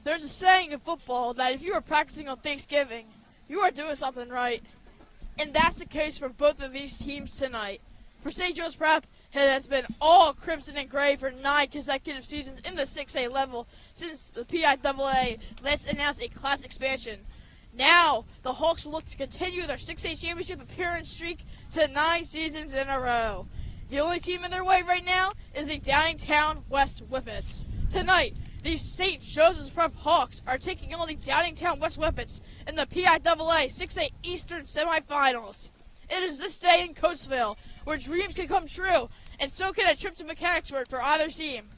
There's a saying in football that if you are practicing on Thanksgiving, you are doing something right. And that's the case for both of these teams tonight. For St. Joe's Prep, it has been all crimson and gray for 9 consecutive seasons in the 6A level since the PIAA last announced a class expansion. Now, the Hawks will look to continue their 6A championship appearance streak to 9 seasons in a row. The only team in their way right now is the Downingtown West Whippets. Tonight, the St. Joseph's Prep Hawks are taking on the Downingtown West Whippets in the PIAA 6A Eastern semifinals. It is this day in Coatesville where dreams can come true, and so can a trip to Mechanicsburg for either team.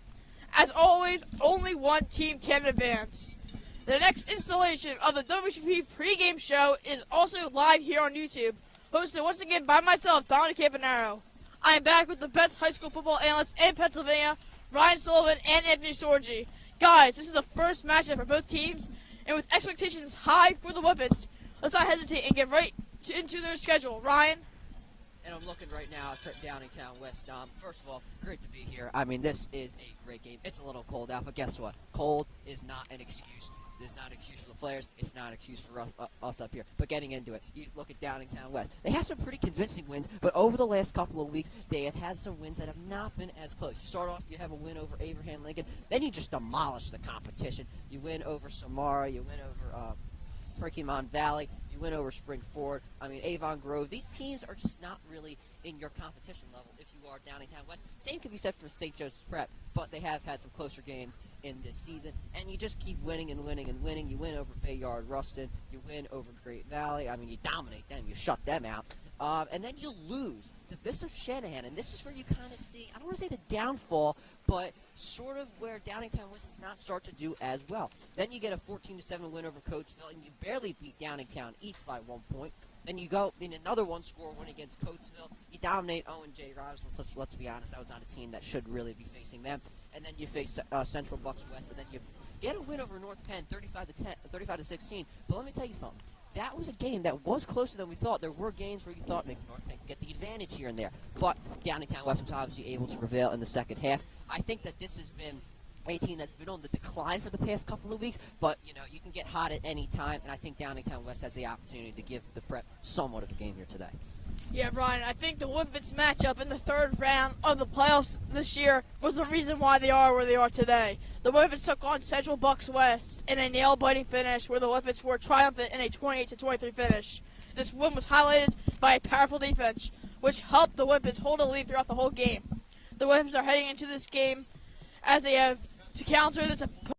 As always, only one team can advance. The next installation of the WCP pregame show is also live here on YouTube, hosted once again by myself, Dominic Campanaro. I am back with the best high school football analysts in Pennsylvania, Ryan Sullivan and Anthony Sorgi. Guys, this is the first matchup for both teams, and with expectations high for the Whippets, let's not hesitate and get right into their schedule. Ryan? And I'm looking right now at Downingtown West. First of all, great to be here. I mean, this is a great game. It's a little cold out, but guess what? Cold is not an excuse. It's not an excuse for the players. It's not an excuse for us up here. But getting into it, you look at Downingtown West. They have some pretty convincing wins, but over the last couple of weeks, they have had some wins that have not been as close. You start off, you have a win over Abraham Lincoln. Then you just demolish the competition. You win over Samara. You win over Pregame Valley. You win over Spring Ford. I mean, Avon Grove. These teams are just not really in your competition level if you are Downingtown West. Same can be said for St. Joseph's Prep, but they have had some closer games in this season, and you just keep winning and winning and winning. You win over Bayard Ruston. You win over Great Valley. I mean, you dominate them. You shut them out. And then you lose to Bishop Shanahan, and this is where you kind of see, I don't want to say the downfall, but sort of where Downingtown West does not start to do as well. Then you get a 14-7 win over Coatesville, and you barely beat Downingtown East by 1 point. Then you go in another one-score win against Coatesville. You dominate Owen J. Rogers. Let's be honest, that was not a team that should really be facing them. And then you face Central Bucks West, and then you get a win over North Penn, 35-16. But let me tell you something. That was a game that was closer than we thought. There were games where you thought maybe North Penn could get the advantage here and there. But Downingtown West was obviously able to prevail in the second half. I think that this has been a team that's been on the decline for the past couple of weeks, but, you know, you can get hot at any time, and I think Downingtown West has the opportunity to give the Prep somewhat of a game here today. Yeah, Ryan, I think the Whippets matchup in the third round of the playoffs this year was the reason why they are where they are today. The Whippets took on Central Bucks West in a nail-biting finish where the Whippets were triumphant in a 28-23 finish. This win was highlighted by a powerful defense, which helped the Whippets hold a lead throughout the whole game. The Whippets are heading into this game as they have to counter this opponent.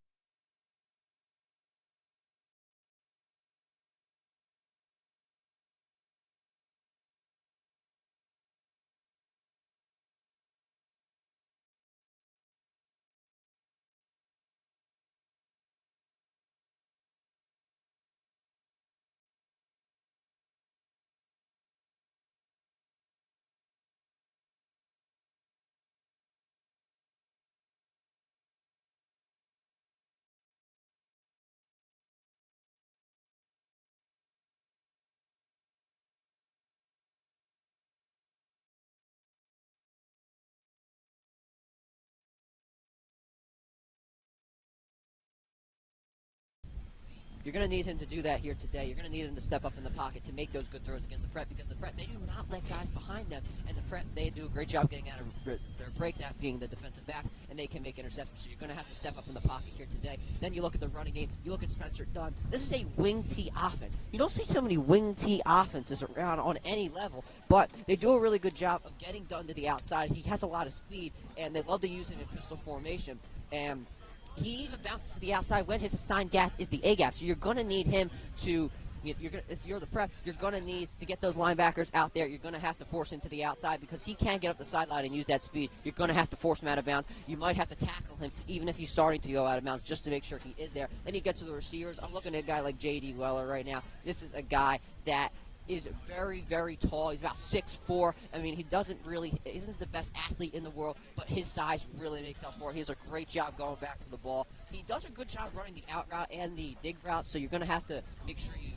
You're going to need him to do that here today. You're going to need him to step up in the pocket to make those good throws against the Prep, because the Prep, they do not let guys behind them, and the Prep, they do a great job getting out of their break, that being the defensive backs, and they can make interceptions. So you're going to have to step up in the pocket here today. Then you look at the running game. You look at Spencer Dunn. This is a wing T offense. You don't see so many wing T offenses around on any level, but they do a really good job of getting Dunn to the outside. He has a lot of speed, and they love to use him in pistol formation, and he even bounces to the outside when his assigned gap is the A gap. So you're going to need him to, if you're the Prep, you're going to need to get those linebackers out there. You're going to have to force him to the outside because he can't get up the sideline and use that speed. You're going to have to force him out of bounds. You might have to tackle him even if he's starting to go out of bounds just to make sure he is there. Then you get to the receivers. I'm looking at a guy like J.D. Weller right now. This is a guy that is very, very tall. He's about 6'4". I mean, he isn't the best athlete in the world, but his size really makes up for it. He does a great job going back to the ball. He does a good job running the out route and the dig route, so you're going to have to make sure you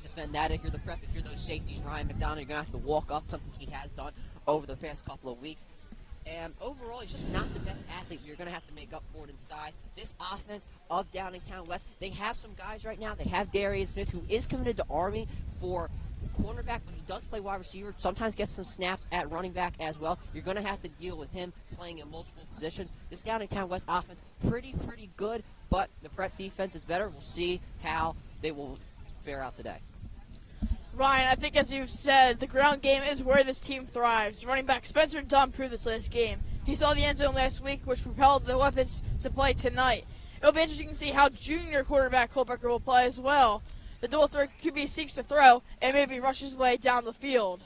defend that if you're the Prep. If you're those safeties, Ryan McDonald, you're going to have to walk up, something he has done over the past couple of weeks. And overall, he's just not the best athlete. You're going to have to make up for it inside. This offense of Downingtown West, they have some guys right now. They have Darius Smith, who is committed to Army for cornerback, but he does play wide receiver. Sometimes gets some snaps at running back as well. You're going to have to deal with him playing in multiple positions. This Downingtown West offense, pretty good, but the Prep defense is better. We'll see how they will fare out today. Ryan, I think as you've said, the ground game is where this team thrives. Running back Spencer Dunn proved this last game. He saw the end zone last week, which propelled the Whippets to play tonight. It'll be interesting to see how junior quarterback Colbecker will play as well. The dual threat QB seeks to throw and maybe rushes his way down the field.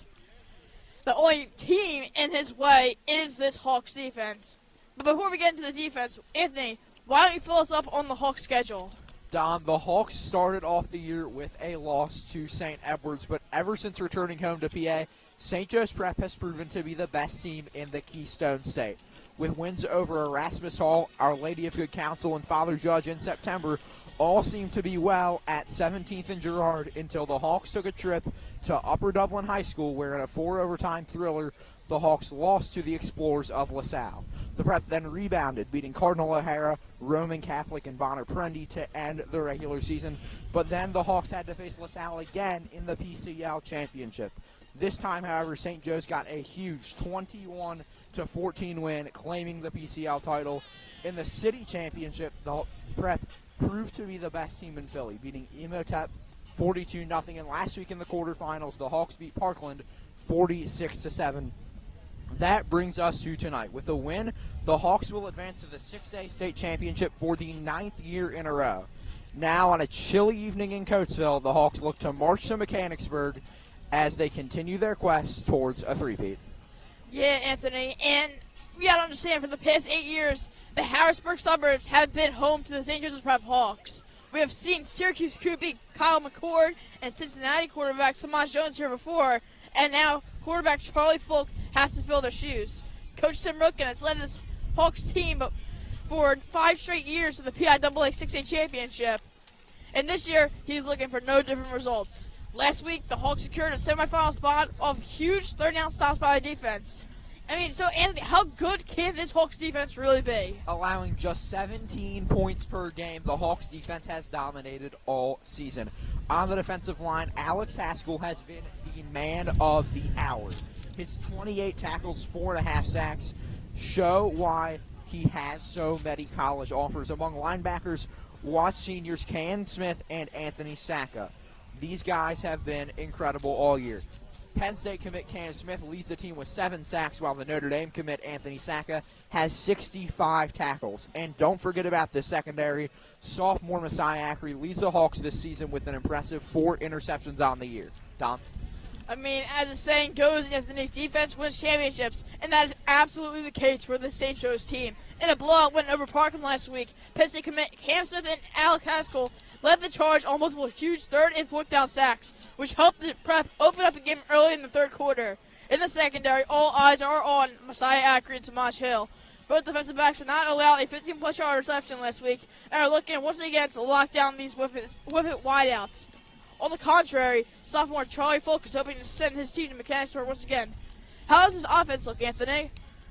The only team in his way is this Hawks defense. But before we get into the defense, Anthony, why don't you fill us up on the Hawks schedule? Dom, the Hawks started off the year with a loss to St. Edwards, but ever since returning home to PA, St. Joe's Prep has proven to be the best team in the Keystone State. With wins over Erasmus Hall, Our Lady of Good Counsel, and Father Judge in September, all seemed to be well at 17th and Girard until the Hawks took a trip to Upper Dublin High School, where in a 4-overtime thriller, the Hawks lost to the Explorers of LaSalle. The Prep then rebounded, beating Cardinal O'Hara, Roman Catholic, and Bonner Prendy to end the regular season. But then the Hawks had to face LaSalle again in the PCL championship. This time, however, St. Joe's got a huge 21-14 win, claiming the PCL title. In the city championship, the Prep proved to be the best team in Philly, beating Emotep 42-0. And last week in the quarterfinals, the Hawks beat Parkland 46-7. That brings us to tonight. With a win, the Hawks will advance to the 6A state championship for the 9th year in a row. Now, on a chilly evening in Coatesville, the Hawks look to march to Mechanicsburg as they continue their quest towards a three-peat. Yeah, Anthony, and we got to understand, for the past 8 years, the Harrisburg suburbs have been home to the St. Joseph's Prep Hawks. We have seen Syracuse QB Kyle McCord and Cincinnati quarterback Samaj Jones here before, and now quarterback Charlie Folk has to fill their shoes. Coach Tim Rookin has led this Hawks team for 5 straight years to the PIAA 6A championship, and this year he's looking for no different results. Last week, the Hawks secured a semifinal spot off huge third-down stops by the defense. I mean, so Anthony, how good can this Hawks defense really be? Allowing just 17 points per game, the Hawks defense has dominated all season. On the defensive line, Alex Haskell has been the man of the hour. His 28 tackles, 4.5 sacks show why he has so many college offers. Among linebackers, watch seniors Can Smith and Anthony Sacca. These guys have been incredible all year. Penn State commit Cam Smith leads the team with 7 sacks, while the Notre Dame commit Anthony Sacca has 65 tackles. And don't forget about the secondary. Sophomore Messiah Ackery leads the Hawks this season with an impressive 4 interceptions on the year. Dom? I mean, as the saying goes, Anthony, defense wins championships, and that is absolutely the case for the St. Joe's team. In a blowout win over Parkland last week, Penn State commit Cam Smith and Alex Haskell led the charge on multiple huge 3rd and 4th down sacks, which helped the Prep open up the game early in the 3rd quarter. In the secondary, all eyes are on Messiah Ackery and Samaj Hill. Both defensive backs did not allow a 15-plus yard reception last week and are looking once again to lock down these Whippet wideouts. On the contrary, sophomore Charlie Folk is hoping to send his team to Mechanicsburg once again. How does this offense look, Anthony?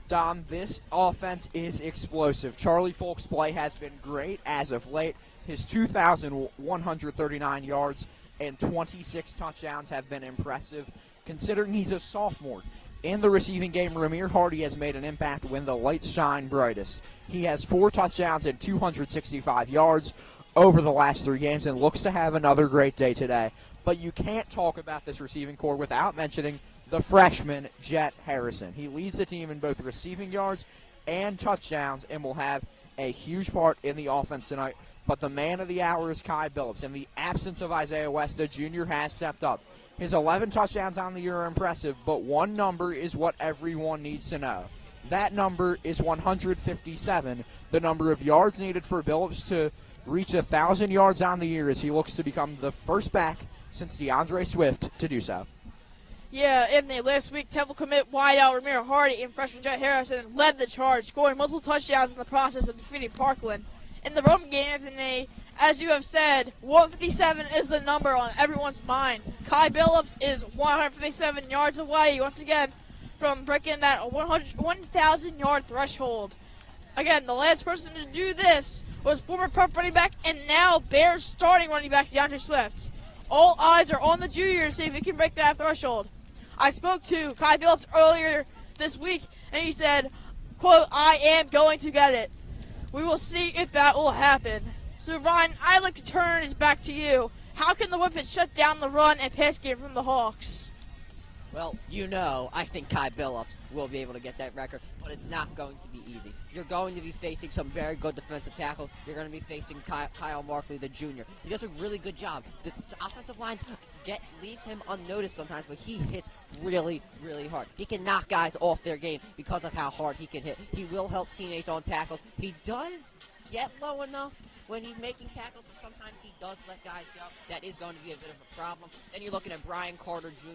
Dom, this offense is explosive. Charlie Folk's play has been great as of late. His 2,139 yards and 26 touchdowns have been impressive, considering he's a sophomore. In the receiving game, Ramir Hardy has made an impact when the lights shine brightest. He has 4 touchdowns and 265 yards over the last 3 games and looks to have another great day today. But you can't talk about this receiving core without mentioning the freshman, Jet Harrison. He leads the team in both receiving yards and touchdowns and will have a huge part in the offense tonight. But the man of the hour is Kai Billups. In the absence of Isaiah West, the junior has stepped up. His 11 touchdowns on the year are impressive, but one number is what everyone needs to know. That number is 157, the number of yards needed for Billups to reach 1,000 yards on the year as he looks to become the first back since DeAndre Swift to do so. Yeah, Anthony, last week Temple commit wideout Ramiro Hardy and freshman Jet Harrison led the charge, scoring multiple touchdowns in the process of defeating Parkland. In the run game, Anthony, as you have said, 157 is the number on everyone's mind. Kai Billups is 157 yards away once again from breaking that 1,000-yard threshold. Again, the last person to do this was former Prep running back and now Bears starting running back DeAndre Swift. All eyes are on the junior to see if he can break that threshold. I spoke to Kai Phillips earlier this week, and he said, quote, "I am going to get it." We will see if that will happen. So, Ryan, I'd like to turn it back to you. How can the Whippets shut down the run and pass game from the Hawks? Well, I think Kai Billups will be able to get that record, but it's not going to be easy. You're going to be facing some very good defensive tackles. You're going to be facing Kyle Markley, the junior. He does a really good job. The offensive lines leave him unnoticed sometimes, but he hits really, really hard. He can knock guys off their game because of how hard he can hit. He will help teammates on tackles. He does get low enough when he's making tackles, but sometimes he does let guys go. That is going to be a bit of a problem. Then you're looking at Brian Carter, who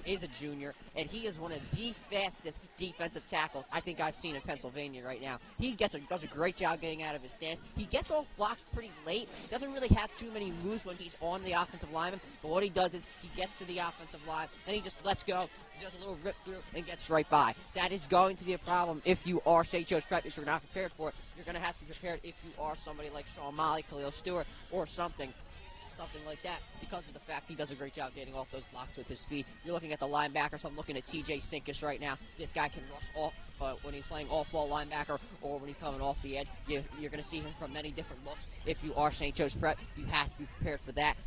is a junior, and he is one of the fastest defensive tackles I think I've seen in Pennsylvania right now. He does a great job getting out of his stance. He gets off blocks pretty late. Doesn't really have too many moves when he's on the offensive lineman, but what he does is he gets to the offensive line, and he just lets go. He does a little rip through and gets right by. That is going to be a problem if you are St. Joe's Prep. If you're not prepared for it, you're going to have to be prepared if you are somebody like Sean Molly, Khalil Stewart, or something like that, because of the fact he does a great job getting off those blocks with his speed. You're looking at the linebackers. I'm looking at TJ Sinkus right now. This guy can rush off when he's playing off-ball linebacker or when he's coming off the edge. You're going to see him from many different looks. If you are St. Joe's Prep, you have to be prepared for that.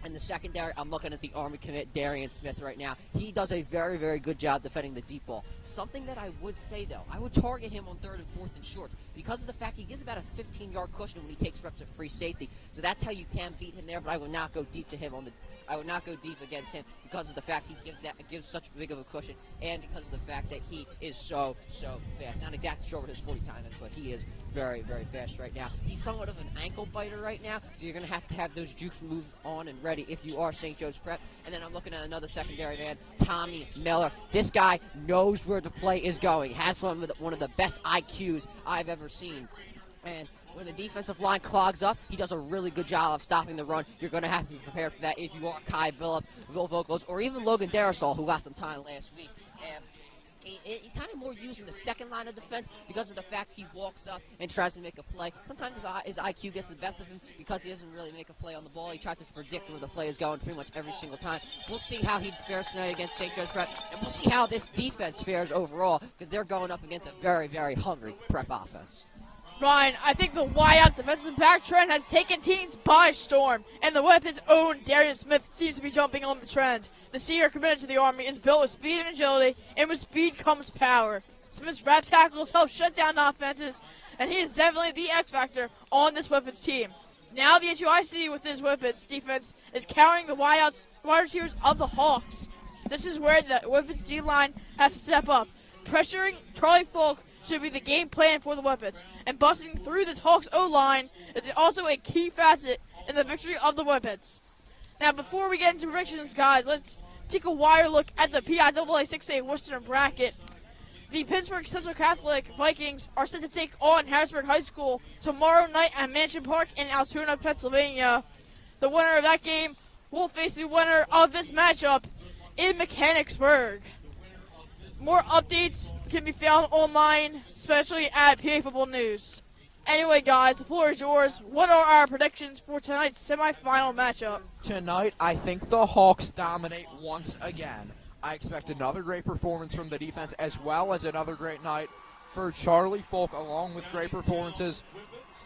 In the secondary, I'm looking at the Army commit, Darian Smith, right now. He does a very, very good job defending the deep ball. Something that I would say, though, I would target him on 3rd and 4th and short because of the fact he gives about a 15-yard cushion when he takes reps at free safety. So that's how you can beat him there, but I would not go deep against him because of the fact he gives such big of a cushion, and because of the fact that he is so fast. Not exactly sure what his 40 time is, but he is very, very fast right now. He's somewhat of an ankle biter right now, so you're going to have those jukes moves on and ready if you are St. Joe's Prep. And then I'm looking at another secondary man, Tommy Miller. This guy knows where the play is going, has one of the best IQs I've ever seen. And when the defensive line clogs up, he does a really good job of stopping the run. You're going to have to be prepared for that if you are Kai Billups, Will Vocals, or even Logan Darrisol, who got some time last week. And he's kind of more used in the second line of defense because of the fact he walks up and tries to make a play. Sometimes his IQ gets the best of him because he doesn't really make a play on the ball. He tries to predict where the play is going pretty much every single time. We'll see how he fares tonight against St. Joe's Prep, and we'll see how this defense fares overall because they're going up against a very, very hungry Prep offense. Ryan, I think the wide-out defensive back trend has taken teams by storm, and the Whippets' own Darian Smith seems to be jumping on the trend. The senior committed to the Army is built with speed and agility, and with speed comes power. Smith's rap tackles help shut down offenses, and he is definitely the X factor on this Whippets team. Now the issue I see with this Whippets defense is carrying the wide receivers of the Hawks. This is where the Whippets D-line has to step up. Pressuring Charlie Falk should be the game plan for the Whippets, and busting through this Hawks O-line is also a key facet in the victory of the Whippets. Now, before we get into predictions, guys, let's take a wider look at the PIAA 6A Western bracket. The Pittsburgh Central Catholic Vikings are set to take on Harrisburg High School tomorrow night at Mansion Park in Altoona, Pennsylvania. The winner of that game will face the winner of this matchup in Mechanicsburg. More updates can be found online, especially at PA Football News. Anyway, guys, the floor is yours. What are our predictions for tonight's semifinal matchup? Tonight, I think the Hawks dominate once again. I expect another great performance from the defense, as well as another great night for Charlie Falk, along with great performances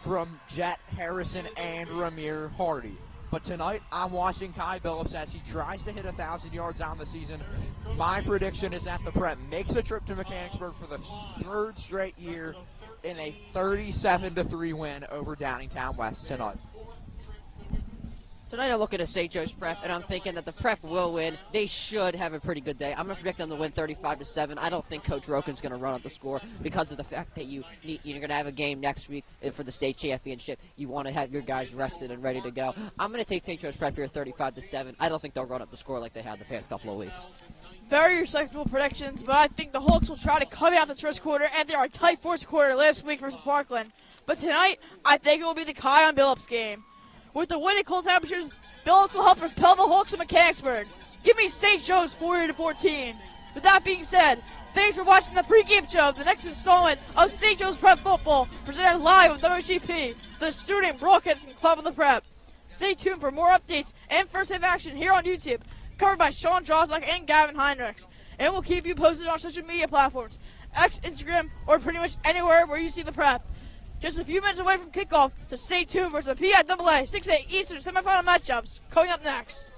from Jet Harrison and Ramir Hardy. But tonight, I'm watching Kai Billups as he tries to hit 1,000 yards on the season. My prediction is that the Prep makes a trip to Mechanicsburg for the 3rd straight year in a 37-3 win over Downingtown West tonight. Tonight I'm looking at St. Joe's Prep, and I'm thinking that the Prep will win. They should have a pretty good day. I'm going to predict them to win 35-7. I don't think Coach Roken's going to run up the score because of the fact that you're going to have a game next week for the state championship. You want to have your guys rested and ready to go. I'm going to take St. Joe's Prep here 35-7. I don't think they'll run up the score like they had the past couple of weeks. Very respectable predictions, but I think the Hawks will try to cut out this first quarter after our tight fourth quarter last week versus Parkland. But tonight, I think it will be the Kai Billups game. With the winning cold temperatures, Billups will help propel the Hawks to Mechanicsburg. Give me St. Joe's 40-14. With that being said, thanks for watching the pregame show of the next installment of St. Joe's Prep Football, presented live with WGP, the student broadcasting club of the Prep. Stay tuned for more updates and first wave action here on YouTube, covered by Sean Joslock and Gavin Heinrichs. And we'll keep you posted on social media platforms, X, Instagram, or pretty much anywhere where you see the Prep. Just a few minutes away from kickoff, so stay tuned for some PIAA 6A Eastern semifinal matchups coming up next.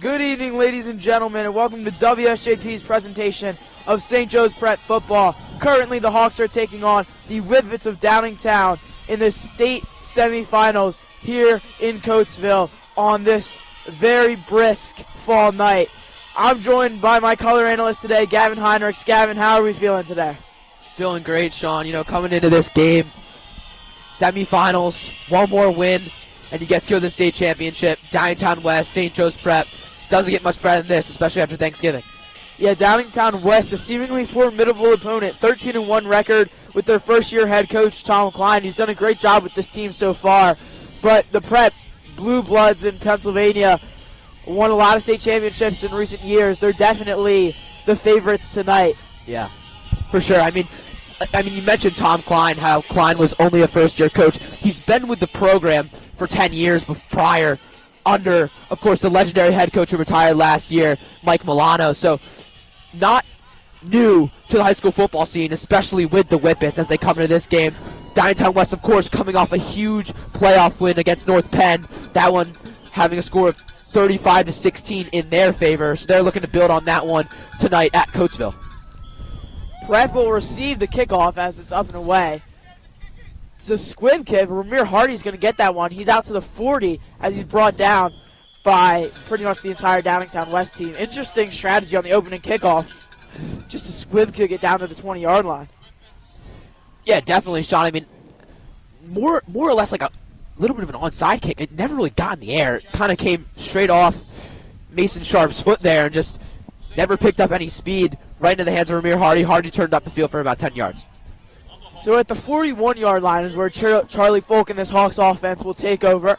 Good evening, ladies and gentlemen, and welcome to WSJP's presentation of St. Joe's Prep football. Currently, the Hawks are taking on the Whippets of Downingtown in the state semifinals here in Coatesville on this very brisk fall night. I'm joined by my color analyst today, Gavin Heinrichs. Gavin, how are we feeling today? Feeling great, Sean. You know, coming into this game, semifinals, one more win, and you get to go to the state championship. Downingtown West, St. Joe's Prep. Doesn't get much better than this, especially after Thanksgiving. Yeah, Downingtown West, a seemingly formidable opponent, 13-1 record with their first-year head coach, Tom Klein. He's done a great job with this team so far. But the Prep, Blue Bloods in Pennsylvania, won a lot of state championships in recent years. They're definitely the favorites tonight. Yeah, for sure. I mean, you mentioned Tom Klein, how Klein was only a first-year coach. He's been with the program for 10 years prior, under, of course, the legendary head coach who retired last year, Mike Milano. So not new to the high school football scene, especially with the Whippets as they come into this game. Downingtown West, of course, coming off a huge playoff win against North Penn. That one having a score of 35-16 in their favor. So they're looking to build on that one tonight at Coatesville. Prep will receive the kickoff as it's up and away. It's a squib kick. Ramir Hardy's going to get that one. He's out to the 40 as he's brought down by pretty much the entire Downingtown West team. Interesting strategy on the opening kickoff. Just a squib kick it down to the 20-yard line. Yeah, definitely, Sean. I mean, more or less like a little bit of an onside kick. It never really got in the air. It kind of came straight off Mason Sharp's foot there and just never picked up any speed right into the hands of Ramir Hardy. Hardy turned up the field for about 10 yards. So at the 41-yard line is where Charlie Folk and this Hawks offense will take over.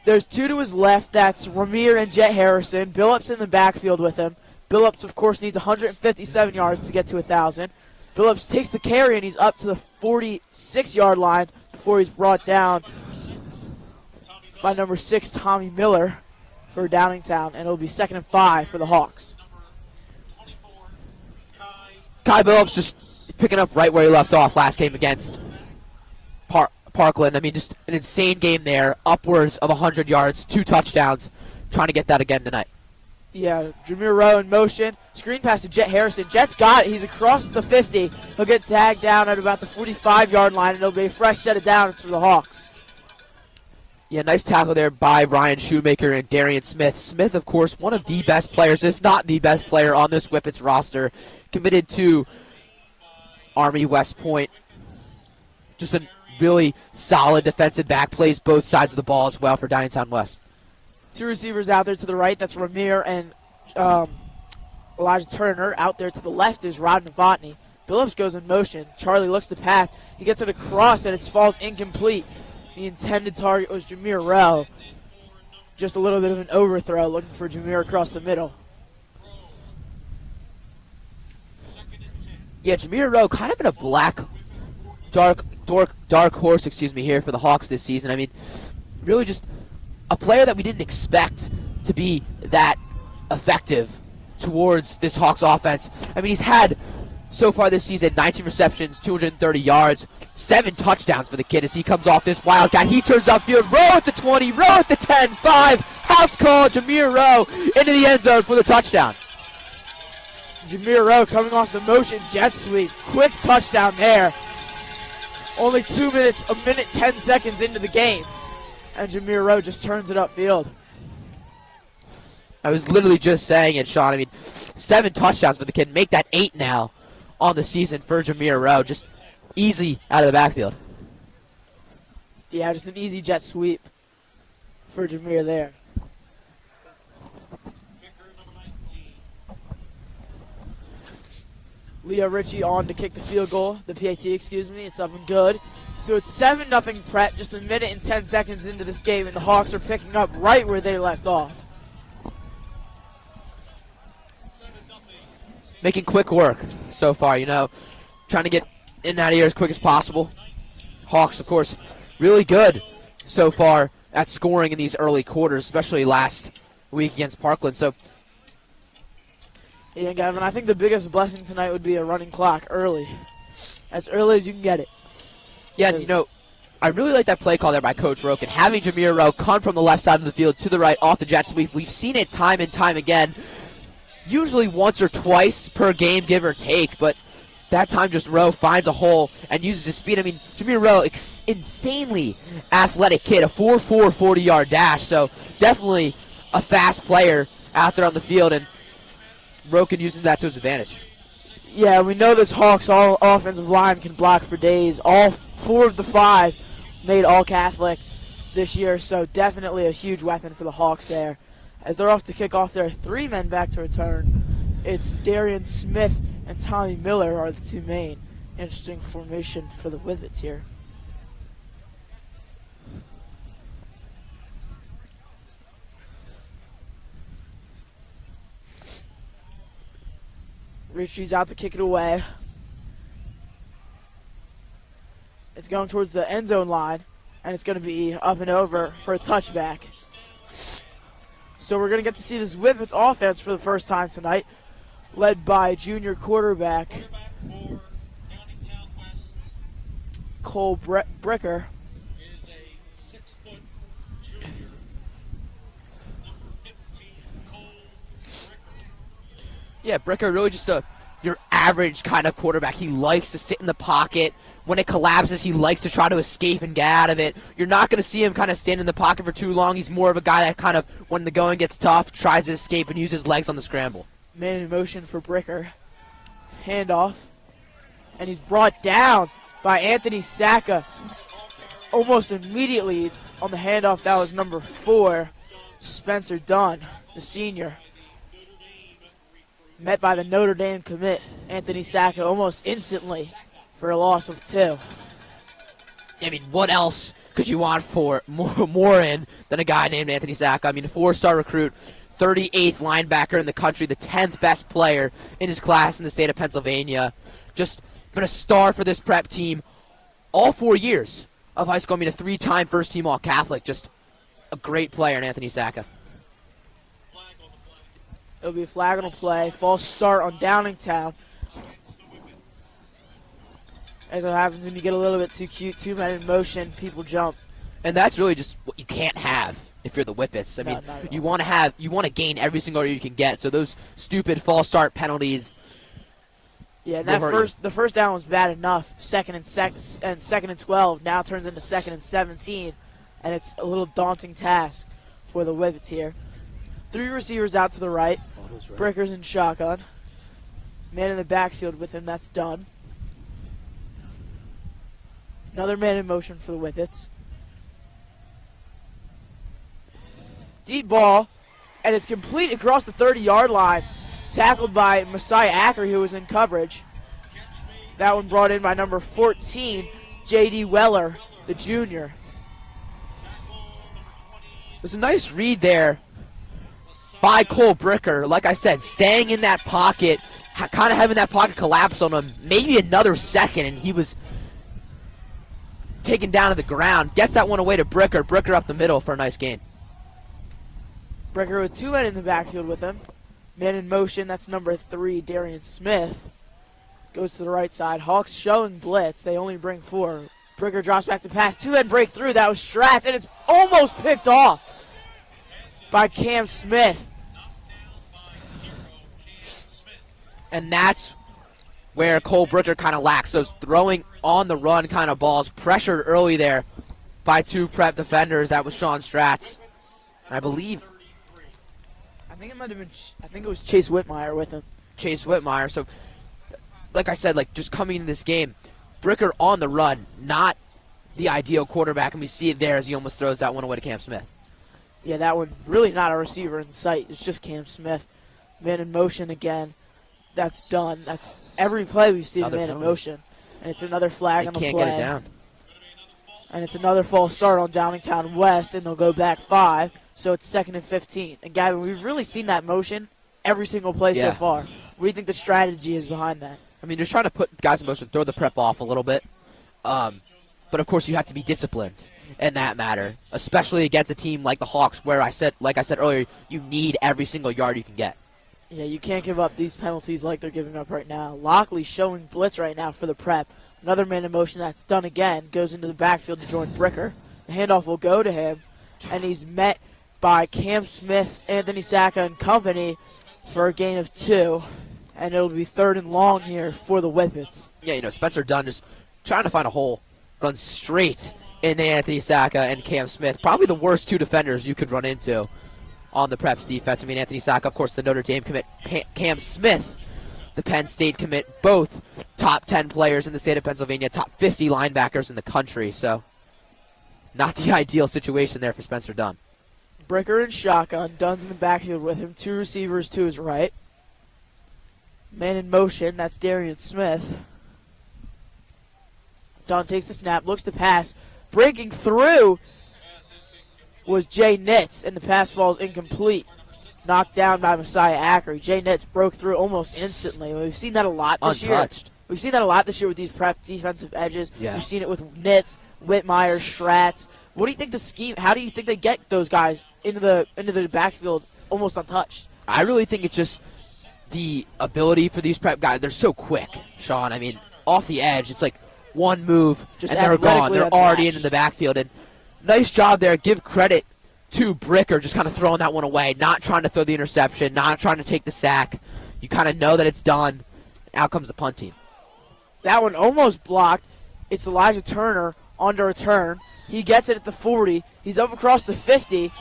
There's two to his left. That's Ramir and Jet Harrison. Billups in the backfield with him. Billups, of course, needs 157 yards to get to 1,000. Billups takes the carry, and he's up to the 46-yard line before he's brought down by number 6, Tommy Miller, for Downingtown, and it'll be 2nd and 5 for the Hawks. Kai Billups just picking up right where he left off last game against Parkland. I mean, just an insane game there, upwards of 100 yards, 2 touchdowns, trying to get that again tonight. Yeah, Jameer Rowe in motion. Screen pass to Jet Harrison. Jet's got it. He's across the 50. He'll get tagged down at about the 45-yard line, and it'll be a fresh set of downs for the Hawks. Yeah, nice tackle there by Ryan Shoemaker and Darian Smith. Smith, of course, one of the best players, if not the best player on this Whippets roster, committed to Army West Point. Just a really solid defensive back, plays both sides of the ball as well for Downingtown West. 2 receivers out there to the right. That's Ramir and Elijah Turner. Out there to the left is Rod Novotny. Billups goes in motion. Charlie looks to pass. He gets it across, and it falls incomplete. The intended target was Jameer Rowe. Just a little bit of an overthrow, looking for Jameer across the middle. Yeah, Jameer Rowe kind of been a dark horse, here for the Hawks this season. I mean, really just a player that we didn't expect to be that effective towards this Hawks offense. I mean, he's had, so far this season, 19 receptions, 230 yards, 7 touchdowns for the kid as he comes off this Wildcat. He turns upfield, Rowe at the 20, Rowe at the 10, 5, house call, Jameer Rowe into the end zone for the touchdown. Jameer Rowe coming off the motion jet sweep. Quick touchdown there. Only 2 minutes, a minute, 10 seconds into the game. And Jameer Rowe just turns it upfield. I was literally just saying it, Sean. I mean, 7 touchdowns for the kid. Make that 8 now on the season for Jameer Rowe. Just easy out of the backfield. Yeah, just an easy jet sweep for Jameer there. Leo Ritchie on to kick the field goal, the PAT, excuse me. It's up and good. So it's 7-0 Prep, just a minute and 10 seconds into this game, and the Hawks are picking up right where they left off. Making quick work so far, you know, trying to get in and out of here as quick as possible. Hawks, of course, really good so far at scoring in these early quarters, especially last week against Parkland. So, yeah, Gavin, I think the biggest blessing tonight would be a running clock early. As early as you can get it. Yeah, you know, I really like that play call there by Coach Roken. Having Jameer Rowe come from the left side of the field to the right off the jet sweep. We've seen it time and time again. Usually once or twice per game, give or take, but that time just Rowe finds a hole and uses his speed. I mean, Jameer Rowe, insanely athletic kid, a 4.4 40-yard dash, so definitely a fast player out there on the field, and Roken uses that to his advantage. Yeah, we know this Hawks all offensive line can block for days. All 4 of the 5 made all Catholic this year, so definitely a huge weapon for the Hawks there. As they're off to kick off, there are 3 men back to return. It's Darian Smith and Tommy Miller are the 2 main. Interesting formation for the Whippets here. Richie's out to kick it away. It's going towards the end zone line, and it's going to be up and over for a touchback. So we're going to get to see this Whippets offense for the first time tonight, led by junior quarterback Cole Bricker. Yeah, Bricker really just your average kind of quarterback. He likes to sit in the pocket. When it collapses, he likes to try to escape and get out of it. You're not going to see him kind of stand in the pocket for too long. He's more of a guy that kind of, when the going gets tough, tries to escape and use his legs on the scramble. Man in motion for Bricker. Handoff. And he's brought down by Anthony Sacca. Almost immediately on the handoff, that was number 4, Spencer Dunn, the senior. Met by the Notre Dame commit, Anthony Sacca, almost instantly for a loss of 2. I mean, what else could you want for more in than a guy named Anthony Sacca? I mean, a 4-star recruit, 38th linebacker in the country, the 10th best player in his class in the state of Pennsylvania. Just been a star for this prep team all 4 years of high school. I mean, a 3-time first-team All-Catholic. Just a great player in Anthony Sacca. It'll be a flag on the play. False start on Downingtown. As what happens when you get a little bit too cute, 2 men in motion, people jump. And that's really just what you can't have if you're the Whippets. I mean, you want to gain every single yard you can get. So those stupid false start penalties. Yeah, and the first down was bad enough. Second and 12 now turns into 2nd and 17, and it's a little daunting task for the Whippets here. 3 receivers out to the right. Bricker's in shotgun. Man in the backfield with him. That's done. Another man in motion for the Whippets. Deep ball, and it's complete across the 30-yard line. Tackled by Messiah Acker, who was in coverage. That one brought in by number 14, J.D. Weller, the junior. It was a nice read there by Cole Bricker. Like I said, staying in that pocket, kind of having that pocket collapse on him, maybe another second, and he was taken down to the ground. Gets that one away to Bricker. Bricker up the middle for a nice gain. Bricker with 2 men in the backfield with him. Man in motion, that's number 3, Darian Smith. Goes to the right side. Hawks showing blitz. They only bring 4. Bricker drops back to pass. 2-head breakthrough. That was Stratz, and it's almost picked off by Cam Smith. And that's where Cole Bricker kind of lacks. Those throwing on the run kind of balls. Pressured early there by 2 prep defenders. That was Sean Stratz. And I believe, I think it was Chase Whitmire with him. Chase Whitmire. So, like I said, just coming into this game, Bricker on the run, not the ideal quarterback, and we see it there as he almost throws that one away to Cam Smith. Yeah, that one really not a receiver in sight. It's just Cam Smith. Man in motion again. That's done. That's every play we've seen man in motion. And it's another flag on the play. They can't get it down. And it's another false start on Downingtown West, and they'll go back 5. So it's 2nd and 15. And Gavin, we've really seen that motion every single play so far. What do you think the strategy is behind that? I mean, just trying to put guys in motion, throw the prep off a little bit. But, of course, you have to be disciplined in that matter, especially against a team like the Hawks where, like I said earlier, you need every single yard you can get. Yeah, you can't give up these penalties like they're giving up right now. Lockley showing blitz right now for the prep. Another man in motion that's done again goes into the backfield to join Bricker. The handoff will go to him, and he's met by Cam Smith, Anthony Sacca, and company for a gain of 2. And it'll be 3rd and long here for the Whippets. Yeah, Spencer Dunn is trying to find a hole. Runs straight into Anthony Sacca and Cam Smith. Probably the worst 2 defenders you could run into on the Preps defense. I mean, Anthony Sacca, of course, the Notre Dame commit. Cam Smith, the Penn State commit. Both top 10 players in the state of Pennsylvania, top 50 linebackers in the country. So, not the ideal situation there for Spencer Dunn. Bricker and shotgun. Dunn's in the backfield with him. 2 receivers to his right. Man in motion. That's Darian Smith. Dunn takes the snap, looks to pass. Breaking through was Jay Nitz, and the pass falls incomplete. Knocked down by Messiah Ackery. Jay Nitz broke through almost instantly. We've seen that a lot this Untouched. year. We've seen that a lot this year with these prep defensive edges. Yeah. We've seen it with Nitz, Whitmire, Stratz. What do you think the scheme? How do you think they get those guys into the backfield almost untouched? I really think it's just the ability for these prep guys. They're so quick, Sean. I mean, off the edge, it's like one move, Just and they're gone. athletically They're already unmatched. into the backfield. And nice job there. Give credit to Bricker, just kind of throwing that one away, not trying to throw the interception, not trying to take the sack. You kind of know that it's done. Out comes the punt team. That one almost blocked. It's Elijah Turner on to return. He gets it at the 40. He's up across the 50.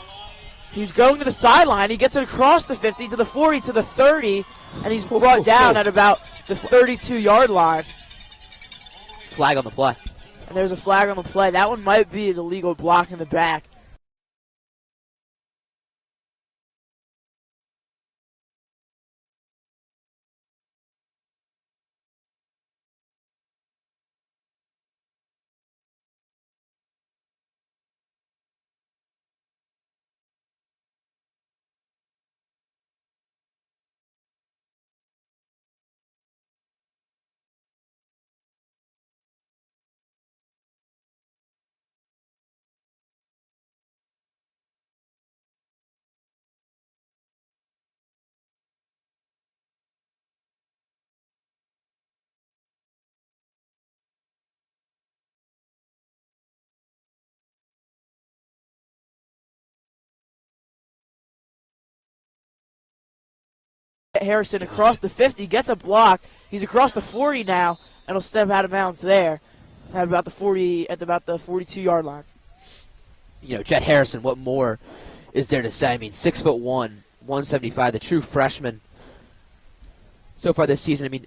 He's going to the sideline. He gets it across the 50 to the 40 to the 30, and he's brought down at about the 32-yard line. Flag on the play. And there's a flag on the play. That one might be an illegal block in the back. Harrison across the 50, gets a block. He's across the 40 now, and will step out of bounds there at about the 42-yard line. Jet Harrison, what more is there to say? I mean, 6'1", 175, the true freshman so far this season. I mean,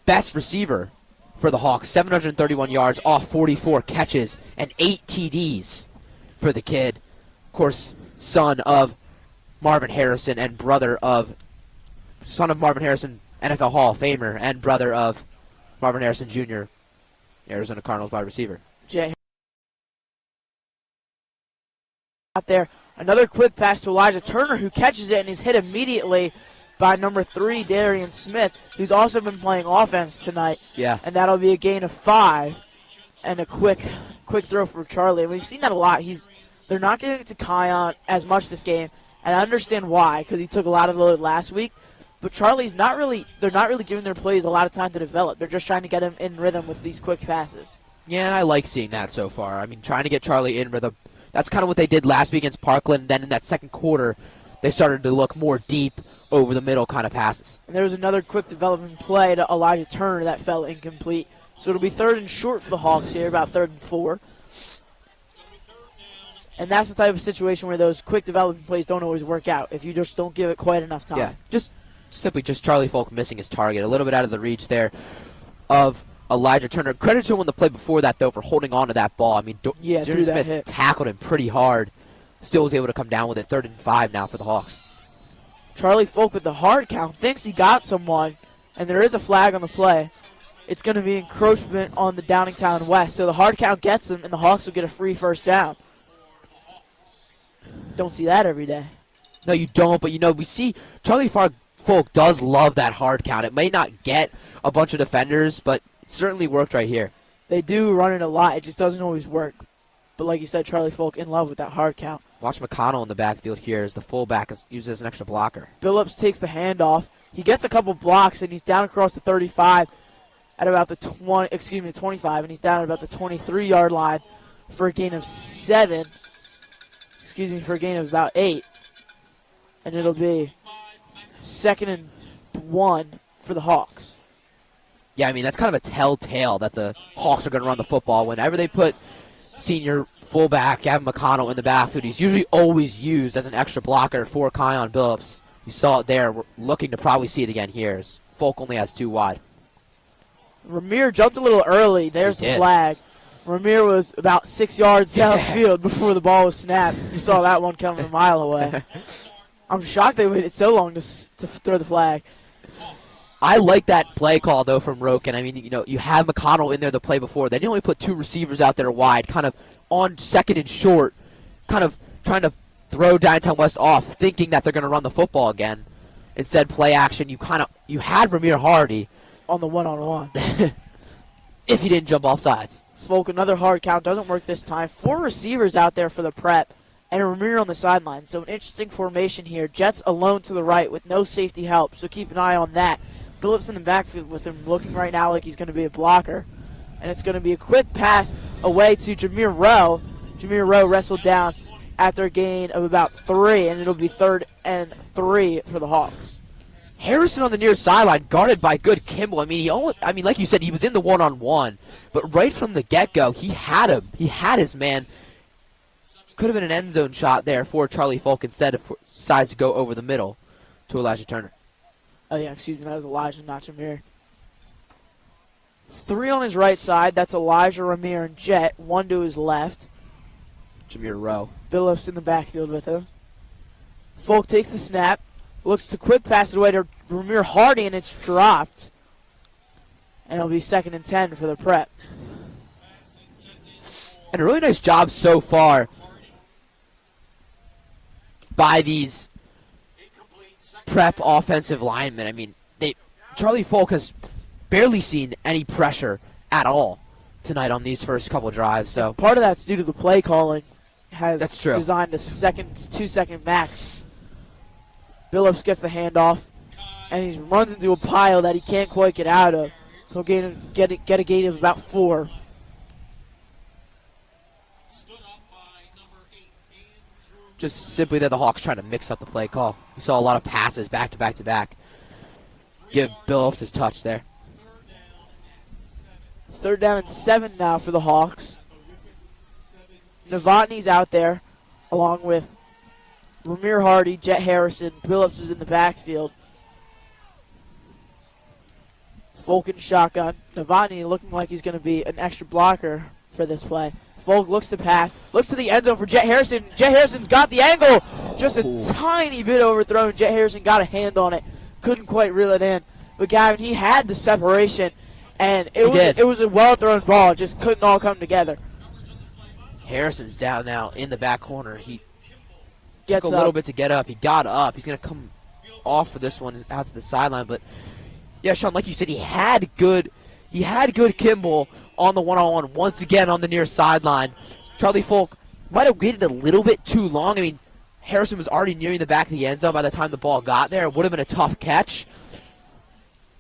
best receiver for the Hawks, 731 yards off 44 catches and 8 TDs for the kid. Of course, son of Marvin Harrison, NFL Hall of Famer, and brother of Marvin Harrison Jr., Arizona Cardinals wide receiver. Jay out there. Another quick pass to Elijah Turner, who catches it and is hit immediately by number 3, Darian Smith, who's also been playing offense tonight. Yeah. And that'll be a gain of 5 and a quick throw for Charlie. And we've seen that a lot. They're not giving it to Kion as much this game, and I understand why, because he took a lot of the load last week. But Charlie's they're not really giving their plays a lot of time to develop. They're just trying to get him in rhythm with these quick passes. Yeah, and I like seeing that so far. I mean, trying to get Charlie in rhythm. That's kind of what they did last week against Parkland. Then in that second quarter, they started to look more deep over the middle kind of passes. And there was another quick development play to Elijah Turner that fell incomplete. So it'll be 3rd and short for the Hawks here, about 3rd and 4. And that's the type of situation where those quick development plays don't always work out if you just don't give it quite enough time. Yeah, just Charlie Folk missing his target. A little bit out of the reach there of Elijah Turner. Credit to him on the play before that, though, for holding on to that ball. I mean, Darian Smith hit. Tackled him pretty hard. Still was able to come down with it. 3rd and 5 now for the Hawks. Charlie Folk with the hard count thinks he got someone, and there is a flag on the play. It's going to be encroachment on the Downingtown West. So the hard count gets him, and the Hawks will get a free first down. Don't see that every day. No, you don't, but, we see Charlie Folk does love that hard count. It may not get a bunch of defenders, but it certainly worked right here. They do run it a lot. It just doesn't always work. But like you said, Charlie Folk in love with that hard count. Watch McConnell in the backfield here as the fullback is used as an extra blocker. Billups takes the handoff. He gets a couple blocks, and he's down across the 35. at about the 25, and he's down at about the 23-yard line for a gain of 7. For a gain of about 8. And it'll be 2nd and 1 for the Hawks. Yeah, I mean, that's kind of a telltale that the Hawks are going to run the football. Whenever they put senior fullback Gavin McConnell in the backfield, he's usually always used as an extra blocker for Kion Billups. You saw it there. We're looking to probably see it again here as Folk only has 2 wide. Ramir jumped a little early. There's the flag. Ramir was about 6 yards downfield before the ball was snapped. You saw that one coming a mile away. I'm shocked they waited so long to throw the flag. I like that play call, though, from Roken. I mean, you have McConnell in there the play before. Then you only put 2 receivers out there wide, kind of on 2nd and short, kind of trying to throw Downingtown West off, thinking that they're going to run the football again. Instead, play action. You had Ramir Hardy on the one-on-one. If he didn't jump off sides. Folk, another hard count. Doesn't work this time. 4 receivers out there for the prep, and Ramir on the sideline. So an interesting formation here. Jets alone to the right with no safety help, so keep an eye on that. Phillips in the backfield with him looking right now like he's going to be a blocker. And it's going to be a quick pass away to Jameer Rowe. Jameer Rowe wrestled down after a gain of about 3, and it'll be 3rd and 3 for the Hawks. Harrison on the near sideline, guarded by good Kimball. I mean, like you said, he was in the one-on-one, but right from the get-go, he had him. He had his man. Could have been an end zone shot there for Charlie Folk instead of decides to go over the middle to Elijah Turner. Oh, yeah, excuse me, that was Elijah, not Jameer. 3 on his right side, that's Elijah, Ramir, and Jet. 1 to his left. Jameer Rowe. Billups in the backfield with him. Folk takes the snap. Looks to quick pass it away to Ramir Hardy, and it's dropped. And it'll be 2nd and 10 for the prep. And a really nice job so far by these prep offensive linemen. I mean, Charlie Folk has barely seen any pressure at all tonight on these first couple drives. So part of that's due to the play calling. That's true. Designed a 2-second max. Billups gets the handoff, and he runs into a pile that he can't quite get out of. He'll get a gain of about 4. Just simply that the Hawks trying to mix up the play call. We saw a lot of passes back to back to back. Give Billups his touch there. 3rd down and 7 now for the Hawks. Novotny's out there along with Ramir Hardy, Jet Harrison. Billups is in the backfield. Folk in shotgun. Novotny looking like he's going to be an extra blocker for this play. Folk looks to pass, looks to the end zone for Jet Harrison. Jet Harrison's got the angle. Just a tiny bit overthrown. Jet Harrison got a hand on it. Couldn't quite reel it in. But Gavin, he had the separation, and it was a well-thrown ball. It just couldn't all come together. Harrison's down now in the back corner. He took a little bit to get up. He got up. He's going to come off for this one out to the sideline. But, yeah, Sean, like you said, he had good Kimball on the one-on-one once again on the near sideline. Charlie Folk might have waited a little bit too long. I mean, Harrison was already nearing the back of the end zone by the time the ball got there. It would have been a tough catch.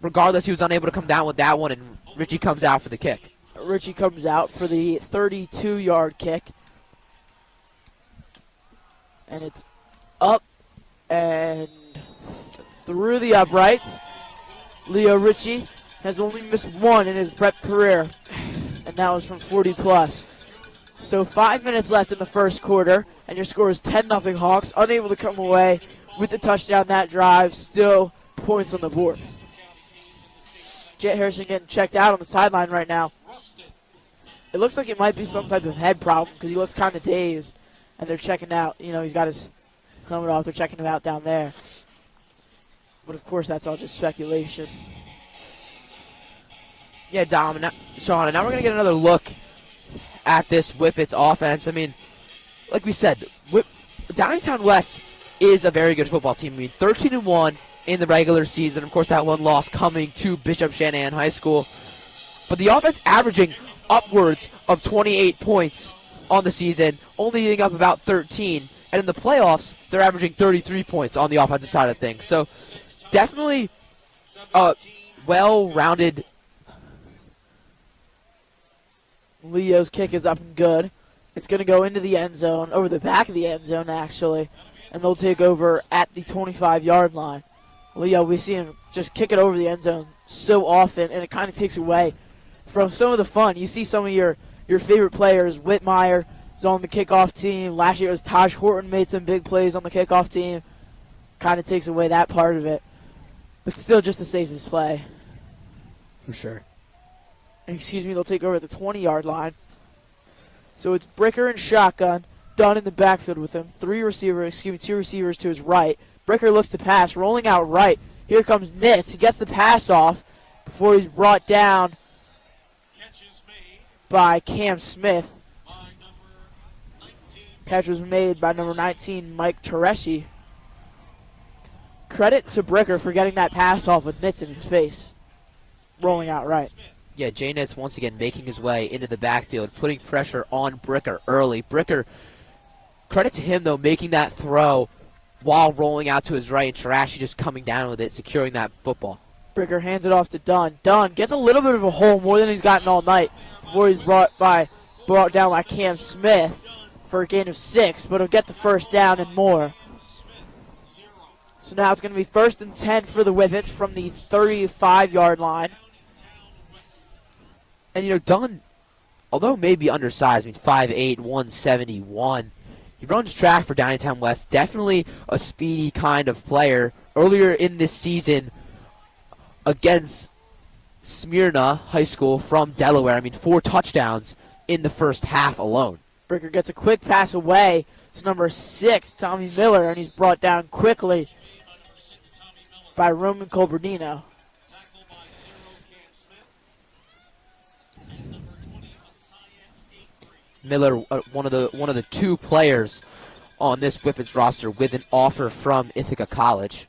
Regardless, he was unable to come down with that one, and Richie comes out for the kick. Richie comes out for the 32-yard kick. And it's up and through the uprights. Leo Richie has only missed 1 in his prep career, and that was from 40+. So 5 minutes left in the first quarter, and your score is 10-0 Hawks, unable to come away with the touchdown that drive. Still points on the board. Jet Harrison getting checked out on the sideline right now. It looks like it might be some type of head problem because he looks kind of dazed, and they're checking out. You know, he's got his helmet off. They're checking him out down there. But, of course, that's all just speculation. Yeah, Dom, Sean, and now we're going to get another look at this Whippets offense. I mean, like we said, Downingtown West is a very good football team. I mean, 13-1 in the regular season. Of course, that one loss coming to Bishop Shanahan High School. But the offense averaging upwards of 28 points on the season, only getting up about 13. And in the playoffs, they're averaging 33 points on the offensive side of things. So definitely a well-rounded Leo's kick is up and good. It's going to go into the end zone, over the back of the end zone, actually. And they'll take over at the 25-yard line. Leo, we see him just kick it over the end zone so often, and it kind of takes away from some of the fun. You see some of your favorite players. Whitmire is on the kickoff team. Last year it was Taj Horton made some big plays on the kickoff team. Kind of takes away that part of it. But still just the safest play. For sure. Excuse me, they'll take over at the 20-yard line. So it's Bricker and shotgun. Dunn in the backfield with him. Two receivers to his right. Bricker looks to pass, rolling out right. Here comes Nitz. He gets the pass off before he's brought down by Cam Smith. Catch was made by number 19, Mike Tereshi. Credit to Bricker for getting that pass off with Nitz in his face. Rolling out right. Yeah, Jay Nitz once again making his way into the backfield, putting pressure on Bricker early. Bricker, credit to him, though, making that throw while rolling out to his right, and Tarashi just coming down with it, securing that football. Bricker hands it off to Dunn. Dunn gets a little bit of a hole, more than he's gotten all night, before he's brought down by Cam Smith for a gain of 6, but he'll get the first down and more. So now it's going to be 1st and 10 for the Whippets from the 35-yard line. And, you know, Dunn, although maybe undersized, 5'8", 171, he runs track for Downingtown West. Definitely a speedy kind of player. Earlier in this season against Smyrna High School from Delaware, 4 touchdowns in the first half alone. Bricker gets a quick pass away to number 6, Tommy Miller, and he's brought down quickly by Roman Colbernino. Miller, one of the 2 players on this Whippets roster with an offer from Ithaca College.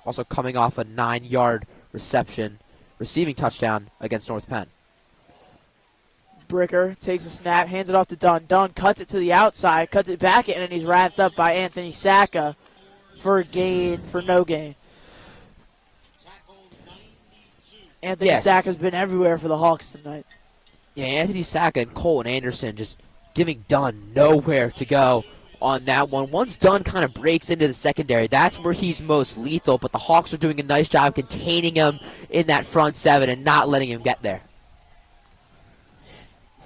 Also coming off a 9-yard receiving touchdown against North Penn. Bricker takes a snap, hands it off to Dunn. Dunn cuts it to the outside, cuts it back in, and he's wrapped up by Anthony Sacca for no gain. Anthony Sacca's been everywhere for the Hawks tonight. Yeah, Anthony Sacca and Colin Anderson just giving Dunn nowhere to go on that one. Once Dunn kind of breaks into the secondary, that's where he's most lethal, but the Hawks are doing a nice job containing him in that front 7 and not letting him get there.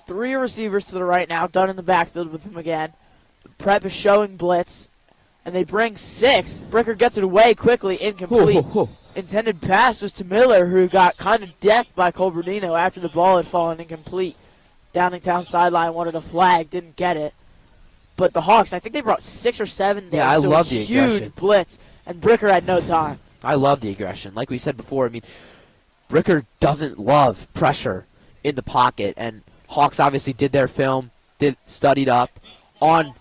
3 receivers to the right now, Dunn in the backfield with him again. Prep is showing blitz, and they bring 6. Bricker gets it away quickly, incomplete. Intended pass was to Miller, who got kind of decked by Colbernino after the ball had fallen incomplete. Downingtown sideline wanted a flag, didn't get it. But the Hawks, I think they brought 6 or 7 there. Yeah, I love the aggression. Huge blitz, and Bricker had no time. I love the aggression. Like we said before, Bricker doesn't love pressure in the pocket, and Hawks obviously did their film, studied up on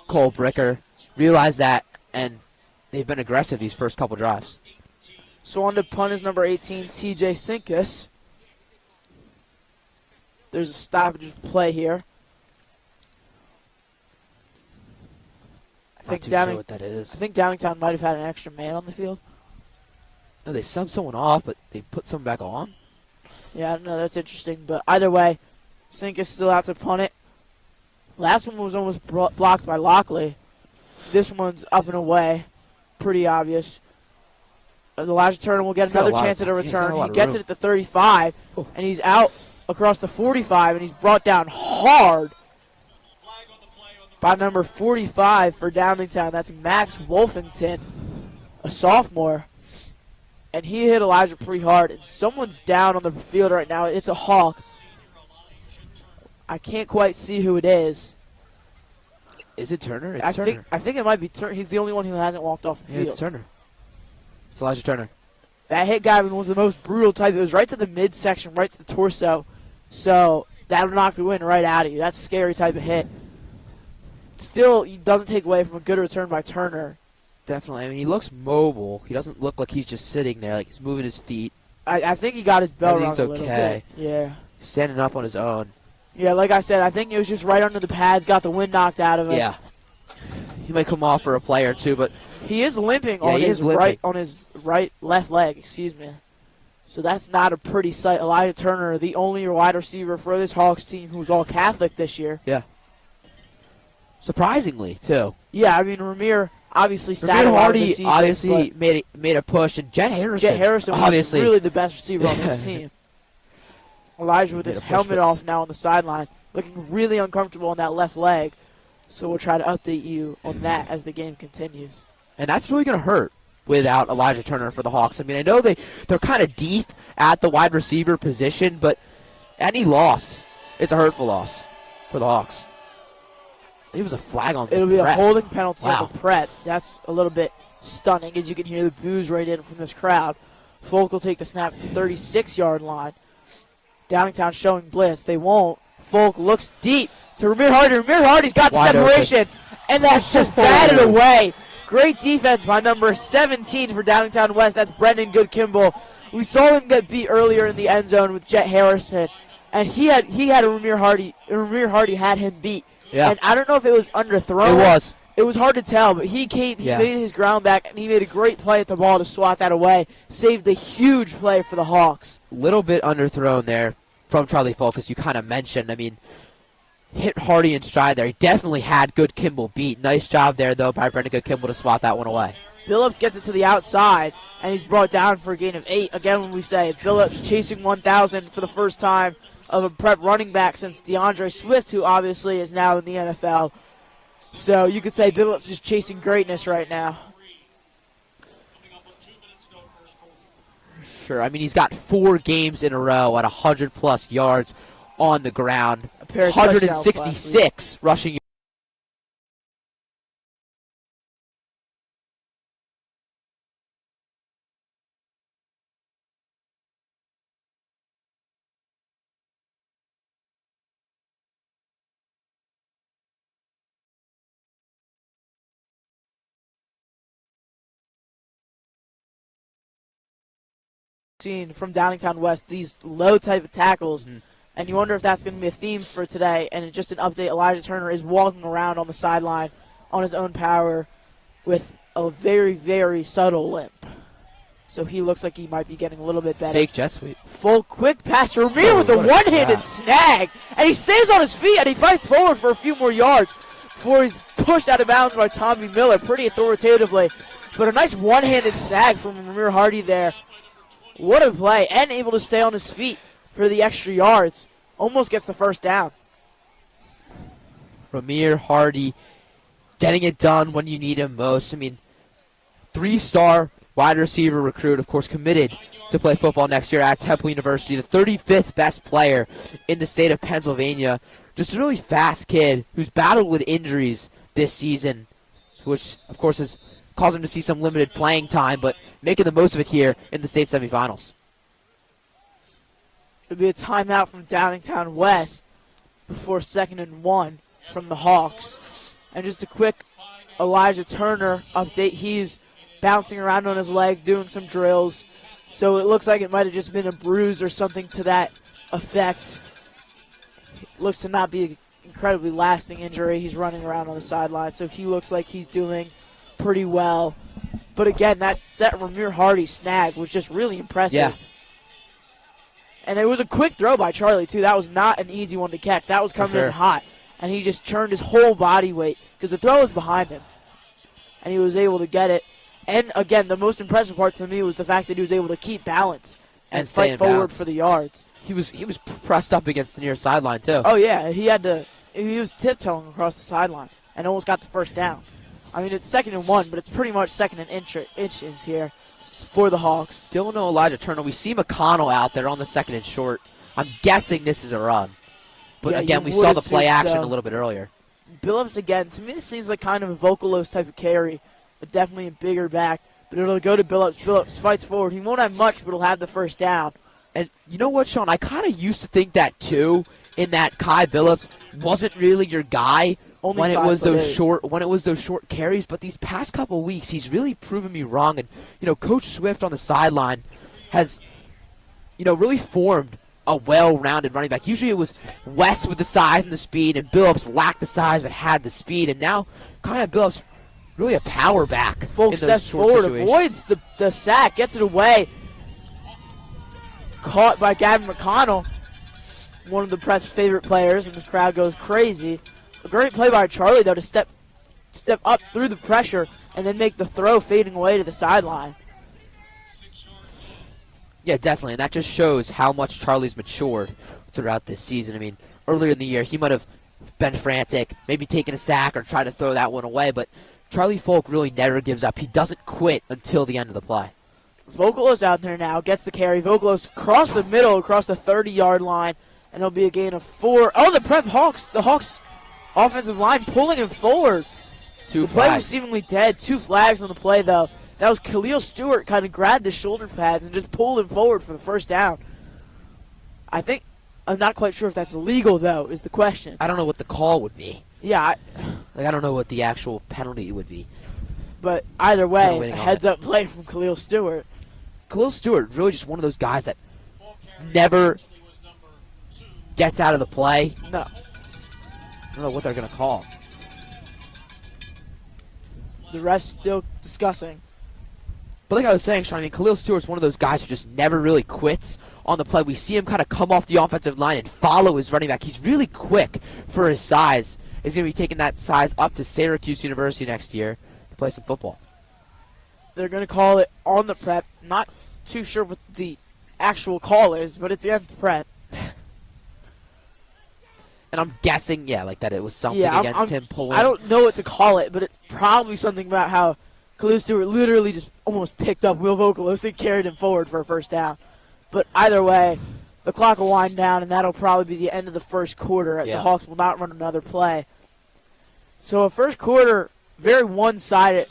Cole Bricker, realized that, and they've been aggressive these first couple drives. So on to punt is number 18, TJ Sinkus. There's a stoppage of play here. Not too sure what that is. I think Downingtown might have had an extra man on the field. No, they subbed someone off, but they put someone back on? Yeah, I don't know. That's interesting. But either way, Sinkus still out to punt it. Last one was almost blocked by Lockley. This one's up and away. Pretty obvious. Elijah Turner will get another chance at a return. He gets it at the 35, and he's out across the 45, and he's brought down hard by number 45 for Downingtown. That's Max Wolfington, a sophomore. And he hit Elijah pretty hard, and someone's down on the field right now. It's a Hawk. I can't quite see who it is. Is it Turner? I think it might be Turner. He's the only one who hasn't walked off the field. It's Turner. It's Elijah Turner. That hit guy was the most brutal type. It was right to the midsection, right to the torso. So that'll knock the wind right out of you. That's a scary type of hit. Still, he doesn't take away from a good return by Turner. Definitely. He looks mobile. He doesn't look like he's just sitting there, like he's moving his feet. I think he got his bell rung a little okay. bit. Yeah. He's standing up on his own. Yeah, like I said, I think it was just right under the pads, got the wind knocked out of him. Yeah. He might come off for a play or two, but he is limping on his left leg, excuse me. So that's not a pretty sight. Elijah Turner, the only wide receiver for this Hawks team who's all Catholic this year. Yeah. Surprisingly, too. Yeah, I mean, Ramir obviously sat Ramir a lot of Hardy the season, obviously made a push, and Jet Harrison was obviously really the best receiver on this team. Elijah with his helmet off now on the sideline, looking really uncomfortable on that left leg. So we'll try to update you on that as the game continues. And that's really going to hurt without Elijah Turner for the Hawks. I mean, I know they're kind of deep at the wide receiver position, but any loss is a hurtful loss for the Hawks. It was a flag on It'll be Brett. a holding penalty Wow. on the Pret. That's a little bit stunning, as you can hear the boos right in from this crowd. Folk will take the snap at the 36-yard line. Downingtown showing blitz. They won't. Folk looks deep to Ramir Hardy. Ramir Hardy's got the Wide separation, and that's just batted away. Great defense by number 17 for Downingtown West. That's Brendan Good-Kimball. We saw him get beat earlier in the end zone with Jet Harrison, and he had a Ramir Hardy. Ramir Hardy had him beat. Yeah. And I don't know if it was underthrown. It was. It was hard to tell, but he made his ground back, and he made a great play at the ball to swat that away. Saved a huge play for the Hawks. Little bit underthrown there from Charlie Folk, as you kind of mentioned. I mean, hit Hardy in stride there. He definitely had Good-Kimball beat. Nice job there, though, by Brendan Good-Kimball to swat that one away. Billups gets it to the outside, and he's brought down for a gain of 8. Again, when we say Billups chasing 1,000 for the first time of a prep running back since DeAndre Swift, who obviously is now in the NFL. So you could say Billups is chasing greatness right now. Sure. I mean, he's got 4 games in a row at 100-plus yards on the ground. A pair of touchdowns last week. 166 rushing yards. Seen from Downingtown West, these low type of tackles, and you wonder if that's going to be a theme for today. And just an update, Elijah Turner is walking around on the sideline on his own power with a very, very subtle limp. So he looks like he might be getting a little bit better. Fake jet sweep. Full quick pass to Ramir with a one-handed snag, and he stays on his feet, and he fights forward for a few more yards before he's pushed out of bounds by Tommy Miller pretty authoritatively. But a nice one-handed snag from Ramir Hardy there. What a play, and able to stay on his feet for the extra yards. Almost gets the first down. Ramir Hardy getting it done when you need him most. I mean, 3-star wide receiver recruit, of course, committed to play football next year at Temple University. The 35th best player in the state of Pennsylvania. Just a really fast kid who's battled with injuries this season, which, of course, has caused him to see some limited playing time, but making the most of it here in the state semifinals. It'll be a timeout from Downingtown West before 2nd and 1 from the Hawks. And just a quick Elijah Turner update. He's bouncing around on his leg, doing some drills. So it looks like it might have just been a bruise or something to that effect. Looks to not be an incredibly lasting injury. He's running around on the sideline, so he looks like he's doing pretty well. But again, that Ramir Hardy snag was just really impressive. Yeah. And it was a quick throw by Charlie, too. That was not an easy one to catch. That was coming sure. in hot. And he just churned his whole body weight because the throw was behind him. And he was able to get it. And, again, the most impressive part to me was the fact that he was able to keep balance and stay fight in forward bounds. for the yards. He was pressed up against the near sideline, too. Oh, yeah. He was tiptoeing across the sideline and almost got the first down. I mean, it's 2nd and 1, but it's pretty much 2nd and inches here for the Hawks. Still no Elijah Turner. We see McConnell out there on the 2nd and short. I'm guessing this is a run. But Yeah, again, you we would saw the play assume action so. a little bit earlier. Billups again. To me, this seems like kind of a Vocalos type of carry, but definitely a bigger back. But it'll go to Billups. Billups fights forward. He won't have much, but he'll have the first down. And you know what, Sean? I kind of used to think that, too, in that Kai Billups wasn't really your guy Only when it 5'8". was those short carries. But these past couple weeks, he's really proven me wrong. And, Coach Swift on the sideline has, really formed a well-rounded running back. Usually it was West with the size and the speed, and Billups lacked the size but had the speed. And now, kind of Billups, really a power back. Folk in those steps short forward, situations. avoids the sack, gets it away. caught by Gavin McConnell, one of the Prep's favorite players, and the crowd goes crazy. A great play by Charlie, though, to step up through the pressure and then make the throw fading away to the sideline. Yeah, definitely, and that just shows how much Charlie's matured throughout this season. I mean, earlier in the year, he might have been frantic, maybe taken a sack or tried to throw that one away, but Charlie Folk really never gives up. He doesn't quit until the end of the play. Vogelos out there now, gets the carry. Vogelos across the middle, across the 30-yard line, and it'll be a gain of 4. Oh, the Hawks offensive line pulling him forward. Two the play was flags. seemingly dead. 2 flags on the play, though. That was Khalil Stewart kind of grabbed the shoulder pads and just pulled him forward for the first down. I'm not quite sure if that's illegal, though, is the question. I don't know what the call would be. Yeah, I don't know what the actual penalty would be. but either They're way, waiting a on heads-up play from Khalil Stewart. Khalil Stewart, really just one of those guys that never gets out of the play. No. I don't know what they're going to call. The rest still discussing. But like I was saying, Sean, I mean, Khalil Stewart's one of those guys who just never really quits on the play. We see him kind of come off the offensive line and follow his running back. He's really quick for his size. He's going to be taking that size up to Syracuse University next year to play some football. They're going to call it on the Prep. Not too sure what the actual call is, but it's against the Prep. And I'm guessing, like that it was something Yeah, against him pulling. I don't know what to call it, but it's probably something about how Khalil Stewart literally just almost picked up Will Vogelos and carried him forward for a first down. But either way, the clock will wind down, and that'll probably be the end of the first quarter, as the Hawks will not run another play. So a first quarter, very one-sided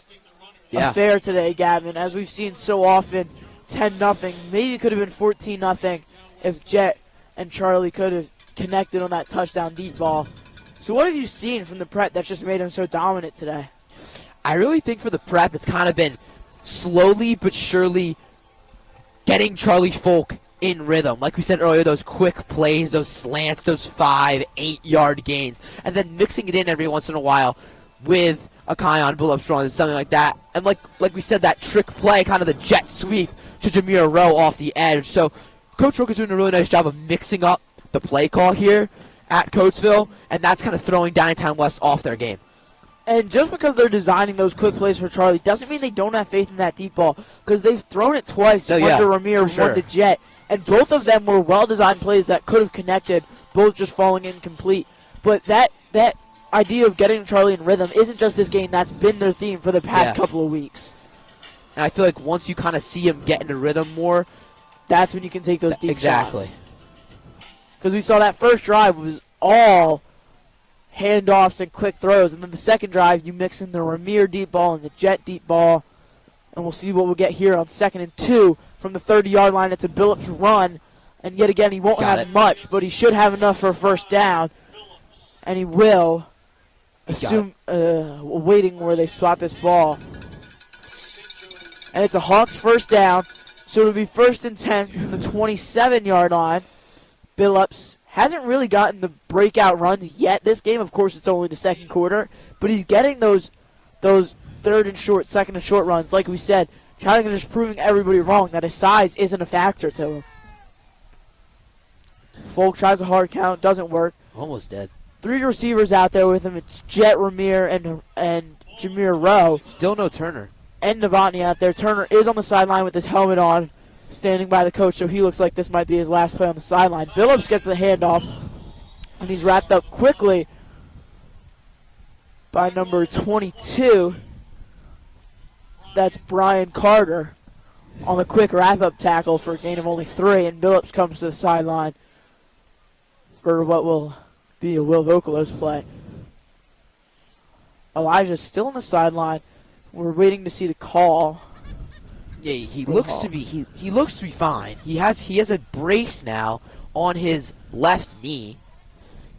affair today, Gavin, as we've seen so often, 10-0. Maybe it could have been 14-0 if Jet and Charlie could have connected on that touchdown deep ball. So what have you seen from the Prep that's just made them so dominant today? I really think for the Prep, it's kind of been slowly but surely getting Charlie Folk in rhythm. Like we said earlier, those quick plays, those slants, those 5, 8-yard gains, and then mixing it in every once in a while with a Kion Billups run and something like that. And like we said, that trick play, kind of the jet sweep to Jameer Rowe off the edge. So Coach Rook is doing a really nice job of mixing up the play call here at Coatesville, and that's kind of throwing Downingtown West off their game. And just because they're designing those quick plays for Charlie doesn't mean they don't have faith in that deep ball, because they've thrown it twice, one to Ramir and one to Jet, and both of them were well-designed plays that could have connected, both just falling incomplete. But that idea of getting Charlie in rhythm isn't just this game. That's been their theme for the past couple of weeks. And I feel like once you kind of see him get into rhythm more, that's when you can take those deep shots. Because we saw that first drive was all handoffs and quick throws, and then the second drive you mix in the Ramir deep ball and the Jet deep ball, and we'll see what we'll get here on 2nd and 2 from the 30-yard line. It's a Billups run, and yet again he won't have much, but he should have enough for a first down, and he will. Waiting where they spot this ball. And it's a Hawks first down, so it'll be 1st and 10 from the 27-yard line. Billups hasn't really gotten the breakout runs yet this game. Of course, it's only the second quarter, but he's getting those 3rd and short, 2nd and short runs. Like we said, Chattanooga just proving everybody wrong that his size isn't a factor to him. Folk tries a hard count, doesn't work. Almost dead. 3 receivers out there with him. It's Jet, Ramir, and Jameer Rowe. Still no Turner. And Novotny out there. Turner is on the sideline with his helmet on, standing by the coach, so he looks like this might be his last play on the sideline. Billups gets the handoff, and he's wrapped up quickly by number 22. That's Brian Carter on the quick wrap-up tackle for a gain of only 3, and Billups comes to the sideline for what will be a Will Vogelos play. Elijah's still on the sideline. We're waiting to see the call. Yeah, he looks to be he looks to be fine. He has a brace now on his left knee,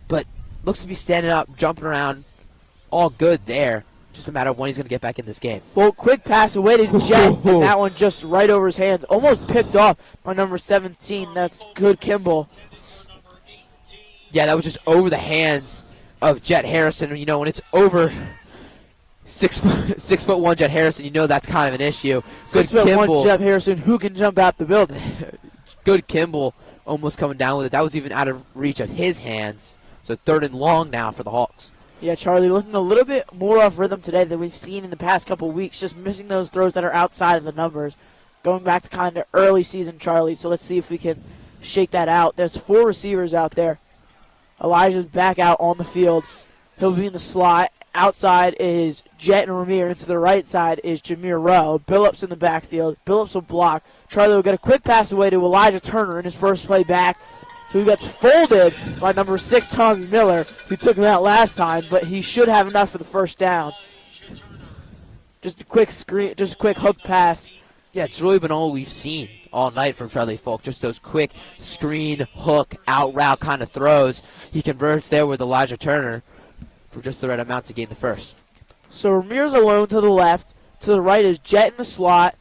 but looks to be standing up, jumping around, all good there. Just a matter of when he's going to get back in this game. Full quick pass away to Jet, and that one just right over his hands, almost picked off by number 17. That's good Kimball. Yeah, that was just over the hands of Jet Harrison. You know, when it's over 6'1" Jet Harrison, you know that's kind of an issue. 6'1" Jet Harrison, who can jump out the building. Good Kimball almost coming down with it. That was even out of reach of his hands. So 3rd and long now for the Hawks. Yeah, Charlie looking a little bit more off rhythm today than we've seen in the past couple weeks, just missing those throws that are outside of the numbers. Going back to kind of early season Charlie, so let's see if we can shake that out. There's 4 receivers out there. Elijah's back out on the field. He'll be in the slot. Outside is Jet and Ramir. And to the right side is Jameer Rowe. Billups in the backfield. Billups will block. Charlie will get a quick pass away to Elijah Turner in his first play back, who gets folded by number 6, Tommy Miller, who took him out last time, but he should have enough for the first down. Just a quick screen, just a quick hook pass. Yeah, it's really been all we've seen all night from Charlie Falk. Just those quick screen, hook, out route kind of throws. He converts there with Elijah Turner for just the right amount to gain the first. So Ramir's alone to the left. To the right is Jet in the slot,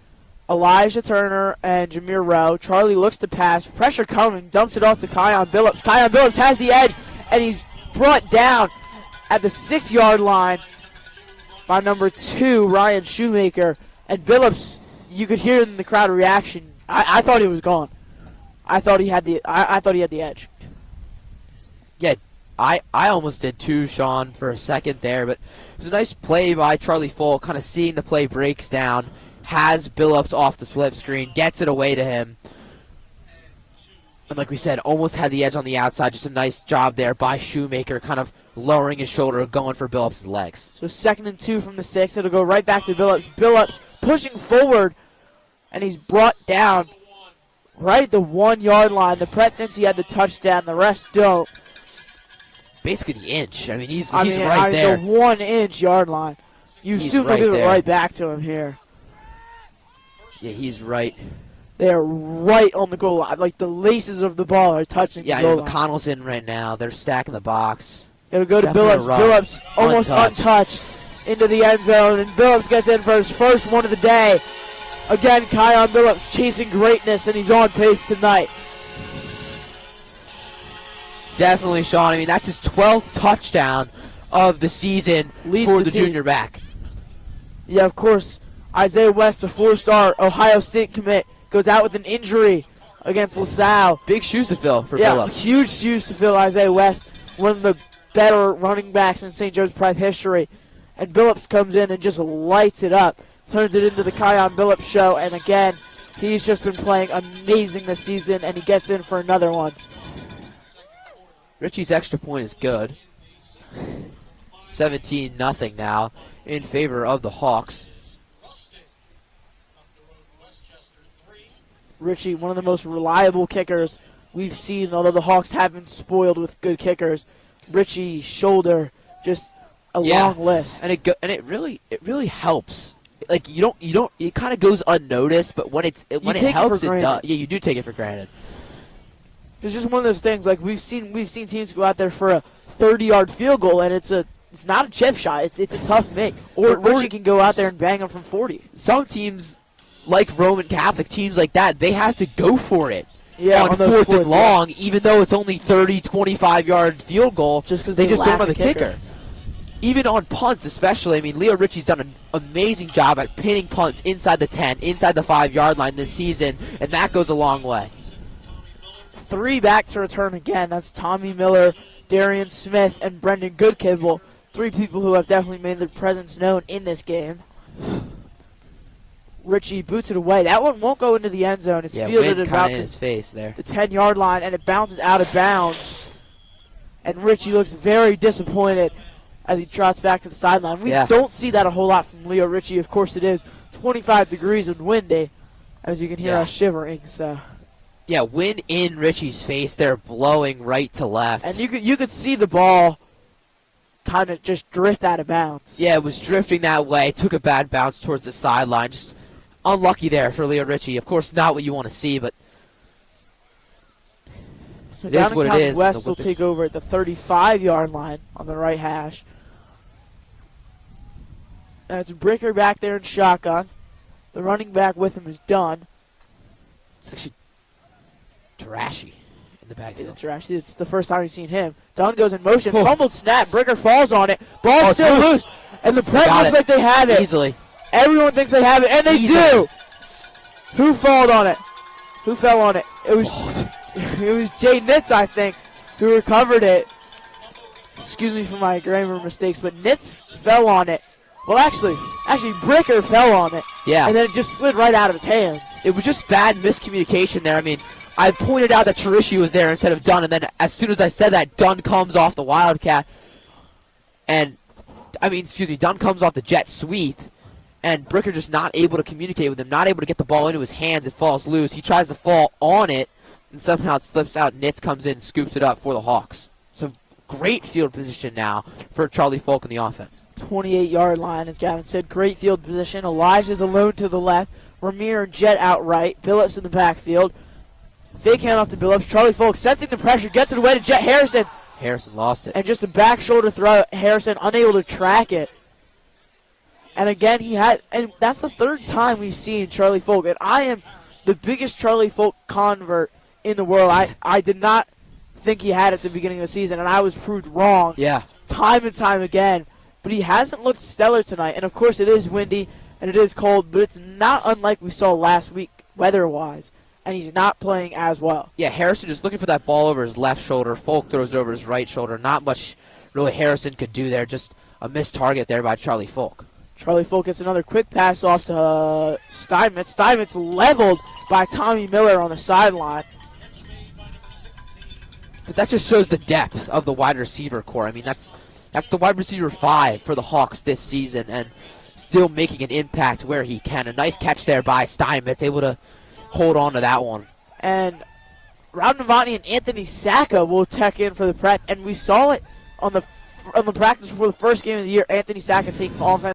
Elijah Turner and Jameer Rowe. Charlie looks to pass. Pressure coming. Dumps it off to Kion Billups. Kion Billups has the edge, and he's brought down at the 6-yard line by number 2, Ryan Shoemaker. And Billups, you could hear in the crowd reaction. I thought he was gone. I thought he had the edge. Yeah, I almost did too, Sean, for a second there, but it was a nice play by Charlie Falk, kind of seeing the play breaks down, has Billups off the slip screen, gets it away to him. And like we said, almost had the edge on the outside. Just a nice job there by Shoemaker, kind of lowering his shoulder, going for Billups' legs. So 2nd and 2 from the 6. It'll go right back to Billups. Billups pushing forward, and he's brought down right at the 1-yard line. The Pret thinks he had the touchdown. The rest don't. Basically the inch. I mean, he's right there. The 1-inch yard line. You assume they'll give it right back to him here. Yeah, he's right. They're right on the goal line. Like the laces of the ball are touching the goal line. McConnell's in right now. They're stacking the box. It'll go to Billups. Billups almost untouched into the end zone, and Billups gets in for his first one of the day. Again, Kion Billups chasing greatness, and he's on pace tonight. Definitely, Sean. I mean, that's his 12th touchdown of the season for the junior back. Yeah, of course. Isaiah West, the 4-star Ohio State commit, goes out with an injury against LaSalle. Big shoes to fill for Yeah, Billups. huge shoes to fill. Isaiah West, one of the better running backs in St. Joe's Prep history. And Billups comes in and just lights it up. Turns it into the Kion Billups show. And again, he's just been playing amazing this season, and he gets in for another one. Richie's extra point is good. 17-0 now in favor of the Hawks. Richie, one of the most reliable kickers we've seen, although the Hawks have been spoiled with good kickers. Richie, shoulder, just a long list. And it really helps. Like it kind of goes unnoticed, but when it helps, it does. Yeah, you do take it for granted. It's just one of those things. Like we've seen teams go out there for a 30-yard field goal, and it's not a chip shot. It's a tough make. Or Richie can go out there and bang them from 40. Some teams, like Roman Catholic teams like that, they have to go for it. Yeah, on 4th and long, even though it's only 30, 25-yard field goal, just because they just don't have a kicker. Even on punts, especially. I mean, Leo Ritchie's done an amazing job at pinning punts inside the 10, inside the 5-yard line this season, and that goes a long way. 3 back to return again. That's Tommy Miller, Darian Smith, and Brendan Goodkibble. 3 people who have definitely made their presence known in this game. Richie boots it away. That one won't go into the end zone. It's fielded at about his face there. The 10-yard line, and it bounces out of bounds. And Richie looks very disappointed as he trots back to the sideline. We don't see that a whole lot from Leo Ritchie. Of course it is 25 degrees and windy, as you can hear us shivering. So. Yeah, wind in Richie's face. They're blowing right to left. And you could see the ball kind of just drift out of bounds. Yeah, it was drifting that way. Took a bad bounce towards the sideline. Just unlucky there for Leo Ritchie. Of course, not what you want to see, but so it is what it is. West will take over at the 35-yard line on the right hash. And it's Bricker back there in shotgun. The running back with him is Dunn. It's actually Tarashi in the backfield. Tarashi, it's the first time we've seen him. Dunn goes in motion. Fumbled snap. Bricker falls on it. Ball still loose. And the Prep looks like they have it. Easily. Everyone thinks they have it, and they do. Who falled on it? Who fell on it? It was it was Jay Nitz, I think, who recovered it. Excuse me for my grammar mistakes, but Nitz fell on it. Well, actually, Bricker fell on it. Yeah. And then it just slid right out of his hands. It was just bad miscommunication there. I mean, I pointed out that Chirishi was there instead of Dunn, and then as soon as I said that, Dunn comes off the Wildcat. Dunn comes off the jet sweep, and Bricker just not able to communicate with him, not able to get the ball into his hands. It falls loose. He tries to fall on it, and somehow it slips out. Nitz comes in and scoops it up for the Hawks. So great field position now for Charlie Folk in the offense. 28-yard line, as Gavin said. Great field position. Elijah's alone to the left. Ramir and Jet outright. Billups in the backfield. Fake handoff to Billups. Charlie Folk sensing the pressure, gets it away to Jet Harrison. Harrison lost it. And just a back shoulder throw. Harrison unable to track it. And again, and that's the third time we've seen Charlie Folk. And I am the biggest Charlie Folk convert in the world. I did not think he had at the beginning of the season, and I was proved wrong. Yeah. Time and time again. But he hasn't looked stellar tonight. And of course, it is windy and it is cold, but it's not unlike we saw last week weather-wise. And he's not playing as well. Yeah, Harrison just looking for that ball over his left shoulder. Folk throws it over his right shoulder. Not much really Harrison could do there. Just a missed target there by Charlie Folk. Charlie Folk gets another quick pass off to Steinmetz. Steinmetz leveled by Tommy Miller on the sideline. But that just shows the depth of the wide receiver core. I mean, that's the wide receiver 5 for the Hawks this season, and still making an impact where he can. A nice catch there by Steinmetz, able to hold on to that one. And Rob Novotny and Anthony Sacca will check in for the prep, and we saw it on the practice before the first game of the year. Anthony Sacca taking offense.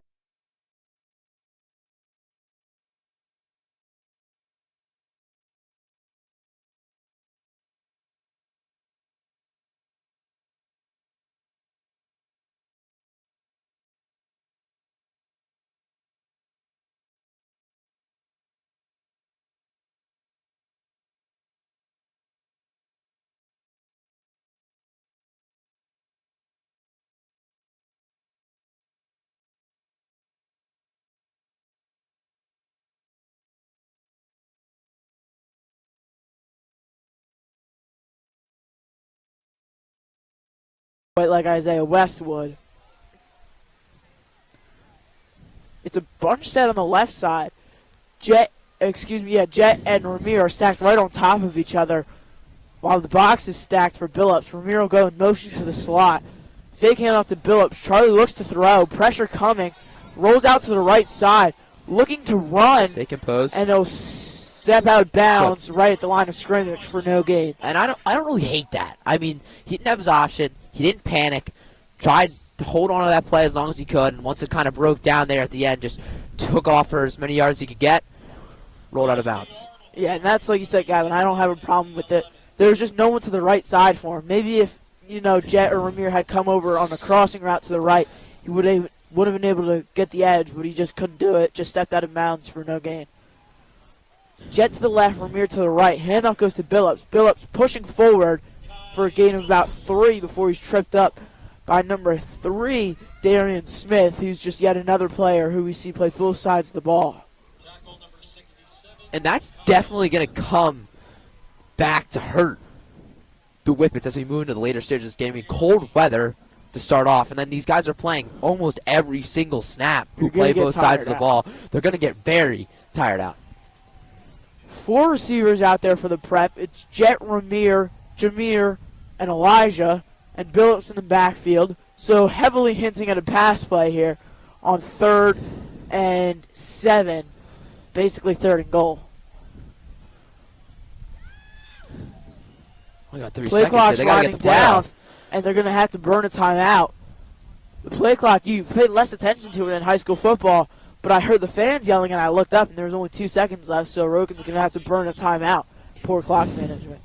Like Isaiah West would. It's a bunch set on the left side. Jet and Ramir are stacked right on top of each other, while the box is stacked for Billups. Ramir will go in motion to the slot. Fake handoff to Billups. Charlie looks to throw. Pressure coming. Rolls out to the right side. Looking to run. Stay composed. And he'll step out of bounds right at the line of scrimmage for no gain. And I don't really hate that. I mean, he didn't have his option. He didn't panic. Tried to hold on to that play as long as he could. And once it kind of broke down there at the end, just took off for as many yards as he could get. Rolled out of bounds. Yeah, and that's like you said, Gavin. I don't have a problem with it. There's just no one to the right side for him. Maybe if, Jet or Ramir had come over on the crossing route to the right, he would have been able to get the edge, but he just couldn't do it. Just stepped out of bounds for no gain. Jet to the left, Ramir to the right. Handoff goes to Billups. Billups pushing forward for a gain of about 3 before he's tripped up by number 3, Darian Smith, who's just yet another player who we see play both sides of the ball. And that's definitely going to come back to hurt the Whippets as we move into the later stages of this game. I mean, cold weather to start off, and then these guys are playing almost every single snap who play both sides of the ball. They're going to get very tired out. 4 receivers out there for the prep. It's Jet, Ramir, Jameer, and Elijah, and Billups in the backfield. So heavily hinting at a pass play here on 3rd and 7. Basically 3rd and goal. We got 3 Play seconds clock's here. They got to winding get the play down, off. and they're going to have to burn a timeout. The play clock, you paid less attention to it in high school football, but I heard the fans yelling, and I looked up, and there was only 2 seconds left, so Rogan's going to have to burn a timeout. Poor clock management.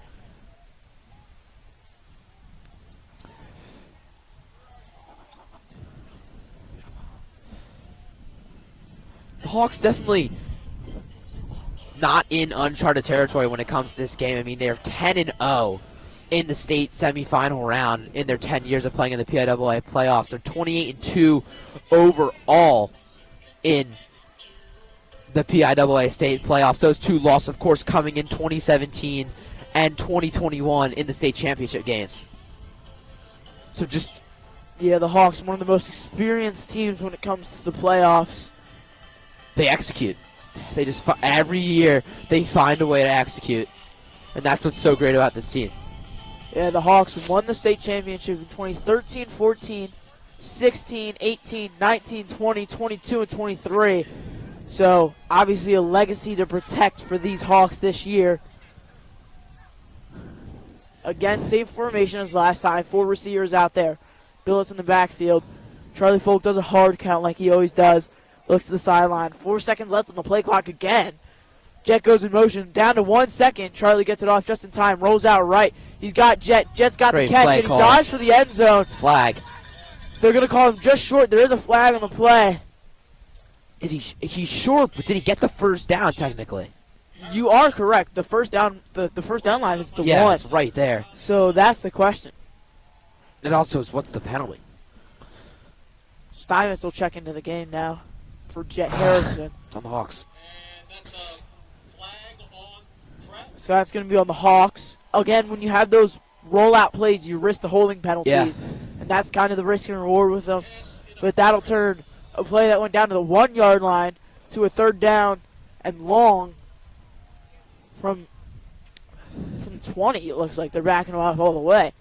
The Hawks definitely not in uncharted territory when it comes to this game. I mean, they're 10-0 in the state semifinal round in their 10 years of playing in the PIAA playoffs. They're 28-2 overall in the PIAA state playoffs. Those two losses, of course, coming in 2017 and 2021 in the state championship games. So just... Yeah, the Hawks, one of the most experienced teams when it comes to the playoffs. They execute. They just every year they find a way to execute, and that's what's so great about this team. Yeah, the Hawks won the state championship in 2013, 14, 16, 18, 19, 20, 22, and 23. So obviously a legacy to protect for these Hawks this year. Again, same formation as last time. 4 receivers out there. Billups in the backfield. Charlie Folk does a hard count like he always does. Looks to the sideline. 4 seconds left on the play clock again. Jet goes in motion. Down to 1 second. Charlie gets it off just in time. Rolls out right. He's got Jet. Jet's got Great the catch, play and he call. dives for the end zone. Flag. They're going to call him just short. There is a flag on the play. Is he's short, but did he get the first down technically? You are correct. The first down the first down line is the Yeah, one. it's right there. So that's the question. It also is, what's the penalty? Steinmetz will check into the game now for Jet Harrison. It's on the Hawks. So that's going to be on the Hawks. Again, when you have those rollout plays, you risk the holding penalties. Yeah. And that's kind of the risk and reward with them. But that'll turn a play that went down to the 1 yard line to a 3rd down and long from 20, it looks like. They're backing them off all the way.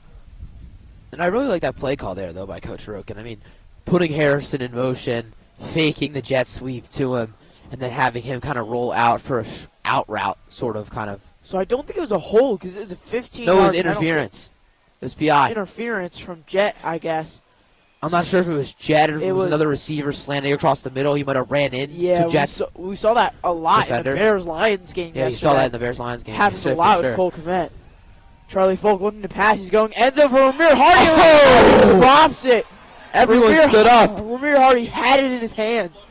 And I really like that play call there, though, by Coach Roken. I mean, putting Harrison in motion, faking the jet sweep to him, and then having him kind of roll out for a out route, sort of, kind of. So I don't think it was a hold because it was a 15-yard No, it was penalty. interference. It was PI. Interference from Jet, I guess. I'm not sure if it was Jet or if it was was another receiver slanting across the middle. He might have ran in to Jet's. we saw that a lot defender. in the Bears-Lions game Yeah, yesterday. you saw that in the Bears-Lions game. Happens a for lot sure. with Cole Kmet. Charlie Folk looking to pass. He's going end zone for Ramir Hardy. Oh! Drops it. Everyone Ramir- stood up. Ramir Hardy had it in his hands.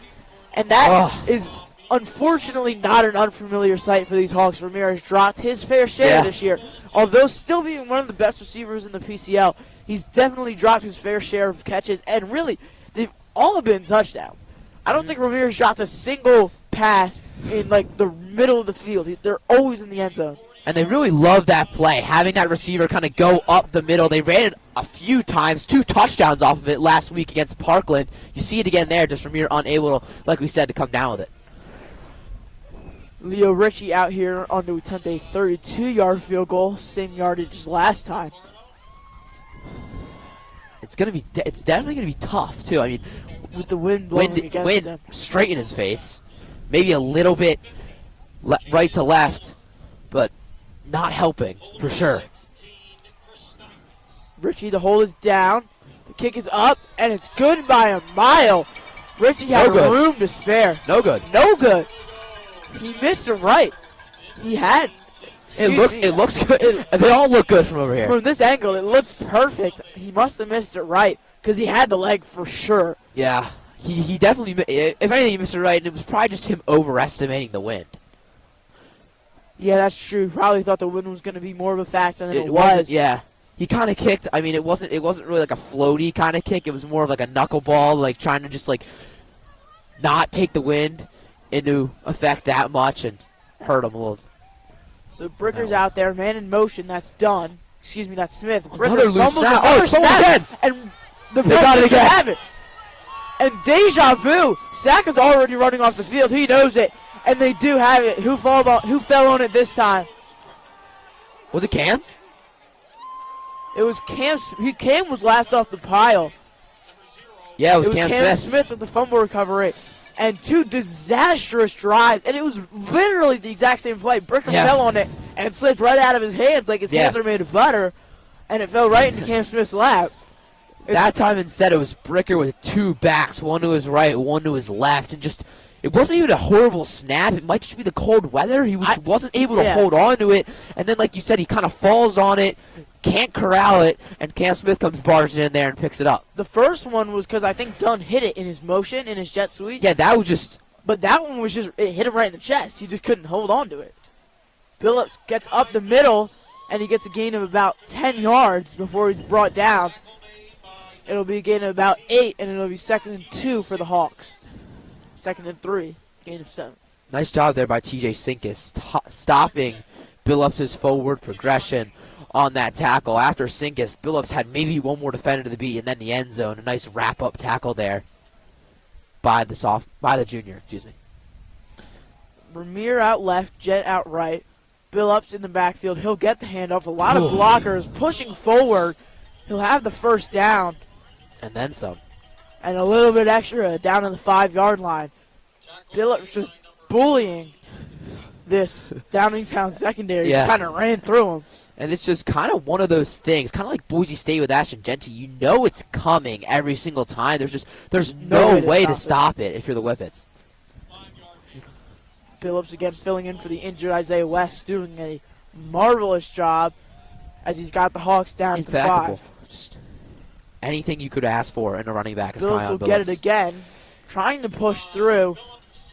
And that is unfortunately not an unfamiliar sight for these Hawks. Ramir has dropped his fair share this year. Although still being one of the best receivers in the PCL, he's definitely dropped his fair share of catches. And really, they've all been touchdowns. I don't think Ramir's dropped a single pass in like the middle of the field. They're always in the end zone. And they really love that play, having that receiver kind of go up the middle. They ran it a few times, 2 touchdowns off of it last week against Parkland. You see it again there, just Ramir unable, like we said, to come down with it. Leo Ritchie out here on to attempt a 32-yard field goal, same yardage as last time. It's definitely gonna be tough too. I mean, With the wind blowing against him. straight in his face, maybe a little bit right to left, but not helping for sure. Ritchie, the hole is down. The kick is up, and it's good by a mile. Ritchie had good. room to spare. No good. No good. He missed it right. He had. It looks good. They all look good from over here. From this angle, it looked perfect. He must have missed it right because he had the leg for sure. Yeah, he definitely. If anything, he missed it right, and it was probably just him overestimating the wind. Yeah, that's true. Probably thought the wind was going to be more of a factor than it wasn't- was. Yeah, he kind of kicked. I mean, it wasn't really like a floaty kind of kick. It was more of like a knuckleball, like trying to just like not take the wind into effect that much and hurt him a little. So Bricker's out there, man in motion. That's done. Excuse me, that's Smith. Another loose fumbles snap. another Oh, it's fumbled snap, again. And the They got it Bills again. have it. And deja vu. Sack is already running off the field. He knows it. And they do have it. Who fell on it this time? Was it Cam? It was Cam. Cam was last off the pile. Yeah, it was Cam Cam Smith with the fumble recovery. And 2 disastrous drives. And it was literally the exact same play. Bricker fell on it and slipped right out of his hands like his hands are made of butter. And it fell right into Cam Smith's lap. That time instead it was Bricker with 2 backs, one to his right, one to his left, and just it wasn't even a horrible snap. It might just be the cold weather. He wasn't able to hold on to it, and then like you said, he kind of falls on it, can't corral it, and Cam Smith comes barging in there and picks it up. The first one was because I think Dunn hit it in his motion, in his jet sweep. Yeah, that was just. But that one was just, it hit him right in the chest. He just couldn't hold on to it. Billups gets up the middle, and he gets a gain of about 10 yards before he's brought down. It'll be a gain of about 8, and it'll be 2nd and 2 for the Hawks. 2nd and 3, gain of 7. Nice job there by TJ Sinkus, stopping Billups' forward progression on that tackle. After Sinkus, Billups had maybe one more defender to the beat, and then the end zone. A nice wrap-up tackle there by the junior. Excuse me. Ramir out left, Jet out right. Billups in the backfield. He'll get the handoff. A lot of blockers pushing forward. He'll have the first down. And then some. And a little bit extra down on the 5-yard line. Billups just bullying this Downingtown secondary. Yeah. Just kind of ran through him. And it's just kind of one of those things, kind of like Boise State with Ashton Genty. You know it's coming every single time. There's no way to stop it if you're the Whippets. Billups again filling in for the injured Isaiah West, doing a marvelous job as he's got the Hawks down to 5. Just anything you could ask for in a running back is Billups will get it again, trying to push through.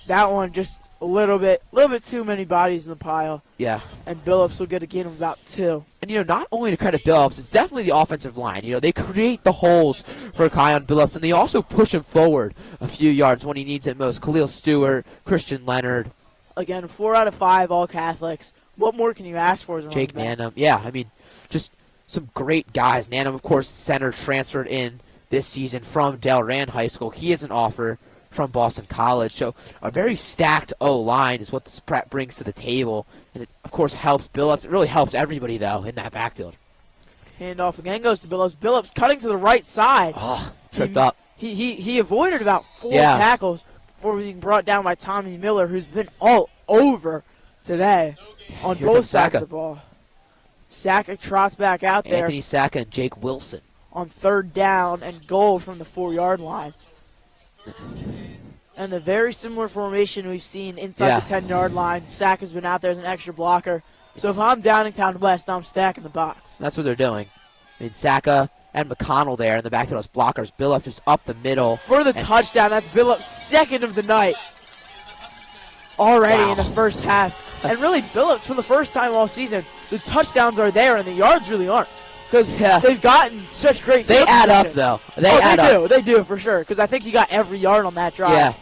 That one just a little bit too many bodies in the pile. Yeah. And Billups will get a gain of about 2. And, not only to credit Billups, it's definitely the offensive line. They create the holes for Kion Billups, and they also push him forward a few yards when he needs it most. Khalil Stewart, Christian Leonard. Again, 4 out of 5 all Catholics. What more can you ask for as a Jake running back? Nanum. Yeah, just some great guys. Nanum, of course, center, transferred in this season from Delran High School. He is an offer from Boston College. So a very stacked O-line is what this prep brings to the table. And it, of course, helps Billups. It really helps everybody, though, in that backfield. Handoff again goes to Billups. Billups cutting to the right side. Oh, tripped up. He avoided about 4 tackles before being brought down by Tommy Miller, who's been all over today on Here both comes sides Saka. of the ball. Saka trots back out there Anthony Saka and Jake Wilson. on 3rd down and goal from the 4-yard line. And a very similar formation we've seen inside the 10-yard line. Saka's been out there as an extra blocker. So if I'm Downingtown West, I'm stacking the box. That's what they're doing. Saka and McConnell there in the backfield as blockers. Billups just up the middle. For the touchdown, that's Billups' 2nd of the night already in the first half. And really, Billups, for the first time all season, the touchdowns are there and the yards really aren't. Because they've gotten such great They field add up, position. though. They do, for sure. Because I think he got every yard on that drive. Yeah.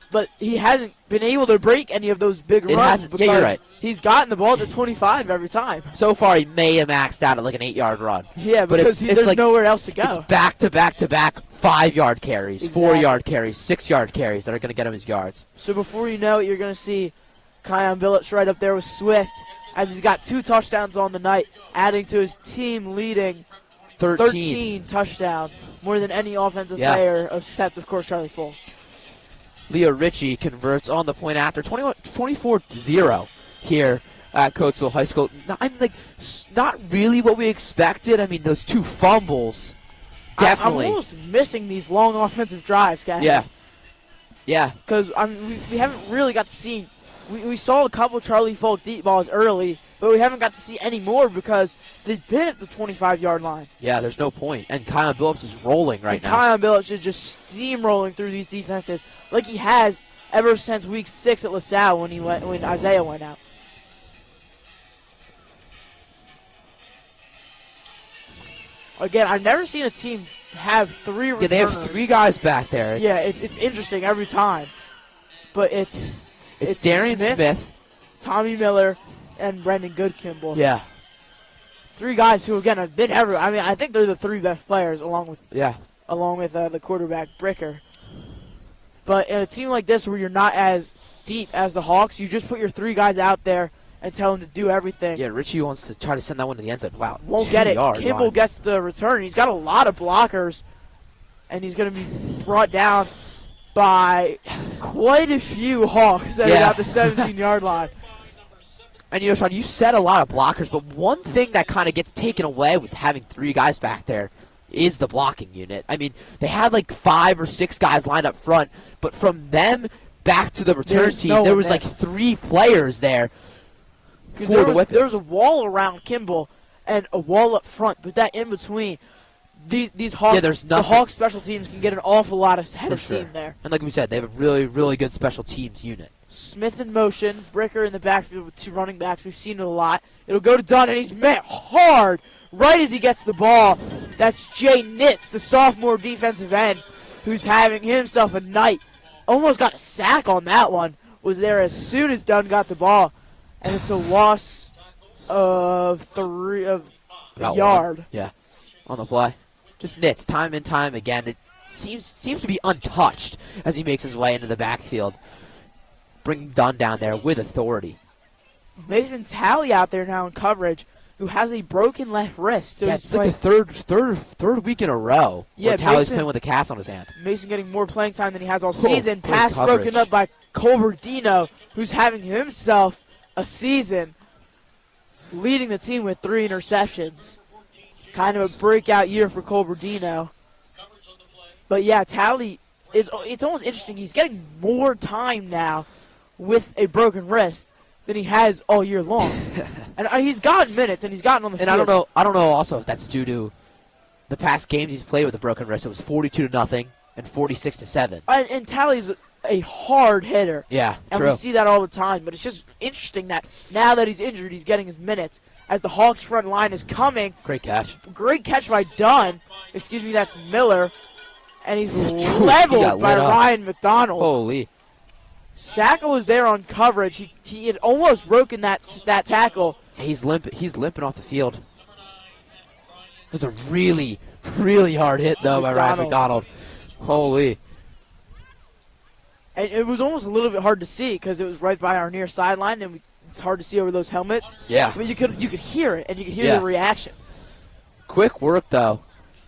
But he hasn't been able to break any of those big runs hasn't. because Yeah, you're right. he's gotten the ball at the 25 every time. So far, he may have maxed out at like an 8-yard run. Yeah, But because it's there's like, nowhere else to go. It's back-to-back 5-yard carries, Exactly. 4-yard carries, 6-yard carries that are going to get him his yards. So before you know it, you're going to see Kion Billups right up there with Swift as he's got 2 touchdowns on the night, adding to his team-leading 13 touchdowns, more than any offensive player except, of course, Charlie Folk. Leo Ritchie converts on the point after 24-0 here at Coatesville High School. Not really what we expected. Those 2 fumbles, definitely. I'm almost missing these long offensive drives, guys. Yeah. Because we haven't really got to see. We saw a couple Charlie Folk deep balls early, but we haven't got to see any more because they've been at the 25-yard line. Yeah, there's no point. And Kion Billups is rolling right now. Kion Billups is just steamrolling through these defenses like he has ever since week 6 at LaSalle when Isaiah went out. Again, I've never seen a team have 3 returners. Yeah, they have 3 guys back there. It's interesting every time. But it's Darian Smith, Tommy Miller, and Brendan Goodkimball. Yeah. 3 guys who, again, have been everywhere. I think they're the 3 best players along with the quarterback, Bricker. But in a team like this where you're not as deep as the Hawks, you just put your 3 guys out there and tell them to do everything. Yeah, Ritchie wants to try to send that one to the end zone. Wow. Won't get it. Kimball gets the return. He's got a lot of blockers, and he's going to be brought down by quite a few Hawks that are at the 17-yard line. And, Sean, you said a lot of blockers, but one thing that kind of gets taken away with having 3 guys back there is the blocking unit. They had like 5 or 6 guys lined up front, but from them back to the return team, there was like 3 players there for the Whippets. There was a wall around Kimball and a wall up front, but that in between, these Hawks, the Hawks special teams can get an awful lot of head of steam there. And like we said, they have a really, really good special teams unit. Smith in motion, Bricker in the backfield with 2 running backs. We've seen it a lot. It'll go to Dunn, and he's met hard right as he gets the ball. That's Jay Nitz, the sophomore defensive end, who's having himself a night. Almost got a sack on that one. was there as soon as Dunn got the ball, and it's a loss of a About yard. one. Yeah, on the play. Just nits time and time again. It seems to be untouched as he makes his way into the backfield, bringing Dunn down there with authority. Mason Talley out there now in coverage, who has a broken left wrist. So Yeah, he's it's like the third week in a row Yeah, where Talley's Mason- playing with a cast on his hand. Mason getting more playing time than he has all season. great Pass coverage. broken up by Colberdino, who's having himself a season, leading the team with 3 interceptions. Kind of a breakout year for Colberdino. But yeah, Talley, it's almost interesting. He's getting more time now with a broken wrist than he has all year long. And he's gotten minutes, and he's gotten on the And field. I don't know also if that's due to the past games he's played with a broken wrist. It was 42-0 and 46-7. And Talley's a hard hitter. Yeah, And true. we see that all the time. But it's just interesting that now that he's injured, he's getting his minutes. As the Hawks front line is coming, Great catch. great catch by Dunn. Excuse me, that's Miller. And he's He leveled got by lit up. Ryan McDonald. Holy. Sacco was there on coverage. He had almost broken that tackle. He's limping off the field. It was a really, really hard hit, though, by Ryan McDonald. Holy. And it was almost a little bit hard to see because it was right by our near sideline, and it's hard to see over those helmets. Yeah. But you could hear it, and you could hear Yeah. the reaction. Quick work, though,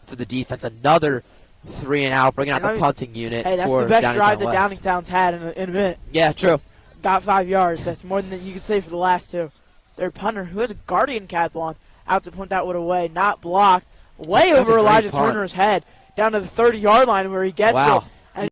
for the defense. Another 3-and-out, bringing out And the punting unit Hey, that's for the best Downingtown drive that West. Downingtown's had in a minute. Yeah, true. Got 5 yards. That's more than you could say for the last 2. Their punter, who has a guardian cap on, out to punt that one away, not blocked, way That's a over great Elijah punt. Turner's head, down to the 30-yard line where he gets Wow. it. And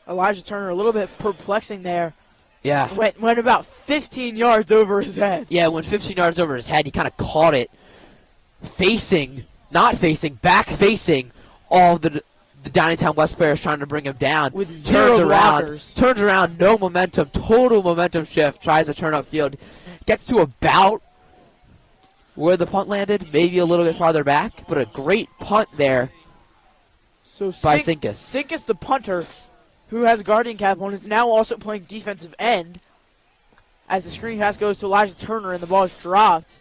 Elijah Turner a little bit perplexing there. Yeah. Went about 15 yards over his head. Yeah, went 15 yards over his head. He kind of caught it back facing all the Downingtown West players trying to bring him down. With zero blockers. Turns around, no momentum, total momentum shift, tries to turn upfield. Gets to about where the punt landed, maybe a little bit farther back, but a great punt there So by Sinkus. Sinkus, the punter, who has a guardian cap on, is now also playing defensive end. As the screen pass goes to Elijah Turner and the ball is dropped.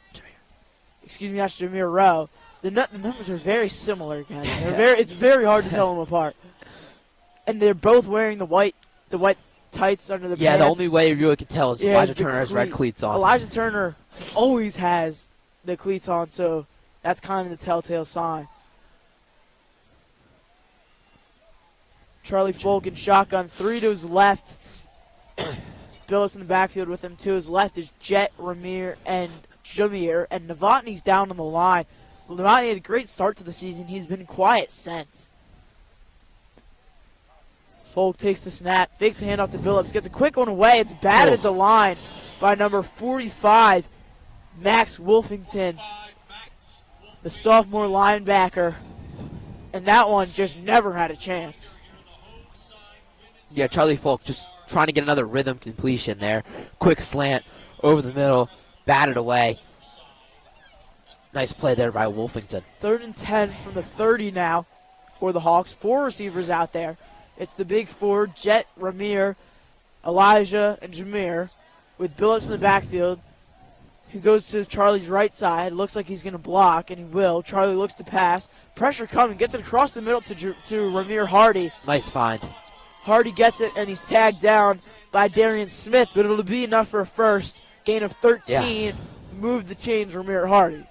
Excuse me, that's Jameer Rowe. The numbers are very similar, guys. It's very hard to tell them apart. And they're both wearing the white tights under the Yeah, pants. the only way you really can tell is Elijah Turner has red cleats on. Elijah Turner always has the cleats on, so that's kind of the telltale sign. Charlie Folk in shotgun, 3 to his left. Billis in the backfield with him. To his left is Jet, Ramir, and Jameer. And Novotny's down on the line. Well, Novotny had a great start to the season. He's been quiet since. Folk takes the snap, fakes the handoff to Billups, gets a quick one away. It's batted at the line by number 45, Max Wolfington, the sophomore linebacker. And that one just never had a chance. Yeah, Charlie Folk just trying to get another rhythm completion there. Quick slant over the middle, batted away. Nice play there by Wolfington. 3rd and 10 from the 30 now for the Hawks. 4 receivers out there. It's the big 4, Jet, Ramir, Elijah, and Jameer, with Billups in the backfield, who goes to Charlie's right side. Looks like he's going to block, and he will. Charlie looks to pass. Pressure coming. Gets it across the middle to Ramir Hardy. Nice find. Hardy gets it, and he's tagged down by Darian Smith, but it'll be enough for a first. Gain of 13. Yeah. Move the chains, Ramir Hardy.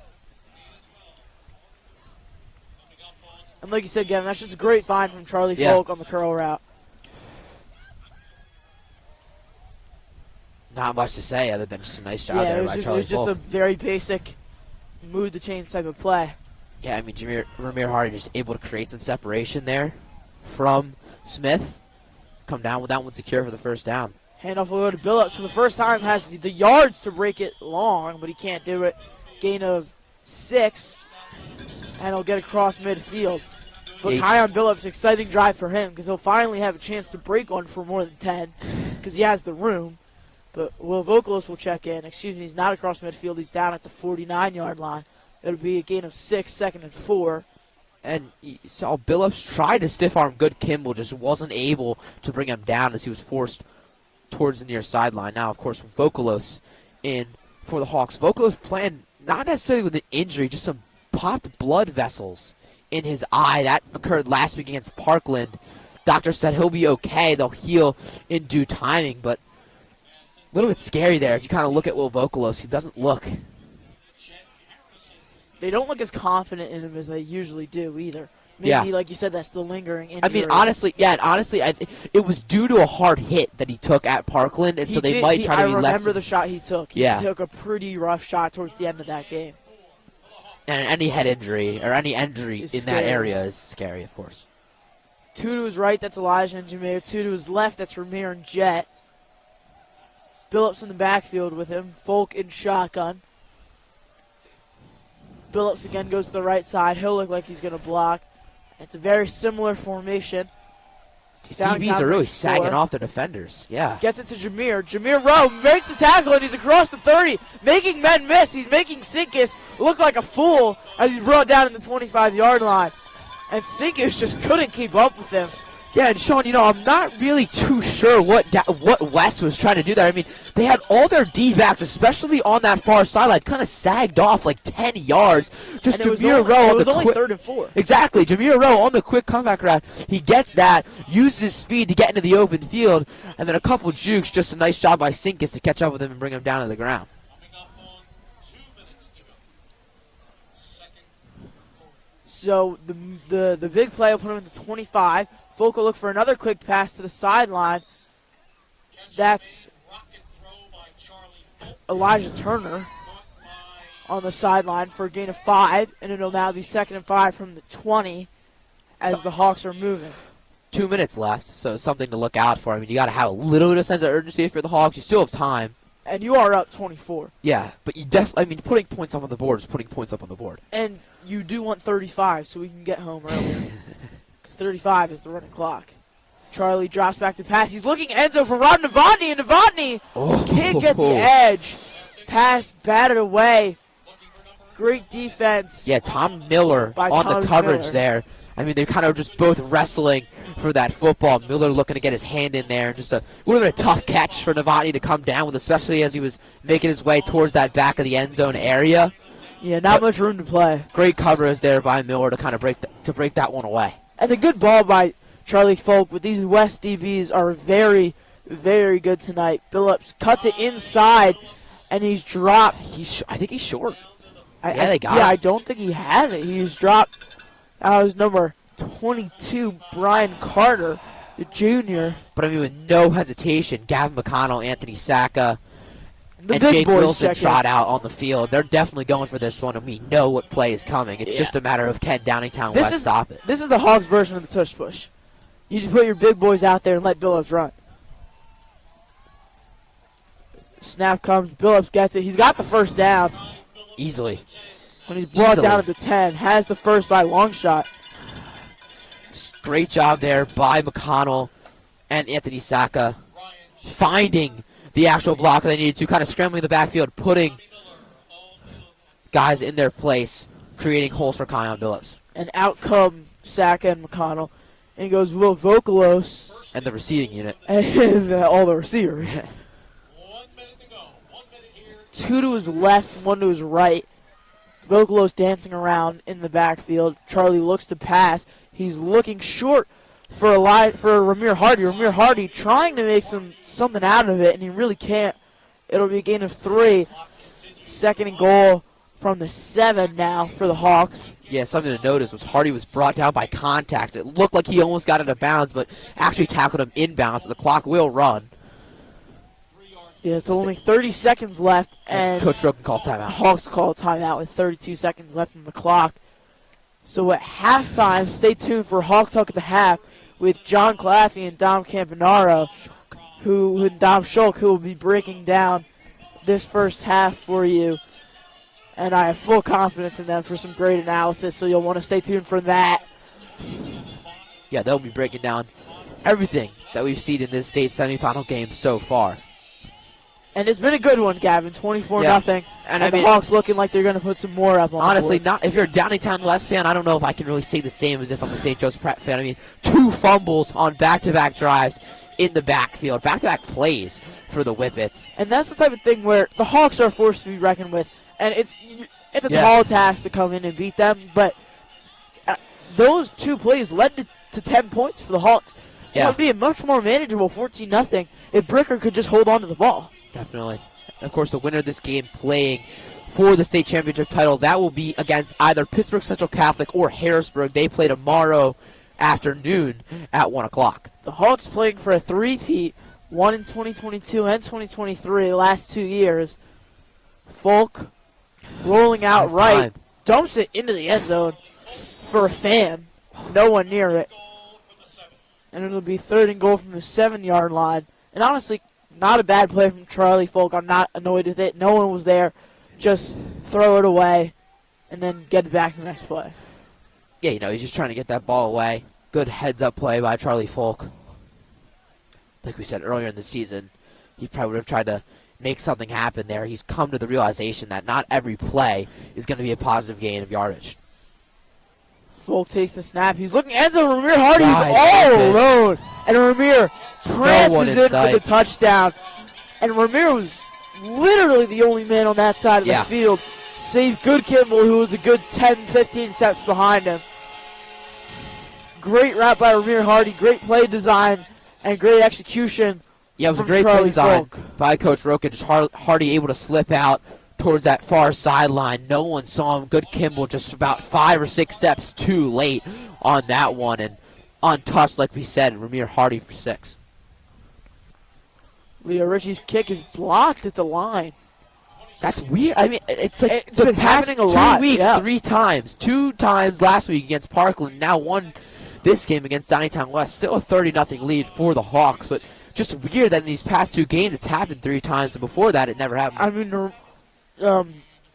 And like you said, Gavin, that's just a great find from Charlie Folk on the curl route. Not much to say other than just a nice job Yeah, there it by was Charlie just Folk. a very basic move the chains type of play. Yeah, I mean, Ramir Hardy just able to create some separation there from Smith. Come down with that one secure for the first down. Handoff will go to Billups. For the first time, has the yards to break it long, but he can't do it. Gain of 6, and he'll get across midfield. But Kion Billups, exciting drive for him because he'll finally have a chance to break one for more than 10 because he has the room. But Will Vokalos will check in. Excuse me, he's not across midfield. He's down at the 49-yard line. It'll be a gain of 6, 2nd and 4. And you saw Billups try to stiff arm good Kimball, just wasn't able to bring him down as he was forced towards the near sideline. Now, of course, Vokalos in for the Hawks. Vokalos playing not necessarily with an injury, just some popped blood vessels in his eye. That occurred last week against Parkland. Doctor said he'll be okay. They'll heal in due timing, but a little bit scary there. If you kind of look at Will Vokalos, he doesn't look. They don't look as confident in him as they usually do either. Maybe, Yeah. like you said, that's the lingering injury. I mean, honestly, it was due to a hard hit that he took at Parkland, and so they might try to be less. I remember the shot he took. He Yeah. took a pretty rough shot towards the end of that game. And any head injury or any injury It's in that scary. area is scary, of course. 2 to his right, that's Elijah and Jameer. 2 to his left, that's Ramir and Jet. Billups in the backfield with him. Folk in shotgun. Billups again goes to the right side. He'll look like he's going to block. It's a very similar formation. These Downingtown DBs are really brings sagging four. off their defenders. Yeah. Gets it to Jameer. Jameer Rowe makes the tackle, and he's across the 30, making men miss. He's making Sinkus look like a fool as he's brought down in the 25-yard line. And Sinkus just couldn't keep up with him. Yeah, and Sean, I'm not really too sure what West was trying to do there. I mean, they had all their D-backs, especially on that far sideline, kind of sagged off like 10 yards. Just And it was Jameer only, Rowe it on was the only quick. 3rd and 4. Exactly, Jameer Rowe on the quick comeback route. He gets that, uses his speed to get into the open field, and then a couple jukes. Just a nice job by Sinkus to catch up with him and bring him down to the ground. So the big play will put him at the 25. Folk will look for another quick pass to the sideline. That's Elijah Turner on the sideline for a gain of 5, and it'll now be 2nd and 5 from the 20 as the Hawks are moving. 2 minutes left, so something to look out for. I mean, you got to have a little bit of sense of urgency if you're the Hawks. You still have time. And you are up 24. Yeah, but you definitely, putting points up on the board is putting points up on the board. And you do want 35 so we can get home earlier. Because 35 is the running clock. Charlie drops back to pass. He's looking Enzo for Rod Novotny, and Novotny can't get the edge. Pass batted away. Great defense. Yeah, Tom Miller By on Tommy the coverage Miller. there. I mean, they're kind of just both wrestling for that football. Miller looking to get his hand in there. Just would have been a tough catch for Novotny to come down with, especially as he was making his way towards that back of the end zone area. Yeah, not much room to play. Great coverage there by Miller to kind of break that one away. And a good ball by Charlie Folk, but these West DBs are very, very good tonight. Billups cuts it inside, and he's dropped. I think he's short. I don't think he has it. He's dropped. That was number 22, Brian Carter, the junior. But I mean, with no hesitation, Gavin McConnell, Anthony Sacca, The and big Jake boys Wilson check in. trot out on the field. They're definitely going for this one, and we know what play is coming. It's just a matter of can Downingtown West stop it. This is the Hawks version of the tush push. You just put your big boys out there and let Billups run. Snap comes, Billups gets it. He's got the first down Easily. when he's brought Easily. down at the 10. Has the first by long shot. Great job there by McConnell and Anthony Sacca finding the actual block they needed to, kind of scrambling the backfield, putting guys in their place, creating holes for Kion Billups. And out come Sacca and McConnell. And goes Will Vokalos And the receiving unit. and all the receivers. 2 to his left, 1 to his right. Vokalos dancing around in the backfield. Charlie looks to pass. He's looking short for Ramir Hardy. Ramir Hardy trying to make something out of it, and he really can't. It'll be a gain of 3. 2nd and goal from the 7 now for the Hawks. Yeah, something to notice was Hardy was brought down by contact. It looked like he almost got out of bounds, but actually tackled him inbounds, so the clock will run. Yeah, so only 30 seconds left, and Coach Rogan calls timeout. Hawks call a timeout with 32 seconds left on the clock. So at halftime, stay tuned for Hawk Talk at the half with John Claffey and Dom Campanaro, and Dom Schulk, who will be breaking down this first half for you. And I have full confidence in them for some great analysis, so you'll want to stay tuned for that. yeah, they'll be breaking down everything that we've seen in this state semifinal game so far. And it's been a good one, Gavin. 24-0. Yeah. And I the mean, Hawks looking like they're going to put some more up on honestly, the board. not if you're a Downingtown West fan, I don't know if I can really say the same as if I'm a St. Joseph Prep fan. I mean, 2 fumbles on back-to-back drives in the backfield, back-to-back plays for the Whippets. And that's the type of thing where the Hawks are a force to be reckoned with. And it's a tall task to come in and beat them, but those 2 plays led to 10 points for the Hawks. So it would be a much more manageable 14-0 if Bricker could just hold on to the ball. Definitely. Of course, the winner of this game playing for the state championship title, that will be against either Pittsburgh Central Catholic or Harrisburg. They play tomorrow afternoon at 1 o'clock. The Hawks playing for a three-peat, one in 2022 and 2023, the last 2 years. Folk rolling out Nice right, time. dumps it into the end zone for a fan. No one near it. And it'll be 3rd and goal from the 7-yard line. And honestly, not a bad play from Charlie Folk. I'm not annoyed with it. No one was there. Just throw it away and then get it back to the next play. Yeah, you know, he's just trying to get that ball away. Good heads-up play by Charlie Folk. Like we said earlier in the season, he probably would have tried to make something happen there. He's come to the realization that not every play is going to be a positive gain of yardage. Folk takes the snap. He's looking end zone. Ramir Hardy's Right, all open. alone. And Ramir prances in for sight. the touchdown. And Ramir was literally the only man on that side of the field. Save Good Kimball, who was a good 10, 15 steps behind him. Great route by Ramir Hardy. Great play design and great execution. Yeah, it was a from great play Charlie design Folk. by Coach Roka. Just Hardy able to slip out towards that far sideline. No one saw him. Good Kimball just about 5 or 6 steps too late on that one. And untouched, like we said, Ramir Hardy for 6. Leo Ritchie's kick is blocked at the line. That's weird. I mean, it's like It's the been past happening a 2 lot, weeks, yeah. 3 times. 2 times last week against Parkland. Now 1 this game against Downingtown West. Still a 30-0 lead for the Hawks, but just weird that in these past 2 games it's happened 3 times, and before that it never happened. I mean,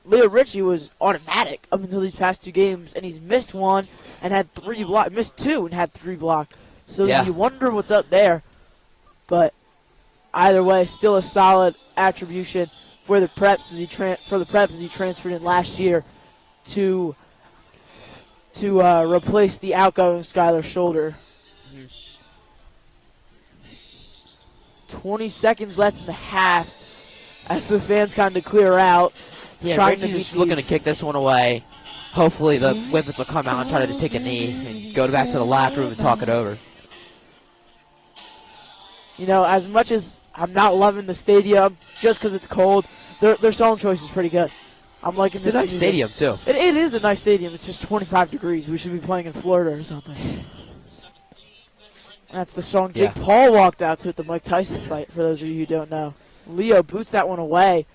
Leo Ritchie was automatic up until these past 2 games, and he's missed 1 and had 3 blocked. Missed 2 and had 3 blocked. So you wonder what's up there. But either way, still a solid attribution for the Preps as he transferred in last year to replace the outgoing Skylar Shoulder. 20 seconds left in the half as the fans kind of clear out. Yeah, trying to Reggie's beat just looking to these. kick this one away. Hopefully the Whippets will come out and try to just take a knee and go back to the locker room and talk it over. You know, as much as I'm not loving the stadium just because it's cold, their song choice is pretty good. I'm liking It's a this nice stadium, too. It is a nice stadium. It's just 25 degrees. We should be playing in Florida or something. That's the song Jake Paul walked out to at the Mike Tyson fight, for those of you who don't know. Leo boots that one away.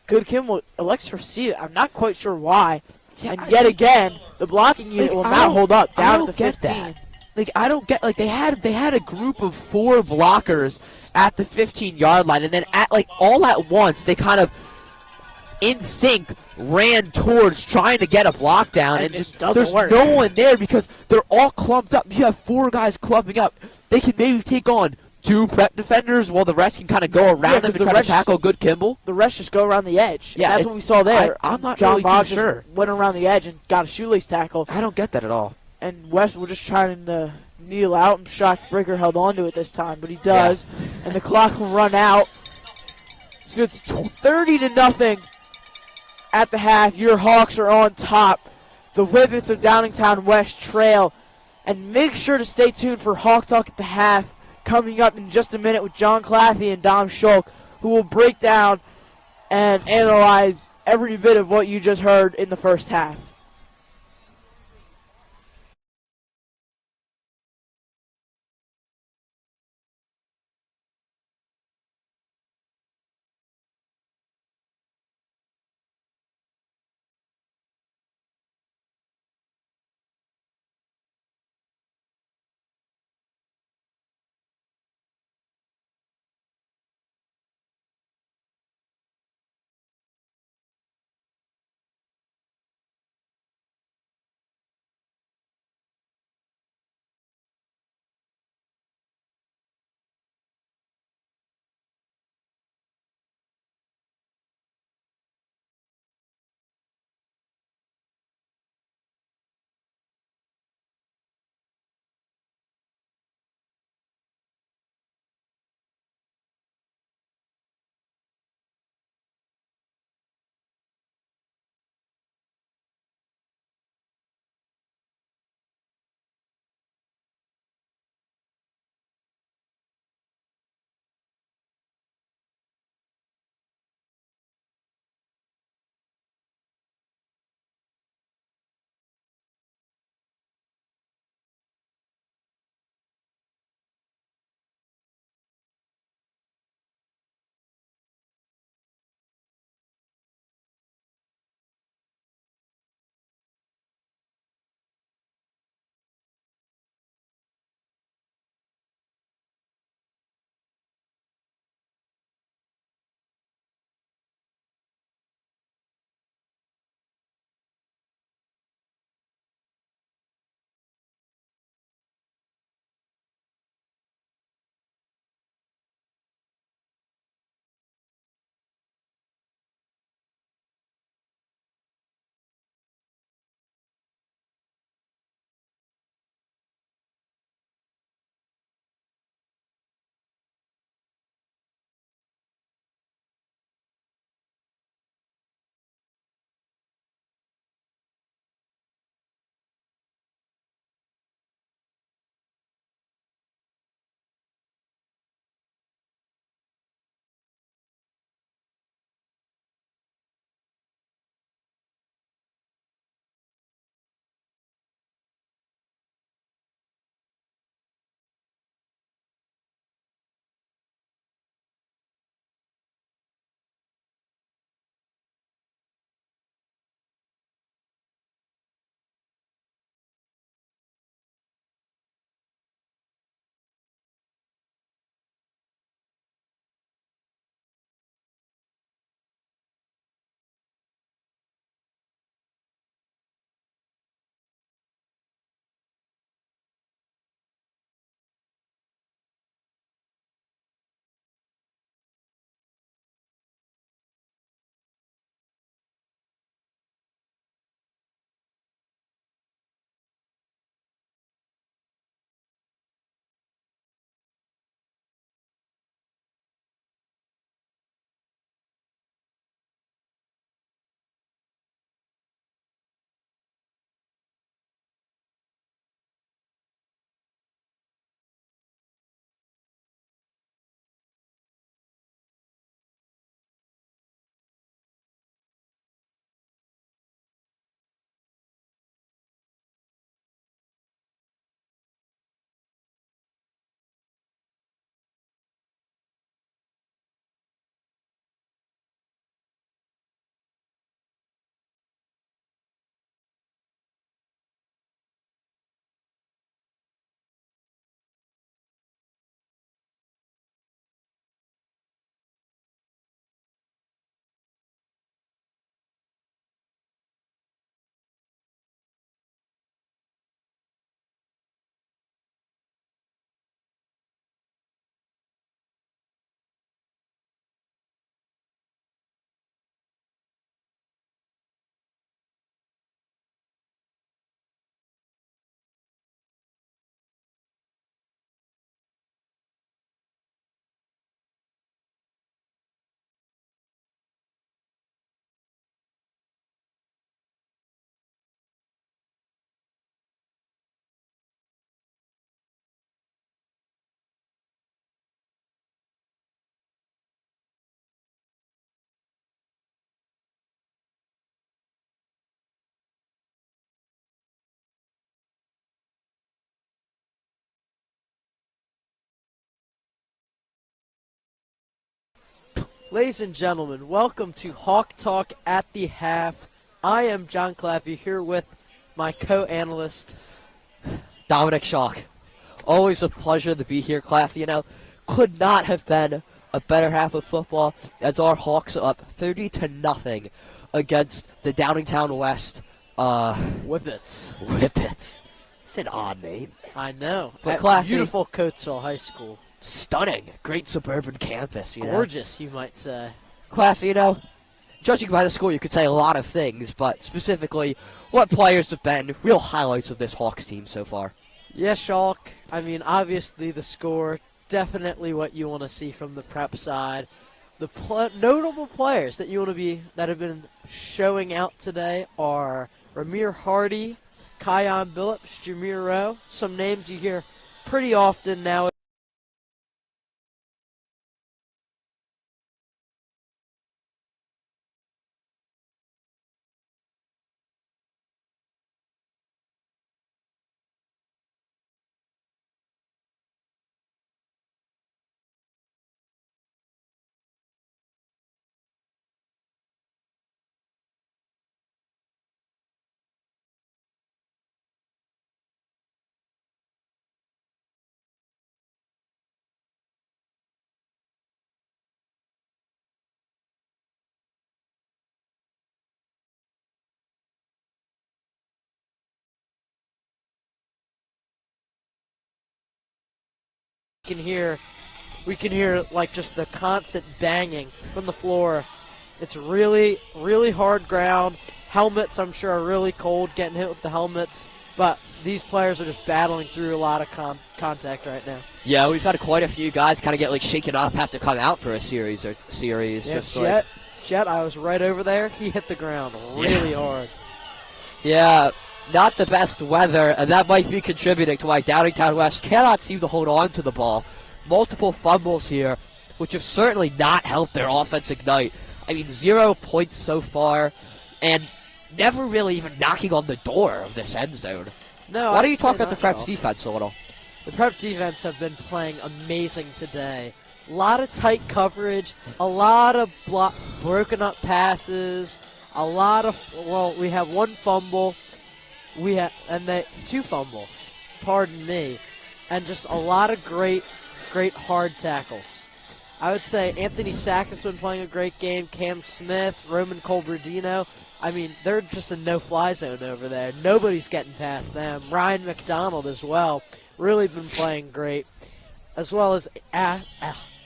Good Kimball elects to receive it. I'm not quite sure why. Yeah, and yet again, the blocking unit will not hold up down at the 15. That. Like, I don't get, like, they had a group of 4 blockers at the 15-yard line, and then all at once they kind of in sync ran towards trying to get a block down, and just there's work. no one there because they're all clumped up. You have 4 guys clumping up. They can maybe take on 2 prep defenders while the rest can kind of go around them and try to tackle Good Kimball. The rest just go around the edge. Yeah, that's what we saw there. I'm not John really Boggs too sure. just went around the edge and got a shoelace tackle. I don't get that at all. And West will just trying to kneel out. I'm shocked Breaker held on to it this time, but he does. Yeah. And the clock will run out. So it's 30-0 at the half. Your Hawks are on top. The Whippets of Downingtown West trail. And make sure to stay tuned for Hawk Talk at the half coming up in just a minute with John Claffey and Dom Schulk, who will break down and analyze every bit of what you just heard in the first half. Ladies and gentlemen, welcome to Hawk Talk at the Half. I am John Claffey here with my co-analyst, Dominic Shock. Always a pleasure to be here, Claffey. You know, could not have been a better half of football as our Hawks are up 30-0 against the Downingtown West Whippets. Whippets. It's an odd name. I know. But At Claffey, beautiful Coatesville High School. Stunning. Great suburban campus, you know. Gorgeous, you might say. Claffey, you know, judging by the score, you could say a lot of things, but specifically, what players have been real highlights of this Hawks team so far? Yeah, Shulk. I mean, obviously the score, definitely what you want to see from the prep side. The notable players that that have been showing out today are Ramir Hardy, Kion Billups, Jameer Rowe. Some names you hear pretty often now. We can hear like just the constant banging from the floor. It's really, really hard ground. Helmets, I'm sure, are really cold, getting hit with the helmets. But these players are just battling through a lot of contact right now. Yeah, we've had quite a few guys kind of get like shaken up, have to come out for a series. Yeah, just Jet, I was right over there. He hit the ground really hard. Yeah, not the best weather, and that might be contributing to why Downingtown West cannot seem to hold on to the ball. Multiple fumbles here, which have certainly not helped their offense ignite. I mean, 0 points so far, and never really even knocking on the door of this end zone. No, Why don't you talk about the Preps defense a little? The Prep defense have been playing amazing today. A lot of tight coverage, a lot of broken up passes, we have one fumble, two fumbles, pardon me, and just a lot of great hard tackles. I would say Anthony Sack has been playing a great game. Cam Smith, Roman Colberdino. I mean, they're just a no-fly zone over there. Nobody's getting past them. Ryan McDonald as well. Really been playing great. As well as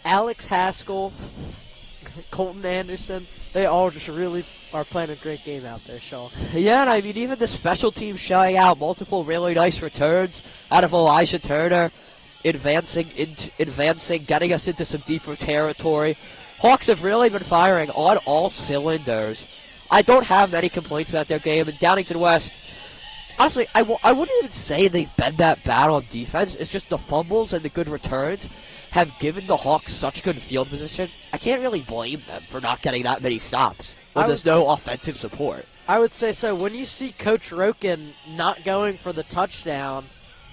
Alex Haskell, Colton Anderson. They all just really are playing a great game out there, Shaw. Yeah, and I mean, even the special teams showing out multiple really nice returns out of Elijah Turner. Advancing, getting us into some deeper territory. Hawks have really been firing on all cylinders. I don't have many complaints about their game. And Downingtown West, honestly, I wouldn't even say they've been that bad on defense. It's just the fumbles and the good returns have given the Hawks such good field position. I can't really blame them for not getting that many stops when there's no offensive support. I would say so. When you see Coach Roken not going for the touchdown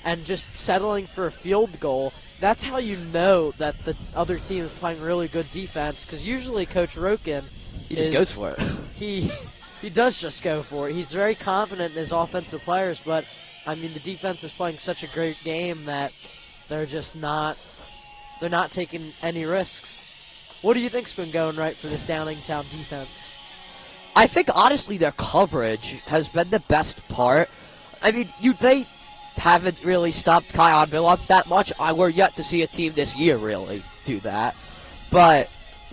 and just settling for a field goal, that's how you know that the other team is playing really good defense, because usually Coach Roken just goes for it. He does just go for it. He's very confident in his offensive players, but, I mean, the defense is playing such a great game that they're not taking any risks. What do you think's been going right for this Downingtown defense? I think, honestly, their coverage has been the best part. I mean, they haven't really stopped Kion Billups that much. We're yet to see a team this year really do that. But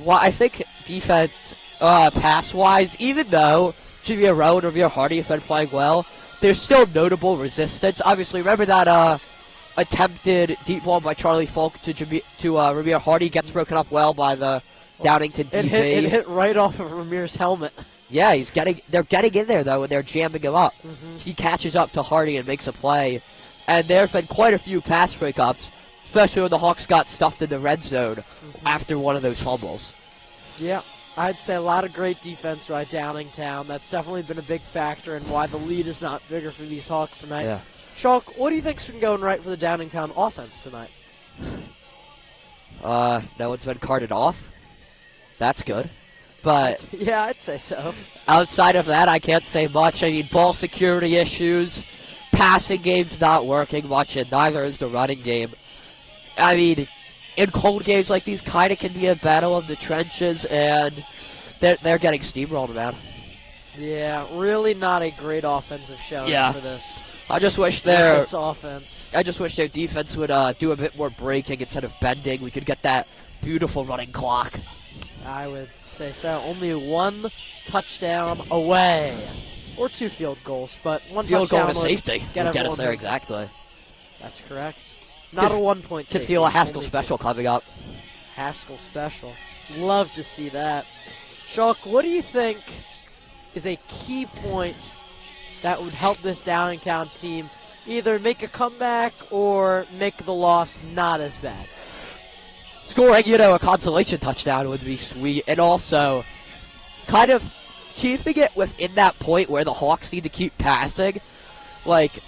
I think defense, pass-wise, even though Jameer Rowe and Ramir Hardy have been playing well, there's still notable resistance. Obviously, remember that attempted deep ball by Charlie Falk to Ramir Hardy gets broken up well by the Downingtown DB. It hit right off of Ramir's helmet. Yeah, they're getting in there, though, and they're jamming him up. Mm-hmm. He catches up to Hardy and makes a play. And there's been quite a few pass breakups, especially when the Hawks got stuffed in the red zone after one of those fumbles. Yeah, I'd say a lot of great defense by Downingtown. That's definitely been a big factor in why the lead is not bigger for these Hawks tonight. Yeah. Shulk, what do you think's been going right for the Downingtown offense tonight? No one's been carted off. That's good. But Yeah, I'd say so. outside of that, I can't say much. I mean, ball security issues, passing game's not working much, and neither is the running game. I mean, in cold games like these, kind of can be a battle of the trenches, and they're getting steamrolled, man. Yeah, really not a great offensive showing Yeah. for this. I just wish their It's offense. defense would do a bit more breaking instead of bending. We could get that beautiful running clock. I would say so. Only one touchdown away. Or 2 field goals, but one Field goal touchdown to would safety get will get us everyone there moving. exactly. That's correct. Not a 1-point Could safety. feel a Haskell only special coming up. Haskell special. Love to see that. Shulk, what do you think is a key point that would help this Downingtown team either make a comeback or make the loss not as bad? Scoring, a consolation touchdown would be sweet, and also kind of keeping it within that point where the Hawks need to keep passing. Like,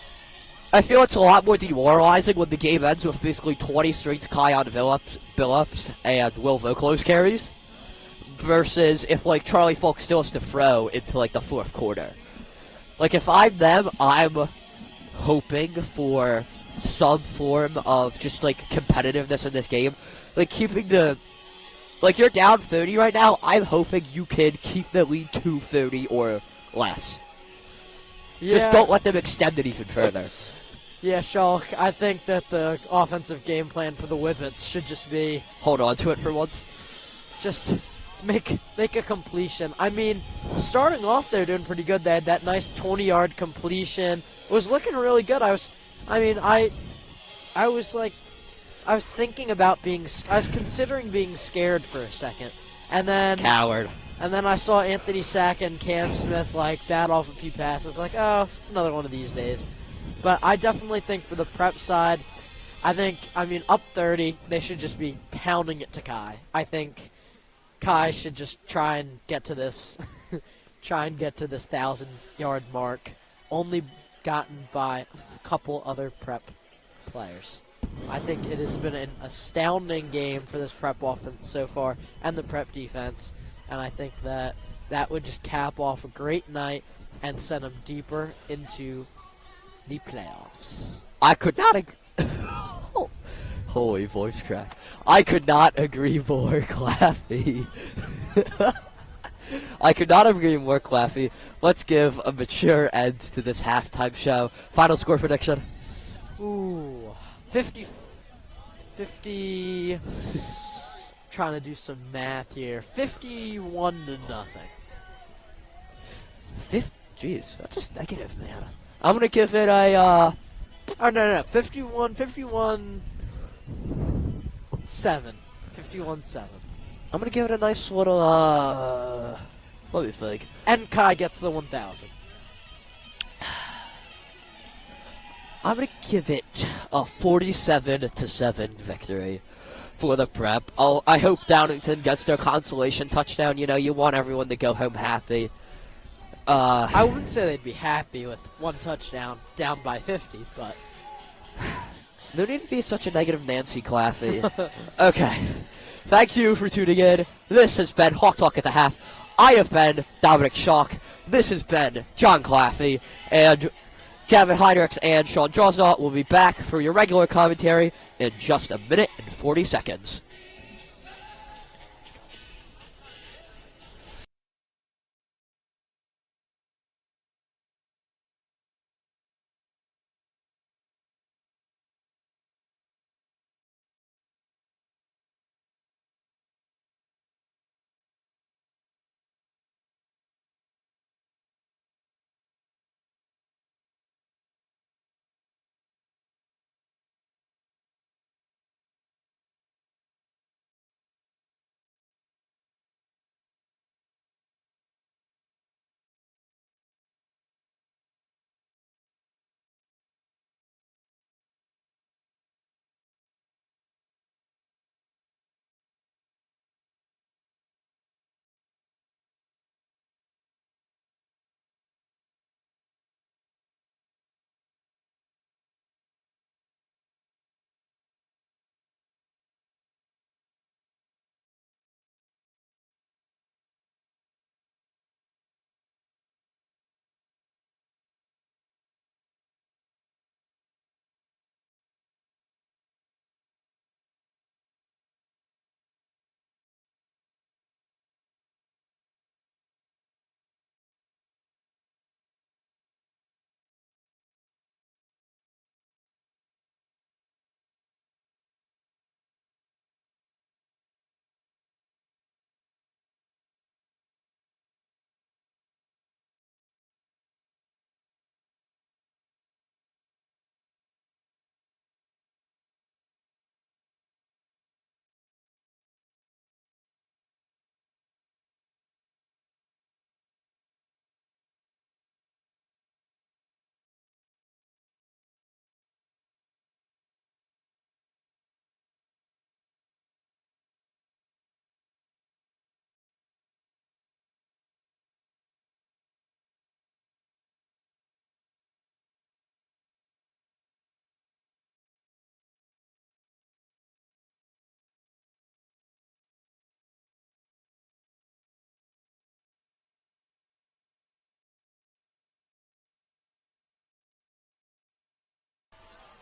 I feel it's a lot more demoralizing when the game ends with basically 20 straight Kion Billups and Will Voclos carries versus if, like, Charlie Folk still has to throw into, like, the fourth quarter. Like, if I'm them, I'm hoping for some form of just, like, competitiveness in this game. Like, keeping the... Like, you're down 30 right now. I'm hoping you can keep the lead to 30 or less. Just don't let them extend it even further. Yeah, Shulk, I think that the offensive game plan for the Whippets should just be Hold on to it for once. just make a completion. I mean, starting off they're doing pretty good. They had that nice 20-yard completion. It was looking really good. I was thinking about I was considering being scared for a second. And then Coward. And then I saw Anthony Sack and Cam Smith bat off a few passes. Like, oh, it's another one of these days. But I definitely think for the prep side, up 30, they should just be pounding it to Kai. I think Kai should just try and get to this 1,000-yard mark, only gotten by a couple other prep players. I think it has been an astounding game for this prep offense so far and the prep defense. And I think that would just cap off a great night and send them deeper into the playoffs. I could not Holy voice crack. I could not agree more, Claffy. I could not agree more, Claffy. Let's give a mature end to this halftime show. Final score prediction. Ooh, 50. Trying to do some math here. 51-0. Jeez, that's just negative, man. I'm gonna give it a 51-7. 51-7. I'm gonna give it a nice little let me think. And Kai gets the 1,000. I'm gonna give it a 47-7 victory for the prep. I hope Downington gets their consolation touchdown. You want everyone to go home happy. I wouldn't say they'd be happy with one touchdown down by 50, but no need to be such a negative Nancy Claffy. Okay. Thank you for tuning in. This has been Hawk Talk at the Half. I have been Dominic Schock. This has been John Claffy. And Kevin Heinrichs and Sean Drosnaut will be back for your regular commentary in just a minute and 40 seconds.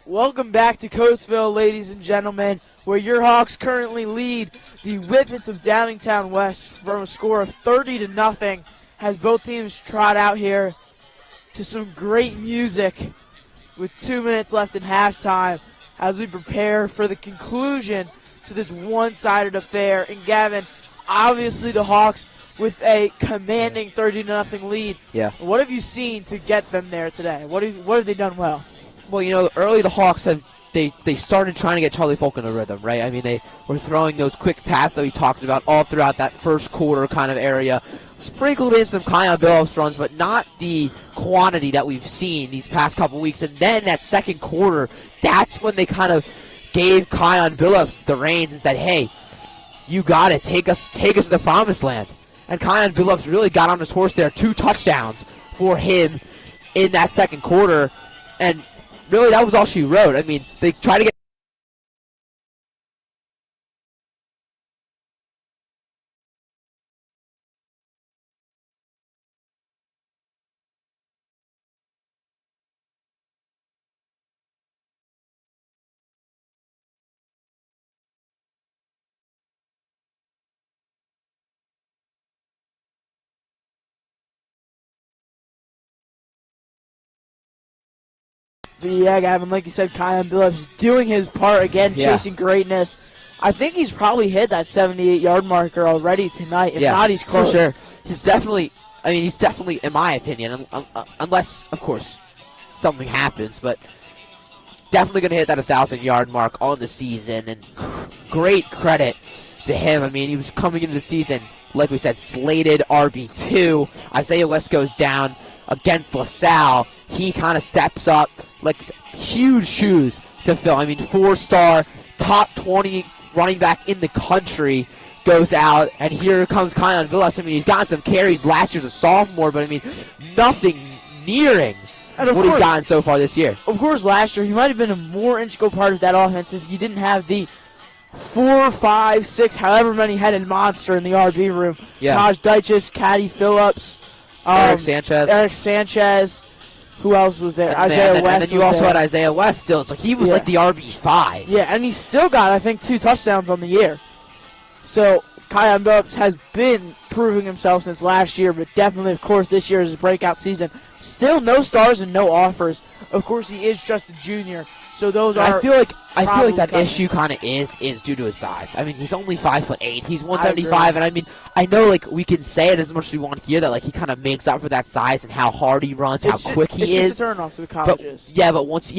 Welcome back to Coatesville, ladies and gentlemen, where your Hawks currently lead the Whippets of Downingtown West from a score of 30-0, as both teams trot out here to some great music with 2 minutes left in halftime as we prepare for the conclusion to this one-sided affair. And Gavin, obviously the Hawks with a commanding 30-0 lead. Yeah. What have you seen to get them there today? What have they done well? Well, early the Hawks they started trying to get Charlie Folk in a rhythm, right? I mean, they were throwing those quick passes that we talked about all throughout that first quarter kind of area. Sprinkled in some Kion Billups runs, but not the quantity that we've seen these past couple weeks. And then that second quarter, that's when they kind of gave Kion Billups the reins and said, hey, you got it. Take us to the promised land. And Kion Billups really got on his horse there. 2 touchdowns for him in that second quarter. And really, that was all she wrote. I mean, they tried to get Yeah, Gavin, like you said, Kion Billups doing his part again, chasing greatness. I think he's probably hit that 78-yard marker already tonight. If not, he's close. For sure. He's definitely, in my opinion, unless, of course, something happens, but definitely going to hit that 1,000-yard mark on the season, and great credit to him. I mean, he was coming into the season, like we said, slated RB2. Isaiah West goes down against LaSalle. He kind of steps up, like huge shoes to fill. I mean, 4-star, top 20 running back in the country goes out, and here comes Kion Billups. I mean, he's gotten some carries last year as a sophomore, but I mean, nothing nearing what he's gotten so far this year. Of course, last year he might have been a more integral part of that offense if you didn't have the 4, 5, 6, however many headed monster in the RB room. Yeah. Taj Dyches, Caddy Phillips, Eric Sanchez. Who else was there? Isaiah West. And then you also had Isaiah West still, so he was like the RB5. Yeah, and he still got, I think, 2 touchdowns on the year. So Kion Billups has been proving himself since last year, but definitely, of course, this year is his breakout season. Still no stars and no offers. Of course, he is just a junior, so those are. I feel like that coming. issue kind of is due to his size. I mean, he's only 5'8". He's 175, and I mean, I know like we can say it as much as we want to hear that like he kind of makes up for that size and how hard he runs, how quick he is. It's a turnoff to the colleges. But once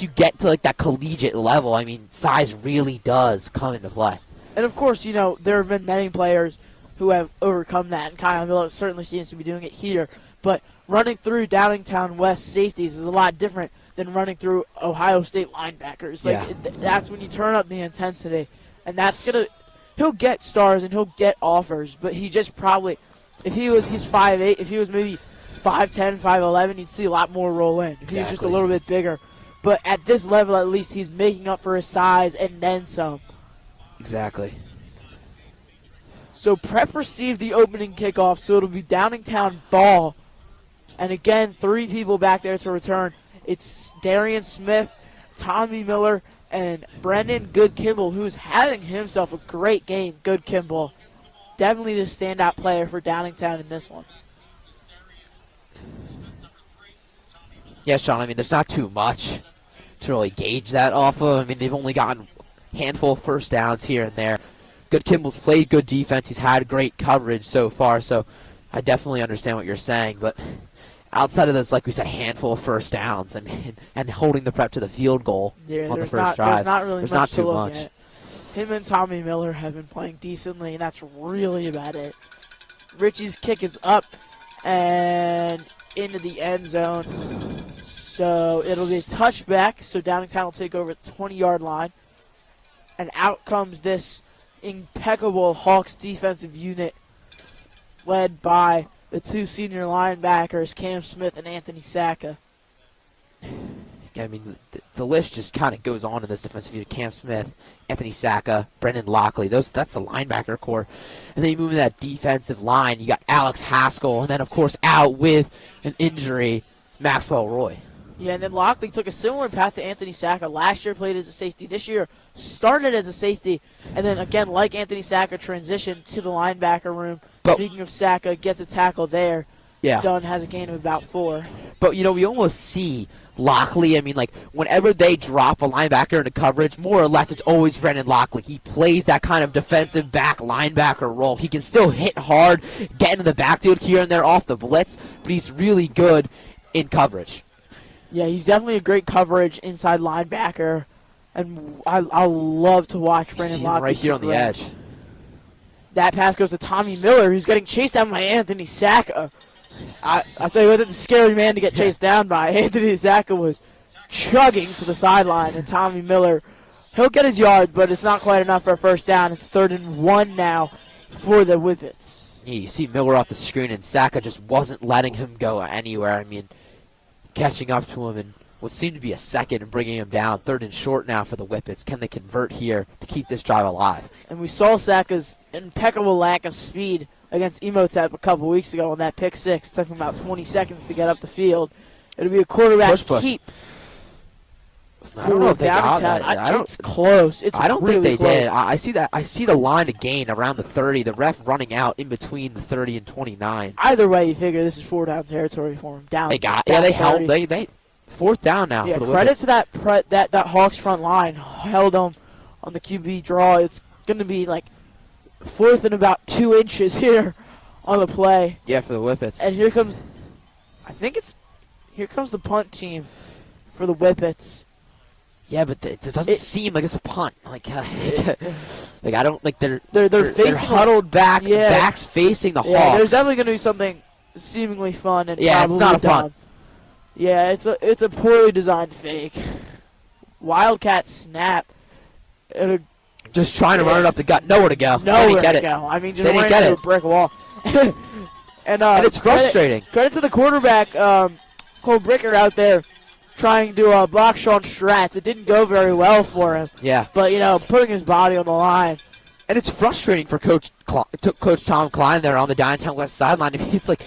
you get to like that collegiate level, I mean, size really does come into play. And of course, there have been many players who have overcome that, and Kion Billups certainly seems to be doing it here. But running through Downingtown West safeties is a lot different than running through Ohio State linebackers. That's when you turn up the intensity, and he'll get stars and he'll get offers, but he just probably, he's 5'8", if he was maybe 5'10", 5'11", you'd see a lot more roll in. If he was just a little bit bigger. But at this level, at least, he's making up for his size and then some. Exactly. So Prep received the opening kickoff, so it'll be Downingtown ball. And again, 3 people back there to return. It's Darian Smith, Tommy Miller, and Brendan Good-Kimball, who's having himself a great game. Good-Kimball, definitely the standout player for Downingtown in this one. Yeah, Sean, I mean, there's not too much to really gauge that off of. I mean, they've only gotten a handful of first downs here and there. Good-Kimball's played good defense. He's had great coverage so far, so I definitely understand what you're saying, but outside of those, like we said, handful of first downs, I mean, and holding the Prep to the field goal on the first drive, there's not too much. Him and Tommy Miller have been playing decently, and that's really about it. Richie's kick is up and into the end zone, so it'll be a touchback. So Downingtown will take over at the 20-yard line, and out comes this impeccable Hawks defensive unit led by the 2 senior linebackers, Cam Smith and Anthony Sacca. I mean, the list just kind of goes on in this defensive unit. Cam Smith, Anthony Sacca, Brendan Lockley. That's the linebacker core. And then you move to that defensive line. You got Alex Haskell, and then, of course, out with an injury, Maxwell Roy. Yeah, and then Lockley took a similar path to Anthony Sacca. Last year played as a safety. This year started as a safety, and then again, like Anthony Sacca, transitioned to the linebacker room. But, Speaking of Sacca, gets a tackle there. yeah. Dunn has a gain of about 4. But, we almost see Lockley, whenever they drop a linebacker into coverage, more or less it's always Brendan Lockley. He plays that kind of defensive back linebacker role. He can still hit hard, get into the backfield here and there off the blitz, but he's really good in coverage. Yeah, he's definitely a great coverage inside linebacker, and I love to watch Brendan See him Lockley right here on the progress. edge. That pass goes to Tommy Miller, who's getting chased down by Anthony Sacca. I'll tell you what, it's a scary man to get chased down by. Anthony Sacca was chugging to the sideline, and Tommy Miller, he'll get his yard, but it's not quite enough for a first down. It's 3rd and 1 now for the Whippets. Yeah, you see Miller off the screen, and Sacca just wasn't letting him go anywhere. Catching up to him in what seemed to be a second and bringing him down. 3rd and short now for the Whippets. Can they convert here to keep this drive alive? And we saw Sacca's impeccable lack of speed against Emotep a couple weeks ago on that pick 6. Took him about 20 seconds to get up the field. It'll be a quarterback Push. keep. I don't know if they got that. It's close. I don't really think they close. did. I see that. I see the line to gain around the 30. The ref running out in between the 30 and 29. Either way, you figure this is 4-down territory for him. Down. They got. down Yeah, they 30. held. They 4th down now Yeah, for the credit Whippets. to that Hawks front line held them on the QB draw. It's going to be like 4th and about 2 inches here on the play. Yeah, for the Whippets. And here comes the punt team for the Whippets. Yeah, but it doesn't seem like it's a punt. I don't like they're facing huddled back, yeah. backs facing the Yeah, Hawks. there's definitely going to be something seemingly fun and Yeah, it's probably not a dumb. punt. Yeah, it's a poorly designed fake. Wildcat snap. Just trying to run it up the gut. Nowhere to go. They Nowhere didn't get to it. go. I mean, just They didn't ran get into it. a brick wall. and it's frustrating. Credit to the quarterback, Cole Bricker out there trying to block Sean Stratz. It didn't go very well for him. Yeah. But, putting his body on the line. And it's frustrating for Coach Tom Klein there on the Downingtown West sideline. It's like,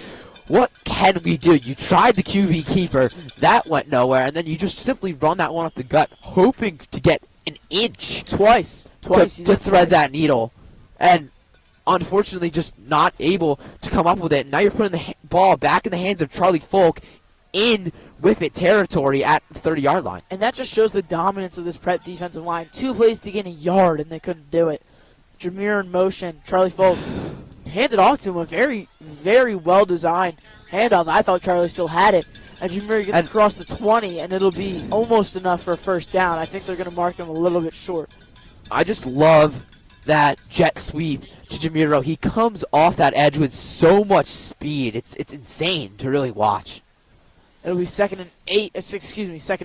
what can we do? You tried the QB keeper. That went nowhere. And then you just simply run that one up the gut, hoping to get an inch Twice. to thread that needle. And unfortunately just not able to come up with it. Now you're putting the ball back in the hands of Charlie Folk in Whippet territory at the 30-yard line. And that just shows the dominance of this Prep defensive line. 2 plays to gain a yard, and they couldn't do it. Jameer in motion. Charlie Folk handed off to him. A very, very well-designed handoff. I thought Charlie still had it. And Jameer gets across the 20, and it'll be almost enough for a first down. I think they're going to mark him a little bit short. I just love that jet sweep to Jamiro. He comes off that edge with so much speed. It's insane to really watch. It'll be 2nd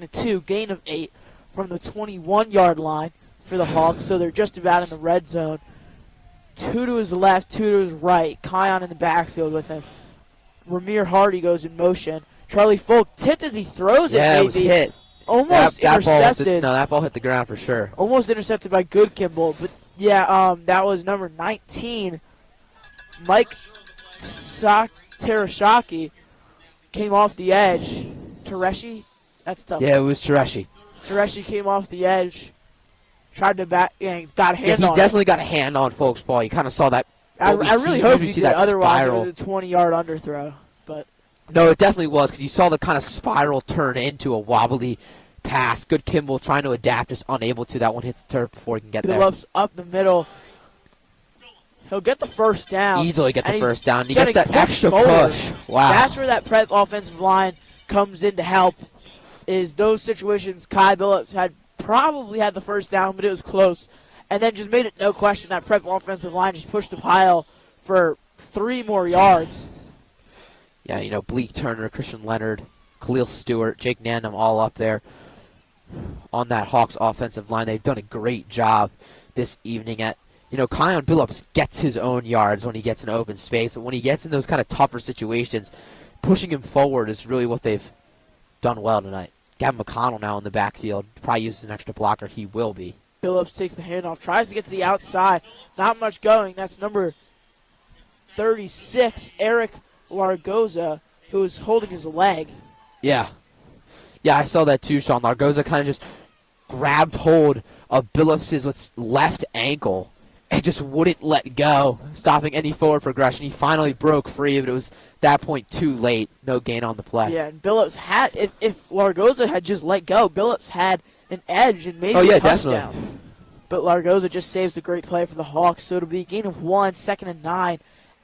and 2, gain of 8 from the 21-yard line for the Hawks, so they're just about in the red zone. 2 to his left, 2 to his right. Kion in the backfield with him. Ramir Hardy goes in motion. Charlie Folk tipped as he throws it. Yeah, maybe. it was hit. Almost intercepted. That ball hit the ground for sure. Almost intercepted by Good Kimball, but yeah, that was number 19, Mike Terashaki. Came off the edge. Tereshi? That's tough. Yeah, it was Tereshi. Tereshi came off the edge. Tried to got a hand Yeah, on he it. definitely got a hand on Folks' ball. You kind of saw that. I really hope you he see did. that Otherwise, spiral. it was a 20-yard underthrow. But No, it definitely was because you saw the kind of spiral turn into a wobbly pass. Good Kimball trying to adapt, just unable to. That one hits the turf before he can get there. Phillips up the middle. He'll get the first down. Easily get the and first down. He getting gets that pushed extra forward. push. Wow. That's where that Prep offensive line comes in to help. Is those situations Kai Phillips probably had the first down, but it was close. And then just made it no question that Prep offensive line just pushed the pile for 3 more yards. Yeah, Bleak Turner, Christian Leonard, Khalil Stewart, Jake Nandum all up there on that Hawks offensive line. They've done a great job this evening at, Kion Billups gets his own yards when he gets in open space, but when he gets in those kind of tougher situations, pushing him forward is really what they've done well tonight. Gavin McConnell now in the backfield. Probably uses an extra blocker. He will be. Phillips takes the handoff, tries to get to the outside. Not much going. That's number 36, Eric Largoza, who is holding his leg. Yeah. Yeah, I saw that too, Sean. Largoza kind of just grabbed hold of Billups' left ankle and just wouldn't let go, stopping any forward progression. He finally broke free, but it was at that point too late. No gain on the play. Yeah, and Billups had, if Largoza had just let go, Billups had an edge and maybe a touchdown. Definitely. But Largoza just saves a great play for the Hawks, so it'll be a gain of 1, 2nd and 9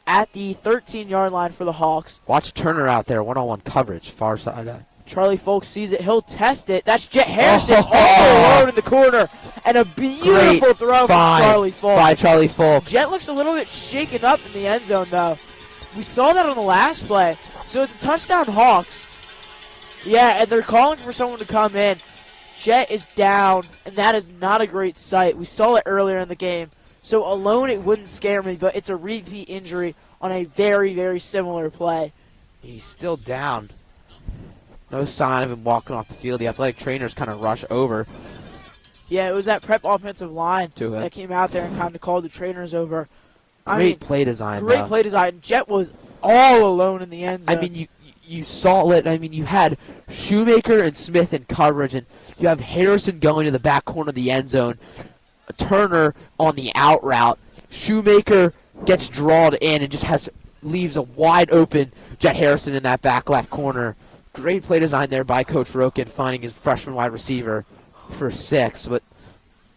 at the 13-yard line for the Hawks. Watch Turner out there, one-on-one coverage, far side. Charlie Folk sees it. He'll test it. That's Jet Harrison all alone in the corner. And a beautiful throw from Charlie Folk. By Charlie Folk. Jet looks a little bit shaken up in the end zone, though. We saw that on the last play. So it's a touchdown Hawks. Yeah, and they're calling for someone to come in. Jet is down, and that is not a great sight. We saw it earlier in the game. So alone it wouldn't scare me, but it's a repeat injury on a very, very similar play. He's still down. No sign of him walking off the field. The athletic trainers kind of rush over. Yeah, it was that prep offensive line to him that came out there and kind of called the trainers over. Great play design, Great though. play design. Jet was all alone in the end zone. I mean, you saw it. I mean, you had Shoemaker and Smith in coverage, and you have Harrison going to the back corner of the end zone. Turner on the out route. Shoemaker gets drawed in and just leaves a wide open Jet Harrison in that back left corner. Great play design there by Coach Roken, finding his freshman wide receiver for 6, but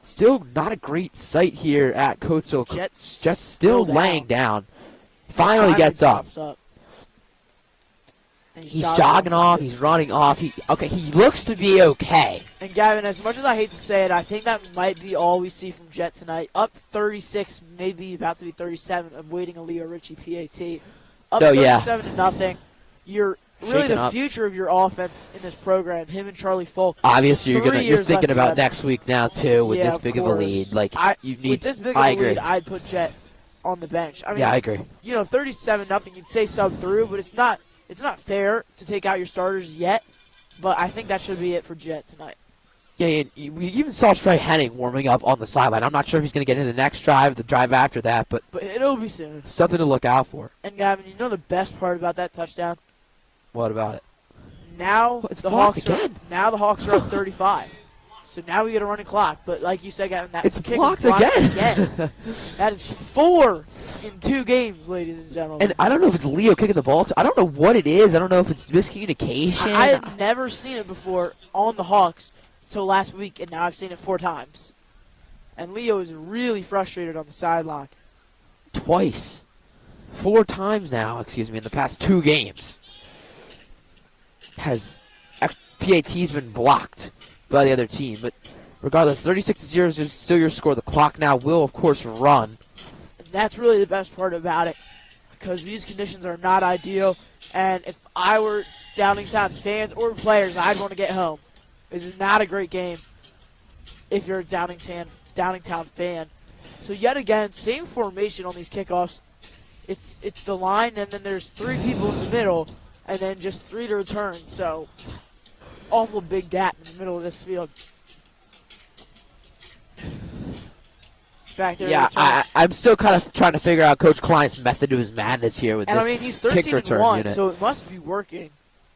still not a great sight here at Coatesville. Jets still laying down. Finally gets up. He's jogging off. He's running off. He looks to be okay. And Gavin, as much as I hate to say it, I think that might be all we see from Jet tonight. Up 36, maybe about to be 37. I'm waiting a Leo Ritchie PAT. Up 37 to nothing. You're really the future of your offense in this program. Him and Charlie Folk. Obviously, you're thinking about next week now too with this big of a lead. Like with this big of a lead, I'd put Jet on the bench. I mean, I agree. 37-0. You'd say sub through, but it's not. It's not fair to take out your starters yet, but I think that should be it for Jet tonight. Yeah, and we even saw Trey Henning warming up on the sideline. I'm not sure if he's going to get into the next drive, the drive after that, but it'll be soon. Something to look out for. And Gavin, you know the best part about that touchdown? What about it? Now the Hawks are up 35. So now we get a running clock. But like you said, Gavin, it's blocked again. That is 4 in 2 games, ladies and gentlemen. And I don't know if it's Leo kicking the ball. I don't know what it is. I don't know if it's miscommunication. I had never seen it before on the Hawks until last week, and now I've seen it 4 times. And Leo is really frustrated on the sideline. Twice. 4 times now, in the past 2 games. PAT's been blocked by the other team. But regardless, 36-0 is still your score. The clock now will, of course, run. And that's really the best part about it, because these conditions are not ideal. And if I were Downingtown fans or players, I'd want to get home. This is not a great game if you're a Downingtown fan. So yet again, same formation on these kickoffs. It's the line, and then there's 3 people in the middle, and then just 3 to return. So awful big gap in the middle of this field. Back there. Yeah, I'm still kind of trying to figure out Coach Klein's method to his madness here with this he's kick return 13-1, unit. so it must be working.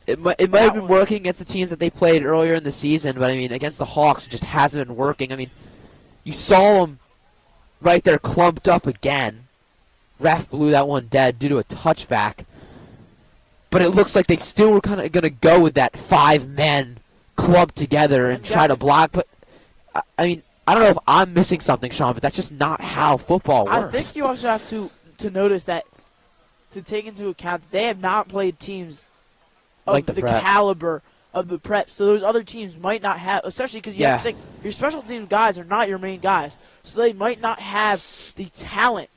It might have been working against the teams that they played earlier in the season, but against the Hawks, it just hasn't been working. You saw them right there clumped up again. Ref blew that one dead due to a touchback. But it looks like they still were kind of going to go with that 5 men clumped together and try to block. But, I don't know if I'm missing something, Sean, but that's just not how football works. I think you also have to notice that, to take into account that they have not played teams of like the caliber of the prep. So those other teams might not have, especially because you have to think, your special teams guys are not your main guys. So they might not have the talent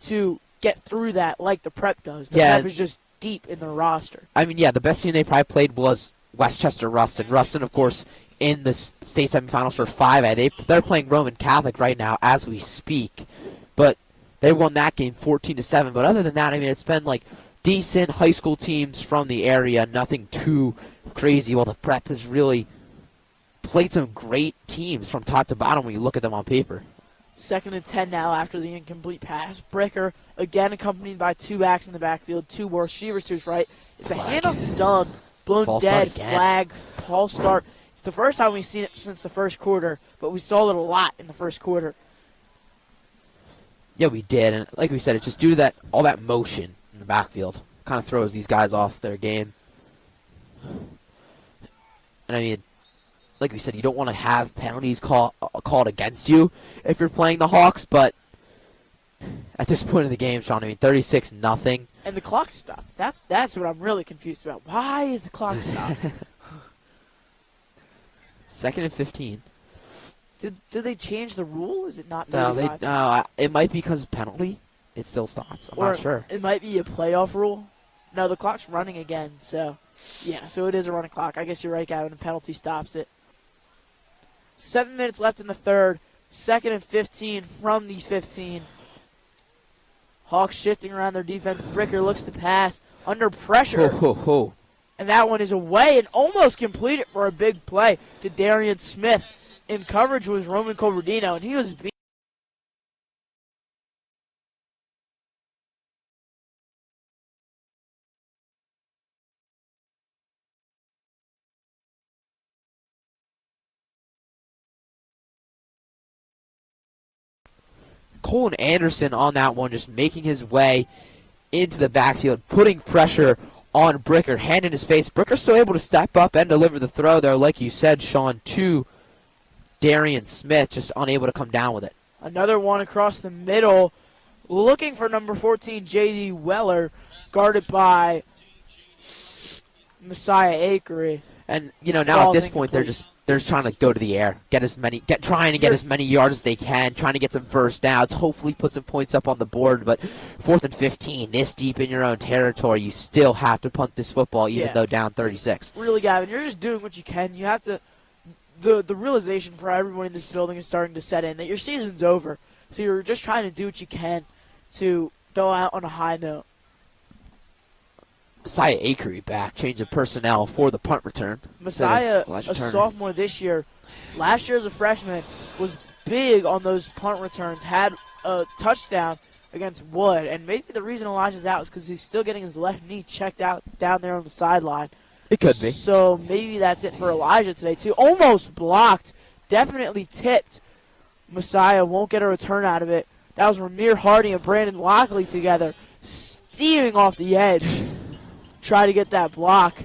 to get through that like the prep does. The prep is just deep in the roster. The best team they probably played was Westchester Ruston. Ruston, of course, in the state semifinals for 5A. They're playing Roman Catholic right now as we speak. But they won that game 14-7. But other than that, it's been like decent high school teams from the area, nothing too crazy. Well, the prep has really played some great teams from top to bottom when you look at them on paper. 2nd and 10 now after the incomplete pass. Bricker, again accompanied by 2 backs in the backfield, 2 receivers to his right. It's a handoff to Doug, blown False start dead, again. flag, false start. It's the first time we've seen it since the first quarter, but we saw it a lot in the first quarter. Yeah, we did, and like we said, it's just due to that all that motion in the backfield. Kind of throws these guys off their game. And I mean, like we said, you don't want to have penalties called against you if you're playing the Hawks, but at this point in the game, Sean, I mean, 36-0. And the clock stopped. That's what I'm really confused about. Why is the clock stopped? 2nd and 15. Did they change the rule? Is it not No, 35? it might be because of penalty. It still stops. I'm Or not sure. it might be a playoff rule. No, the clock's running again, so yeah, so it is a running clock. I guess you're right, Gavin. The penalty stops it. 7 minutes left in the third. 2nd and 15 from the 15. Hawks shifting around their defense. Bricker looks to pass under pressure. Ho, ho, ho. And that one is away and almost completed for a big play to Darian Smith. In coverage was Roman Colberdino, and he was beat. Colin Anderson on that one, just making his way into the backfield, putting pressure on Bricker, hand in his face. Bricker's still able to step up and deliver the throw there, like you said, Sean, to Darian Smith, just unable to come down with it. Another one across the middle, looking for number 14, J.D. Weller, guarded by Messiah Akery. And now at this Falls point they're just trying to go to the air, trying to get as many yards as they can, trying to get some first downs, hopefully put some points up on the board. But 4th and 15, this deep in your own territory, you still have to punt this football, even though down 36. Really, Gavin, you're just doing what you can. You have to. The realization for everyone in this building is starting to set in that your season's over. So you're just trying to do what you can to go out on a high note. Messiah Akery back, change of personnel for the punt return. Messiah, Elijah a Turner. sophomore this year, last year as a freshman, was big on those punt returns, had a touchdown against Wood, and maybe the reason Elijah's out is because he's still getting his left knee checked out down there on the sideline. It could be. So maybe that's it for Elijah today, too. Almost blocked, definitely tipped. Messiah won't get a return out of it. That was Ramir Hardy and Brandon Lockley together, steaming off the edge. Try to get that block.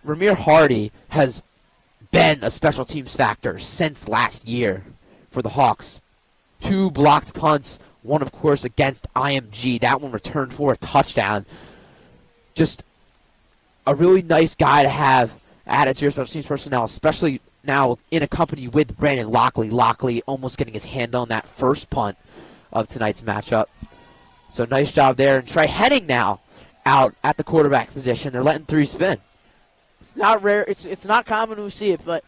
Ramir Hardy has been a special teams factor since last year for the Hawks. 2 blocked punts, one, of course, against IMG. That one returned for a touchdown. Just a really nice guy to have added to your special teams personnel, especially now in a company with Brandon Lockley. Lockley almost getting his hand on that first punt of tonight's matchup. So nice job there. And Trey Henning now out at the quarterback position. They're letting 3 spin. It's not rare. It's not common to see it, but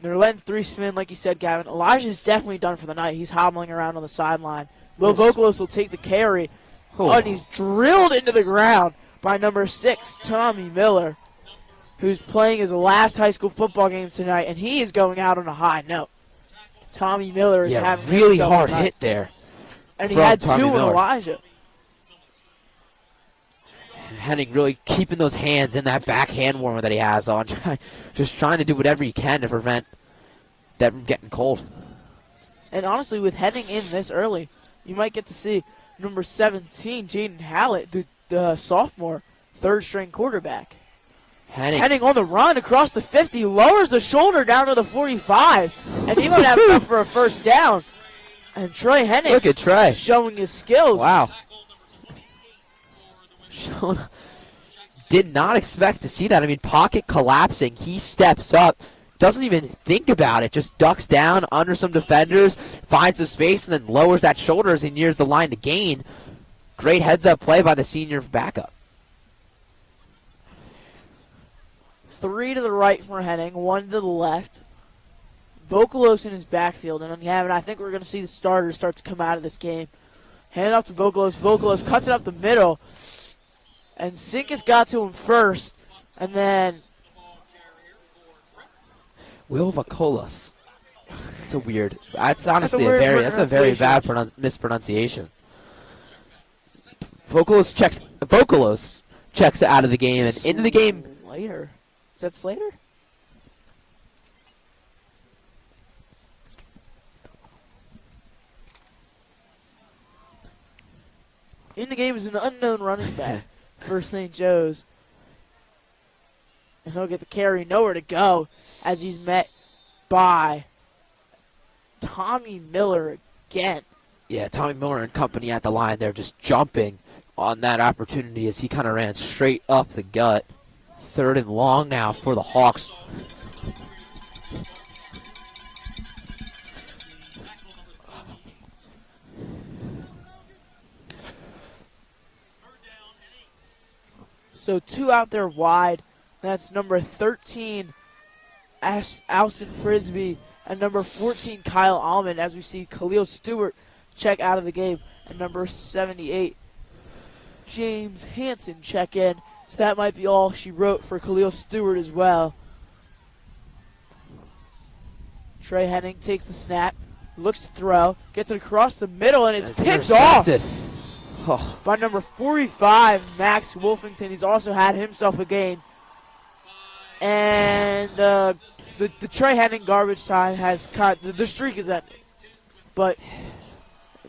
they're letting 3 spin, like you said, Gavin. Elijah's definitely done for the night. He's hobbling around on the sideline. Will Vokalos will take the carry. And he's drilled into the ground by number 6, Tommy Miller, who's playing his last high school football game tonight, and he is going out on a high note. Tommy Miller is having really himself hard a night. hit there. And he from had Tommy 2 in Miller. Elijah. Henning really keeping those hands in that back hand warmer that he has on, just trying to do whatever he can to prevent that from getting cold. And honestly, with Henning in this early, you might get to see number 17, Jaden Hallett, the sophomore, 3rd-string quarterback. Henning on the run across the 50, lowers the shoulder down to the 45, and he might have enough for a first down. And Trey Henning, Look at Trey. showing his skills. Wow. Did not expect to see that. I mean, pocket collapsing. He steps up, doesn't even think about it, just ducks down under some defenders, finds some space, and then lowers that shoulder as he nears the line to gain. Great heads-up play by the senior backup. 3 to the right for Henning, 1 to the left. Vokalos in his backfield, and I think we're going to see the starters start to come out of this game. Hand off to Vokalos. Vokalos cuts it up the middle, and Sinkus got to him first, and then Will Vacolas. That's a weird. That's honestly weird that's a very bad mispronunciation. Vokalos checks out of the game, and into the game. Slater. Is that Slater? In the game is an unknown running back for St. Joe's. And he'll get the carry, nowhere to go, as he's met by Tommy Miller again. Yeah, Tommy Miller and company at the line there just jumping on that opportunity as he kind of ran straight up the gut. 3rd and long now for the Hawks. So 2 out there wide. That's number 13, Alston Frisbee, and number 14, Kyle Almond, as we see Khalil Stewart check out of the game, and number 78, James Hansen check in. So that might be all she wrote for Khalil Stewart as well. Trey Henning takes the snap, looks to throw, gets it across the middle, and it's picked off by number 45, Max Wolfington. He's also had himself a game. And the Trey Henning garbage time has cut. The streak is ended. But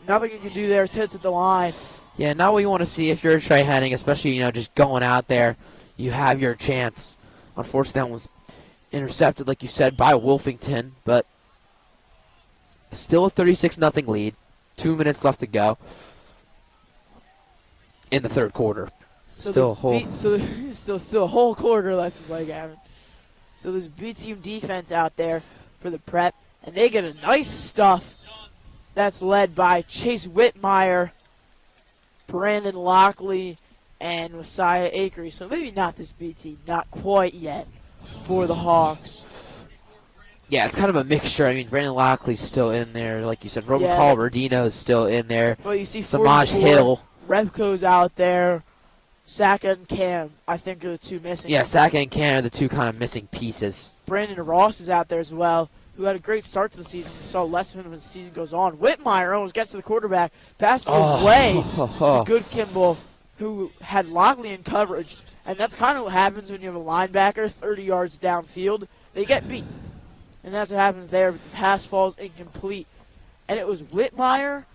nothing you can do there. Tips at the line. Yeah, not what you want to see if you're Trey Henning, especially, just going out there. You have your chance. Unfortunately, that was intercepted, like you said, by Wolfington. But still a 36-0 lead. 2 minutes left to go in the 3rd quarter. So still a whole. Still a whole quarter left to play, Gavin. So there's B-team defense out there for the Prep, and they get a nice stuff that's led by Chase Whitmire, Brandon Lockley, and Messiah Akery. So maybe not this B-team, not quite yet for the Hawks. Yeah, it's kind of a mixture. I mean, Brandon Lockley's still in there. Like you said, Roman Colberdino's still in there. Well, you see Samaj 44, Hill. Repko's out there. Saka and Cam, I think, are the 2 missing. Yeah, Saka and Cam are the 2 kind of missing pieces. Brandon Ross is out there as well, who had a great start to the season. We saw less of him as the season goes on. Whitmire almost gets to the quarterback, passes away to Good Kimball, who had Lockley in coverage. And that's kind of what happens when you have a linebacker 30 yards downfield. They get beat. And that's what happens there. The pass falls incomplete. And it was Whitmire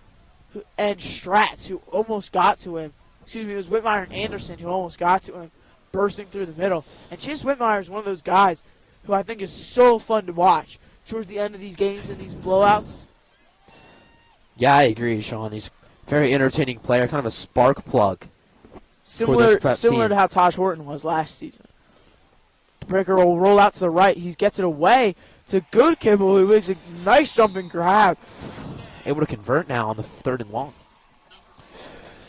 and Stratz who almost got to him. Excuse me, it was Whitmire and Anderson who almost got to him, bursting through the middle. And Chase Whitmire is one of those guys who I think is so fun to watch towards the end of these games and these blowouts. Yeah, I agree, Sean. He's a very entertaining player, kind of a spark plug. Similar to how Taj Horton was last season. Breaker will roll out to the right. He gets it away to Good Kimball, who makes a nice jumping grab. Able to convert now on the 3rd and long.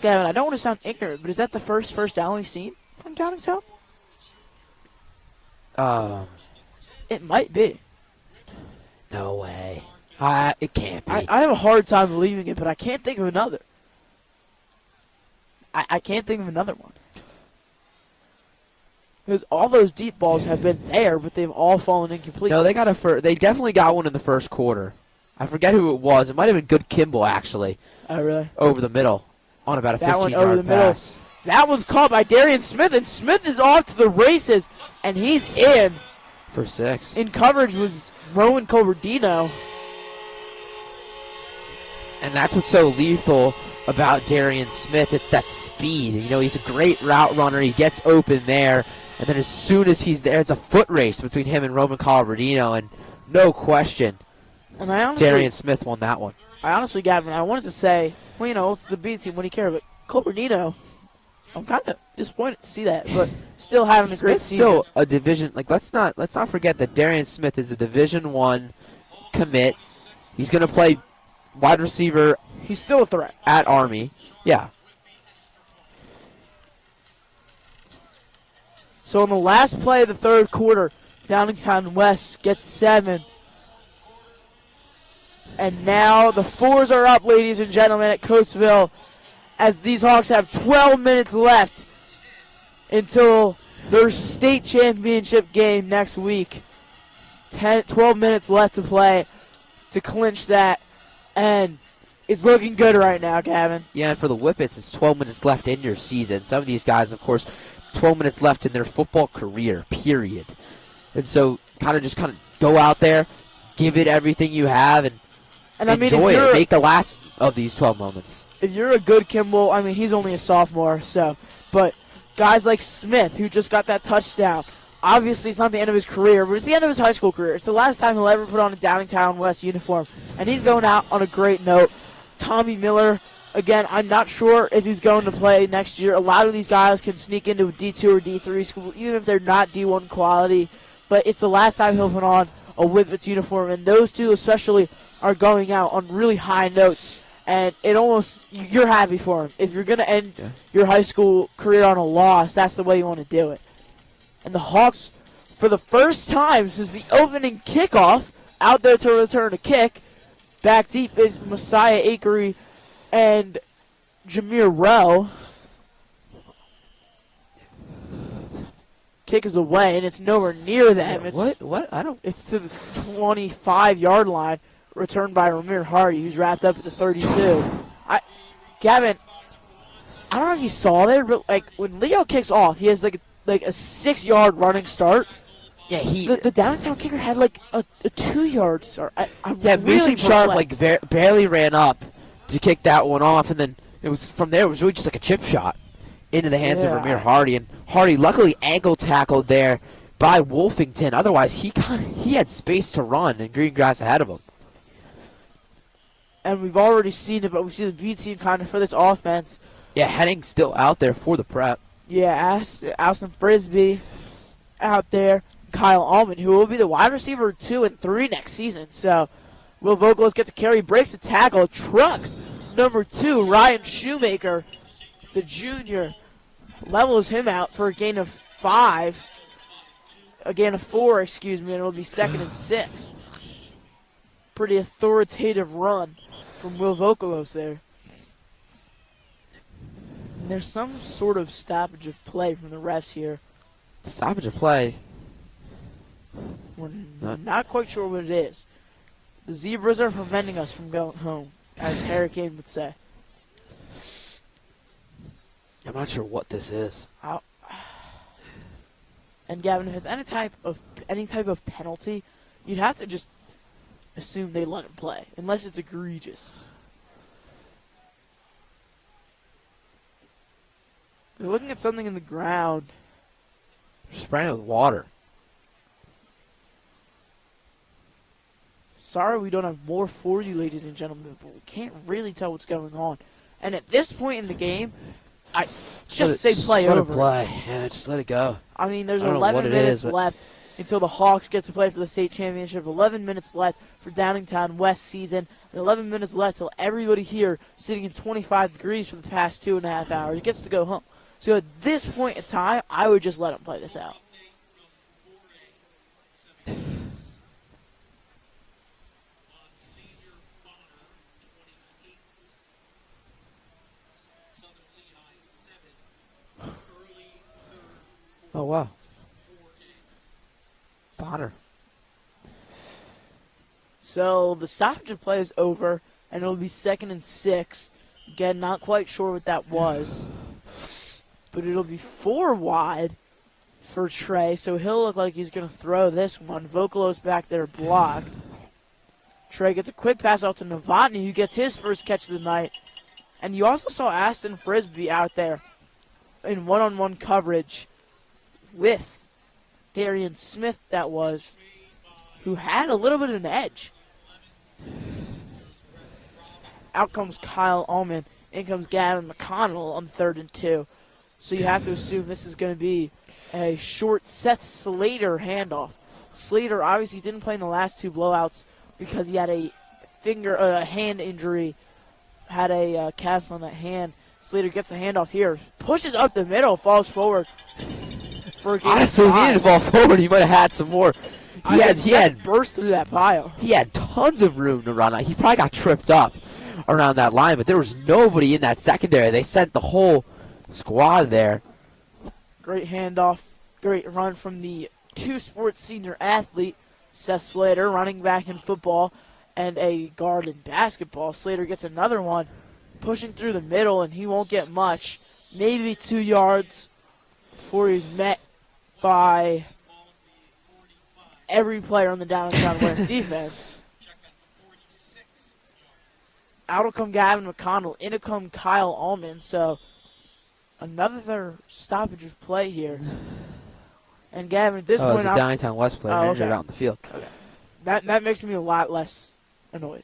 Gavin, I don't want to sound ignorant, but is that the first down we've seen from Downingtown? It might be. No way. It can't be. I have a hard time believing it, but I can't think of another. I can't think of another one. Because all those deep balls have been there, but they've all fallen incomplete. No, they definitely got one in the 1st quarter. I forget who it was. It might have been Good Kimball, actually. Oh, really? Over the middle on about a 15-yard pass. That one's caught by Darian Smith, and Smith is off to the races, and he's in. For 6. In coverage was Rowan Colberdino. And that's what's so lethal about Darian Smith. It's that speed. He's a great route runner. He gets open there. And then as soon as he's there, it's a foot race between him and Roman Colberdino. And no question, and Darian Smith won that one. I honestly, Gavin, I wanted to say, well, it's the B team. What do you care? But Colberdino, I'm kind of disappointed to see that. But still having a great season. Still a division. Let's not forget that Darian Smith is a Division I commit. He's going to play wide receiver. He's still a threat at Army. Yeah. So in the last play of the 3rd quarter, Downingtown West gets 7. And now the 4s are up, ladies and gentlemen, at Coatesville, as these Hawks have 12 minutes left until their state championship game next week. 12 minutes left to play to clinch that. And it's looking good right now, Gavin. Yeah, and for the Whippets, it's 12 minutes left in your season. Some of these guys, of course, 12 minutes left in their football career, period. And so kind of go out there, give it everything you have, and I mean, enjoy it. Make the last of these 12 moments. If you're a good Kimball, I mean, he's only a sophomore, but guys like Smith, who just got that touchdown, obviously it's not the end of his career, but it's the end of his high school career. It's the last time he'll ever put on a Downingtown West uniform, and he's going out on a great note. Tommy Miller, again, I'm not sure if he's going to play next year. A lot of these guys can sneak into a D2 or D3 school, even if they're not D1 quality, but it's the last time he'll put on a Whippets uniform, and those two especially are going out on really high notes, and you're happy for him. If you're going to end your high school career on a loss, that's the way you want to do it. And the Hawks, for the first time since the opening kickoff, out there to return a kick. Back deep is Messiah Akery and Jameer Rowe. Kick is away, and it's nowhere near them. It's to the 25-yard line, returned by Ramir Hardy, who's wrapped up at the 32. Gavin, I don't know if you saw there, but when Leo kicks off, he has like a 6-yard running start. Yeah, the Downingtown kicker had a 2-yard start. I'm Mason really Sharp barely ran up to kick that one off, and then it was from there. It was really just like a chip shot into the hands of Ramir Hardy, and Hardy luckily ankle tackled there by Wolfington. Otherwise, he had space to run and green grass ahead of him. And we've already seen it, but we see the B team kind of for this offense. Yeah, Henning still out there for the prep. Yeah, Austin Frisbee out there. Kyle Allman, who will be the wide receiver 2 and 3 next season. So, Will Vogelos gets a carry, breaks a tackle, trucks number 2, Ryan Shoemaker, the junior, levels him out for a gain of 4, and it'll be 2nd and 6. Pretty authoritative run from Will Vogelos there. And there's some sort of stoppage of play from the refs here. Stoppage of play? We're not quite sure what it is. The Zebras are preventing us from going home, as Hurricane would say. I'm not sure what this is. And Gavin, if it's any type of penalty, you'd have to just assume they let him play, unless it's egregious. They're looking at something in the ground. They're spraying it with water. Sorry we don't have more for you, ladies and gentlemen, but we can't really tell what's going on. And at this point in the game, I just say play over. Let it play. Yeah, just let it go. I mean, there's 11 minutes left until the Hawks get to play for the state championship. 11 minutes left for Downingtown West season. And 11 minutes left till everybody here sitting in 25 degrees for the past 2.5 hours gets to go home. So at this point in time, I would just let them play this out. Oh, wow. Bonner. So the stoppage of play is over, and it'll be 2nd and 6. Again, not quite sure what that was. But it'll be 4 wide for Trey, so he'll look like he's going to throw this one. Vogelos back there blocked. Trey gets a quick pass out to Novotny, who gets his first catch of the night. And you also saw Aston Frisbee out there in one-on-one coverage with Darian Smith, that was, who had a little bit of an edge. Out comes Kyle Ullman. In comes Gavin McConnell on 3rd and 2. So you have to assume this is going to be a short Seth Slater handoff. Slater obviously didn't play in the last 2 blowouts because he had a hand injury, had a cast on that hand. Slater gets the handoff here, pushes up the middle, falls forward. Honestly, if he didn't fall forward, he might have had some more. He had burst through that pile. He had tons of room to run. He probably got tripped up around that line, but there was nobody in that secondary. They sent the whole squad there. Great handoff, great run from the 2-sport senior athlete, Seth Slater, running back in football and a guard in basketball. Slater gets another one, pushing through the middle, and he won't get much. Maybe 2 yards before he was met by every player on the Downingtown West defense. Out will come Gavin McConnell. In will come Kyle Allman. So another stoppage of play here. And Gavin, at this Oh, point, it's a Downingtown West player injured okay. out in the field. Okay. That makes me a lot less annoyed.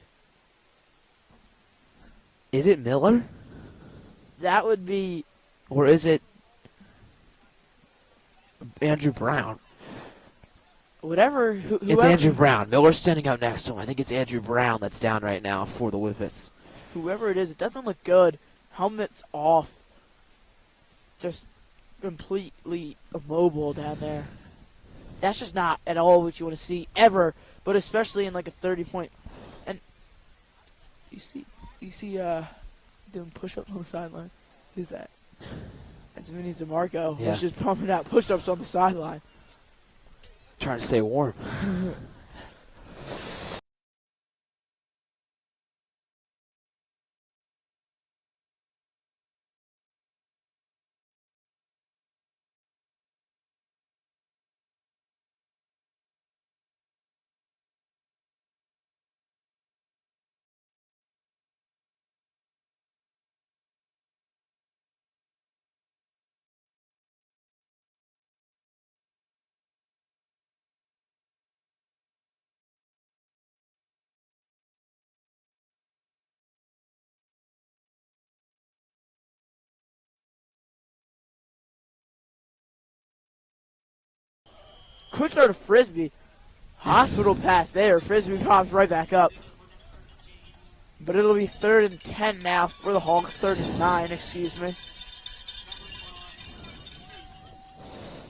Is it Miller? That would be Or is it Andrew Brown? whatever. It's Whoever, Andrew Brown. Miller's standing up next to him. I think it's Andrew Brown that's down right now for the Whippets. Whoever it is, it doesn't look good. Helmet's off. Just completely immobile down there. That's just not at all what you want to see ever, but especially in like a 30-point. And you see doing push-ups on the sideline. Who's that? That's Vinny DeMarco. Yeah. He's just pumping out push-ups on the sideline. Trying to stay warm. Quick start of Frisbee. Hospital pass there. Frisbee pops right back up. But it'll be 3rd and 10 now for the Hawks. 3rd and 9, excuse me.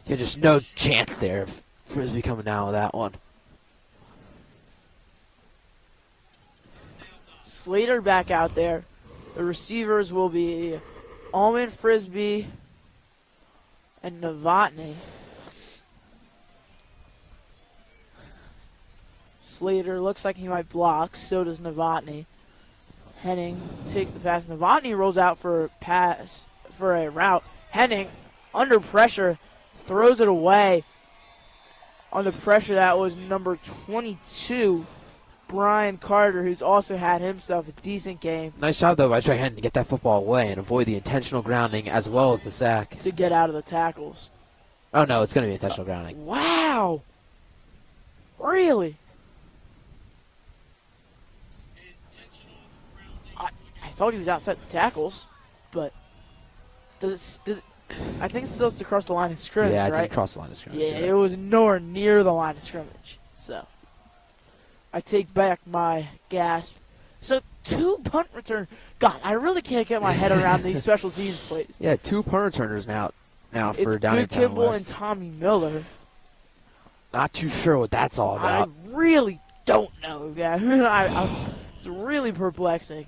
Yeah, just no chance there of Frisbee coming down with that one. Slater back out there. The receivers will be Allman, Frisbee, and Novotny. Slater looks like he might block. So does Novotny. Henning takes the pass. Novotny rolls out for a pass, for a route. Henning, under pressure, throws it away. On the pressure, that was number 22, Brian Carter, who's also had himself a decent game Nice job, though, by Trey Henning to get that football away and avoid the intentional grounding as well as the sack. to get out of the tackles. Oh, no, it's going to be intentional grounding. Wow. Really? I thought he was outside the tackles, but does it I think it still has to cross the line of scrimmage, Yeah, I right? think cross the line of scrimmage. Yeah, it was nowhere near the line of scrimmage. So I take back my gasp. So 2 punt return. God, I really can't get my head around these special teams plays. Yeah, 2 punt returners now It's for Good Downingtown Kimball West. and Tommy Miller. Not too sure what that's all about. I really don't know, guys. It's really perplexing.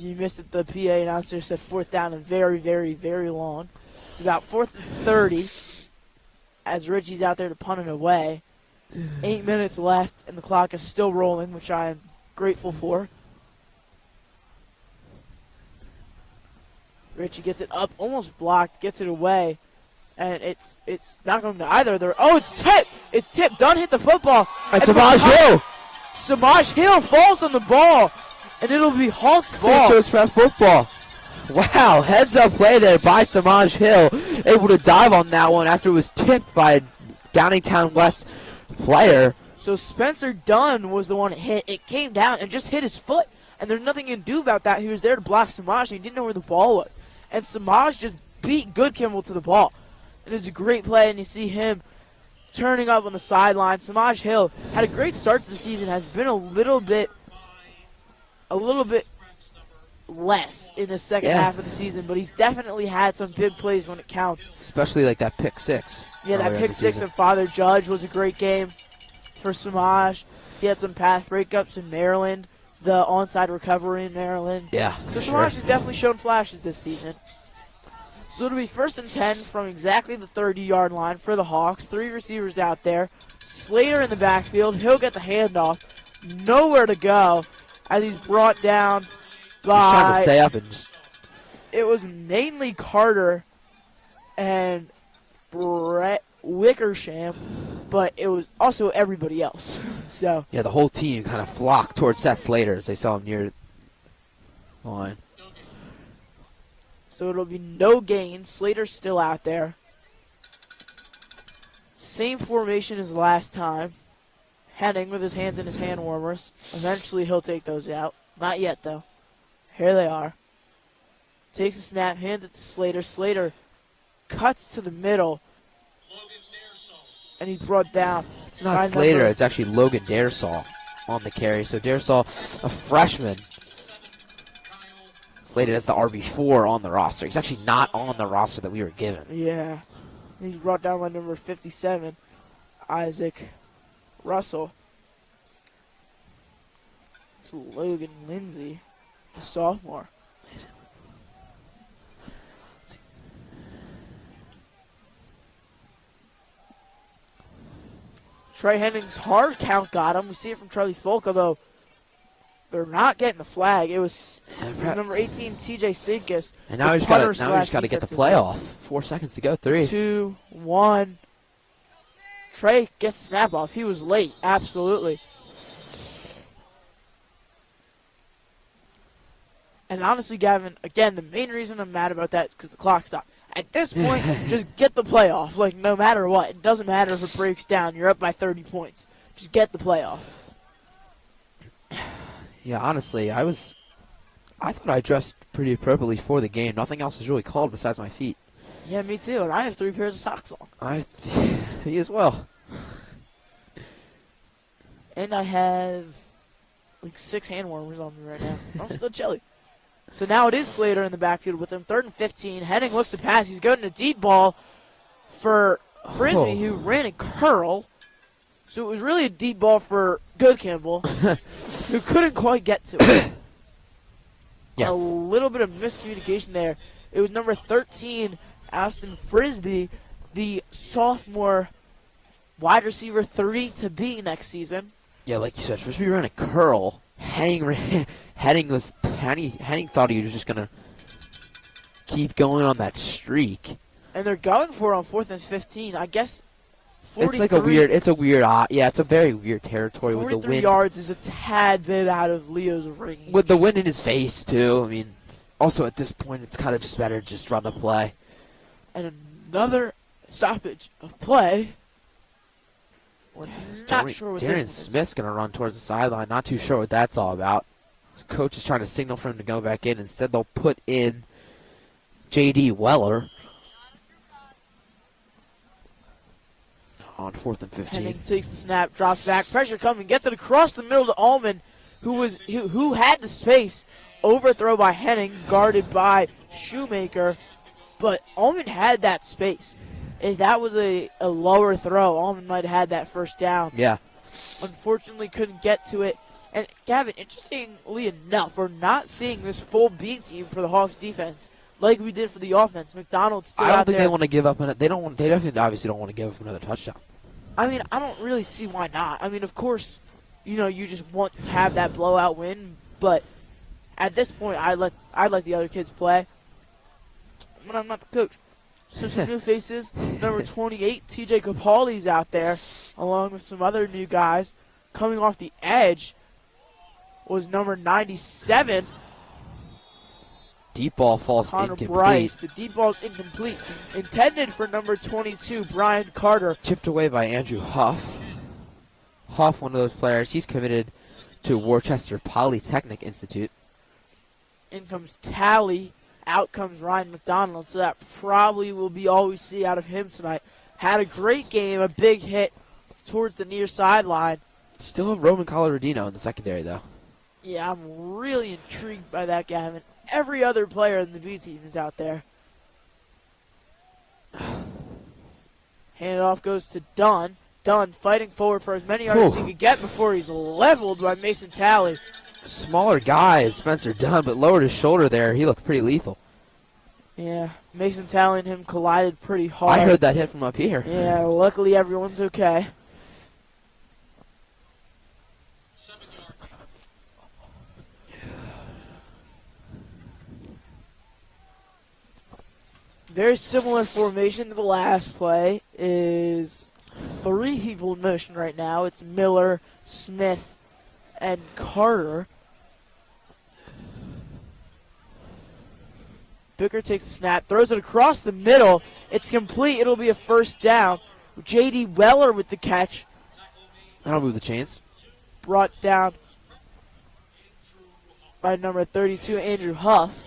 You missed it. The PA announcer said 4th down and very, very, very long. It's about 4th and 30 as Richie's out there to punt it away. 8 minutes left, and the clock is still rolling, which I am grateful for. Richie gets it up, almost blocked, gets it away, and it's not going to either. It's tipped! It's tipped. Dunn hit the football. And Samaj Hill! Samaj Hill falls on the ball, and it'll be Hawks St. ball. Joe's Prep football. Wow, heads up play there by Samaj Hill. Able to dive on that one after it was tipped by a Downingtown West player. So Spencer Dunn was the one that hit. It came down and just hit his foot, and there's nothing you can do about that. He was there to block Samaj, and he didn't know where the ball was. And Samaj just beat Good Kimball to the ball. And it's a great play, and you see him turning up on the sideline. Samaj Hill had a great start to the season, has been a little bit less in the second half of the season, but he's definitely had some big plays when it counts. Especially like that pick 6. Yeah, that earlier in pick the 6 season. of Father Judge was a great game for Samaj. He had some pass breakups in Maryland, the onside recovery in Maryland. Yeah, So for Samaj sure. has definitely shown flashes this season. So it'll be 1st and 10 from exactly the 30-yard line for the Hawks. 3 receivers out there. Slater in the backfield. He'll get the handoff. Nowhere to go. as he's brought down He's trying to by, stay up and just, it was mainly Carter and Brett Wickersham, but it was also everybody else. So yeah, the whole team kind of flocked towards Seth Slater as they saw him near the line. So it'll be no gain. Slater's still out there. Same formation as last time. Henning with his hands in his hand warmers. Eventually he'll take those out. Not yet, though. Here they are. Takes a snap, hands it to Slater. Slater cuts to the middle. And he's brought down. It's not Slater, it's actually Logan Daresaw on the carry. So Daresaw, a freshman, slated as the RB4 on the roster. He's actually not on the roster that we were given. Yeah. He's brought down by number 57, Isaac Russell. It's Logan Lindsay, the sophomore. Trey Henning's hard count got him. We see it from Charlie Folk, although they're not getting the flag. It was number 18, TJ Sinkus. And now he's got to get the playoff. 4 seconds to go. 3, 2, 1. Trey gets the snap off. He was late, absolutely. And honestly, Gavin, again, the main reason I'm mad about that is because the clock stopped. At this point, just get the playoff. Like, no matter what. It doesn't matter if it breaks down. You're up by 30 points. Just get the playoff. Yeah, honestly, I thought I dressed pretty appropriately for the game. Nothing else was really called besides my feet. Yeah, me too. And I have 3 pairs of socks on. Me as well. And I have like 6 hand warmers on me right now. I'm still chilly. So now it is Slater in the backfield with him. 3rd and 15. Henning looks to pass. He's going to deep ball for Frisbee, who ran a curl. So it was really a deep ball for Good Campbell, who couldn't quite get to it. Yeah. A little bit of miscommunication there. It was number 13, Aston Frisbee, the sophomore wide receiver 3 to be next season. Yeah, like you said, Frisbee ran a curl. Henning thought he was just gonna keep going on that streak. And they're going for it on 4th and 15. I guess 43. It's a very weird territory with the wind. 43 yards is a tad bit out of Leo's range. With the wind in his face, too. I mean, also at this point, it's kind of just better to just run the play. And another stoppage of play. Not sure what Darren this Smith's going to run towards the sideline. Not too sure what that's all about. His coach is trying to signal for him to go back in. Instead, they'll put in J.D. Weller on 4th and 15. Henning takes the snap, drops back, pressure coming, gets it across the middle to Allman, who had the space. Overthrow by Henning, guarded by Shoemaker, but Allman had that space. If that was a lower throw, Allman might have had that first down. Yeah. Unfortunately, couldn't get to it. And, Gavin, interestingly enough, we're not seeing this full B team for the Hawks defense like we did for the offense. McDonald's still out there. I don't think they want to give up. They definitely obviously don't want to give up another touchdown. I mean, I don't really see why not. I mean, of course, you just want to have that blowout win, but at this point, I'd let the other kids play. But I'm not the coach. So some new faces. Number 28, TJ Capaldi's out there, along with some other new guys. Coming off the edge was number 97. Deep ball falls Connor incomplete. Bryce. The deep ball's incomplete. Intended for number 22, Brian Carter. Chipped away by Andrew Huff. Huff, one of those players, he's committed to Worcester Polytechnic Institute. In comes Tally. Out comes Ryan McDonald. So that probably will be all we see out of him tonight. Had a great game, a big hit towards the near sideline. Still have Roman Coloradino in the secondary, though. Yeah, I'm really intrigued by that, Gavin. Every other player in the B team is out there. Handoff goes to Dunn. Dunn fighting forward for as many yards as he could get before he's leveled by Mason Talley. Smaller guy is Spencer Dunn, but lowered his shoulder there. He looked pretty lethal. Yeah, Mason Talley and him collided pretty hard. I heard that hit from up here. Yeah, luckily everyone's okay. Very similar formation to the last play. Is 3 people in motion right now. It's Miller, Smith, and Carter. Booker takes the snap, throws it across the middle. It's complete. It'll be a first down. J.D. Weller with the catch. That'll move the chains. Brought down by number 32, Andrew Huff.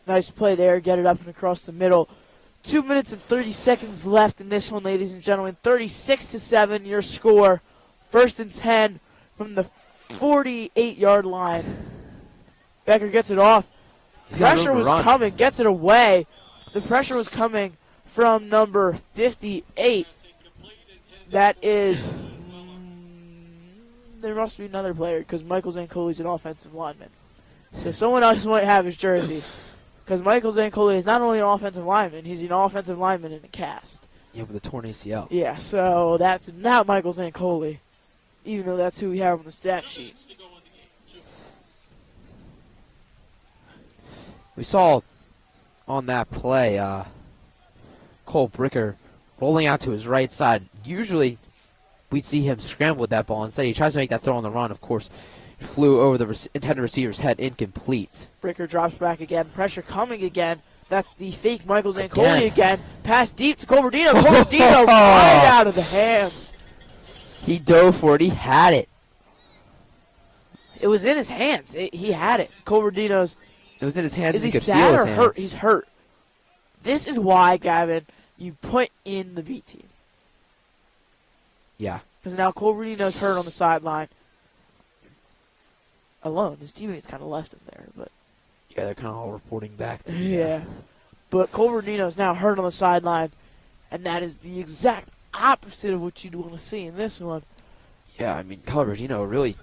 Nice play there. Get it up and across the middle. 2 minutes and 30 seconds left in this one, ladies and gentlemen. 36-7, your score. 1st and 10 from the 48-yard line. Becker gets it off. Pressure was coming. Gets it away. The pressure was coming from number 58. That is... there must be another player because Michael Zancoli's an offensive lineman. So someone else might have his jersey. Because Michael Zancoli is not only an offensive lineman, he's an offensive lineman in a cast. Yeah, with a torn ACL. Yeah, so that's not Michael Zancoli, even though that's who we have on the stat sheet. We saw on that play Cole Bricker rolling out to his right side. Usually we'd see him scramble with that ball. Instead, he tries to make that throw on the run. Of course, it flew over the intended receiver's head, incomplete. Bricker drops back again. Pressure coming again. That's the fake Michael Zancoli again. Pass deep to Colberdino. Colberdino right out of the hands. He dove for it. He had it. It was in his hands. He had it. Colberdino's. It was in his hands. Is he could sad feel or his hurt? hands. He's hurt. This is why, Gavin, you put in the B team. Yeah. Because now Colberdino's hurt on the sideline. Alone. His teammates kind of left him there, but Yeah, they're kind of all reporting back to yeah. But Colberdino's now hurt on the sideline, and that is the exact opposite of what you'd want to see in this one. Yeah, I mean, Colberdino really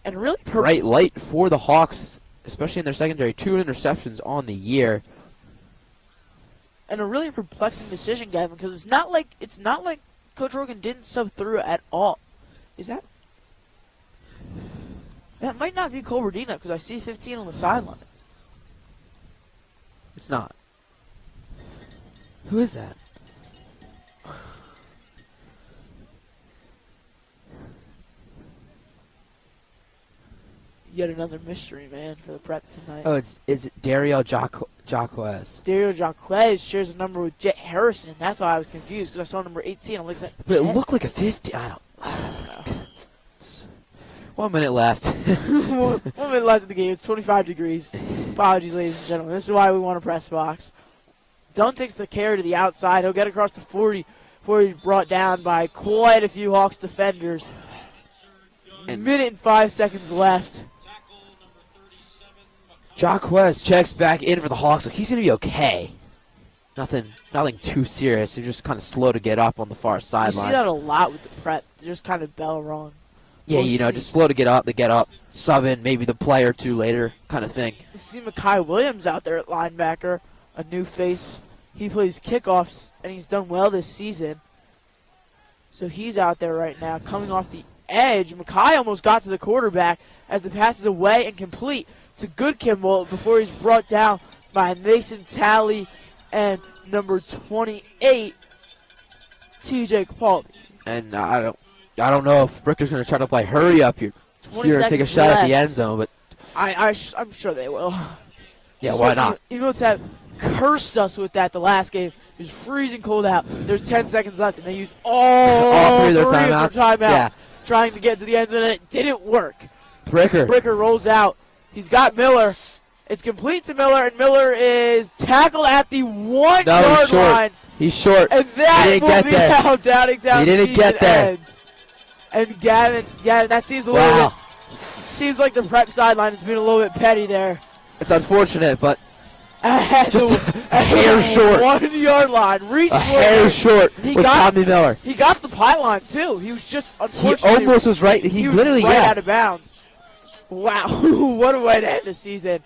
And really bright light for the Hawks, especially in their secondary. 2 interceptions on the year. and a really perplexing decision, Gavin, because it's not like Coach Rogan didn't sub through at all. Is that? That might not be Colberdino because I see 15 on the sidelines. It's not. Who is that? Yet another mystery, man, for the prep tonight. Oh, is it Dario Jaquez? Dario Jaquez shares a number with Jet Harrison. That's why I was confused because I saw number 18. I'm like, But it looked like a 50. I don't know. 1 minute left. 1 minute left in the game. It's 25 degrees. Apologies, ladies and gentlemen. This is why we want a press box. Dunn takes the carry to the outside. He'll get across the 40 before he's brought down by quite a few Hawks defenders. A minute and 5 seconds left. Jaquez checks back in for the Hawks. Look, he's going to be okay. Nothing too serious. He's just kind of slow to get up on the far You sideline. see that a lot with the prep. They just kind of bell wrong. Yeah, We'll you know, see. just slow to get up, sub in maybe the play or two later kind of thing. You see Mekhi Williams out there at linebacker, a new face. He plays kickoffs, and he's done well this season. So he's out there right now, coming off the edge. Mekhi almost got to the quarterback as the pass is away and complete to Goodkimball before he's brought down by Mason Talley and number 28, TJ Capaldi. And I don't know if Bricker's going to try to play hurry up here. 20 Here and take a seconds shot at left. the end zone, but I'm sure they will. yeah, Just why like not? Eagles have cursed us with that the last game. It was freezing cold out. There's 10 seconds left, and they used all three of their timeouts Yeah. trying to get to the end zone, and it didn't work. Bricker. Bricker rolls out. He's got Miller. It's complete to Miller, and Miller is tackled at the 1 No, yard he's short. line. He's short. And that He didn't will get be there. how Downingtown He didn't season get there. ends. And Gavin, that seems a little Wow. bit. Seems like the prep sideline has been a little bit petty there. It's unfortunate, but At Just the, a hair short. 1 yard line. Reached a for hair it. short He was got- Tommy Miller. He got the pylon too. He was just He unfortunately almost was right. He was literally, right yeah. out of bounds. Wow, what a way to end the season.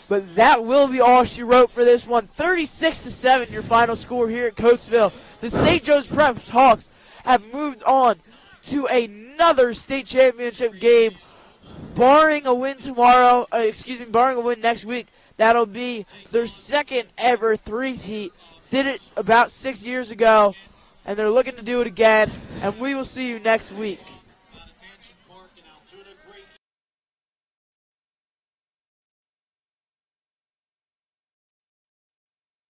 But that will be all she wrote for this one. 36-7, your final score here at Coatesville. The St. Joe's Prep Hawks have moved on to another state championship game barring a win tomorrow, barring a win next week, that'll be their second ever three-peat. Did it about 6 years ago, and they're looking to do it again, and we will see you next week.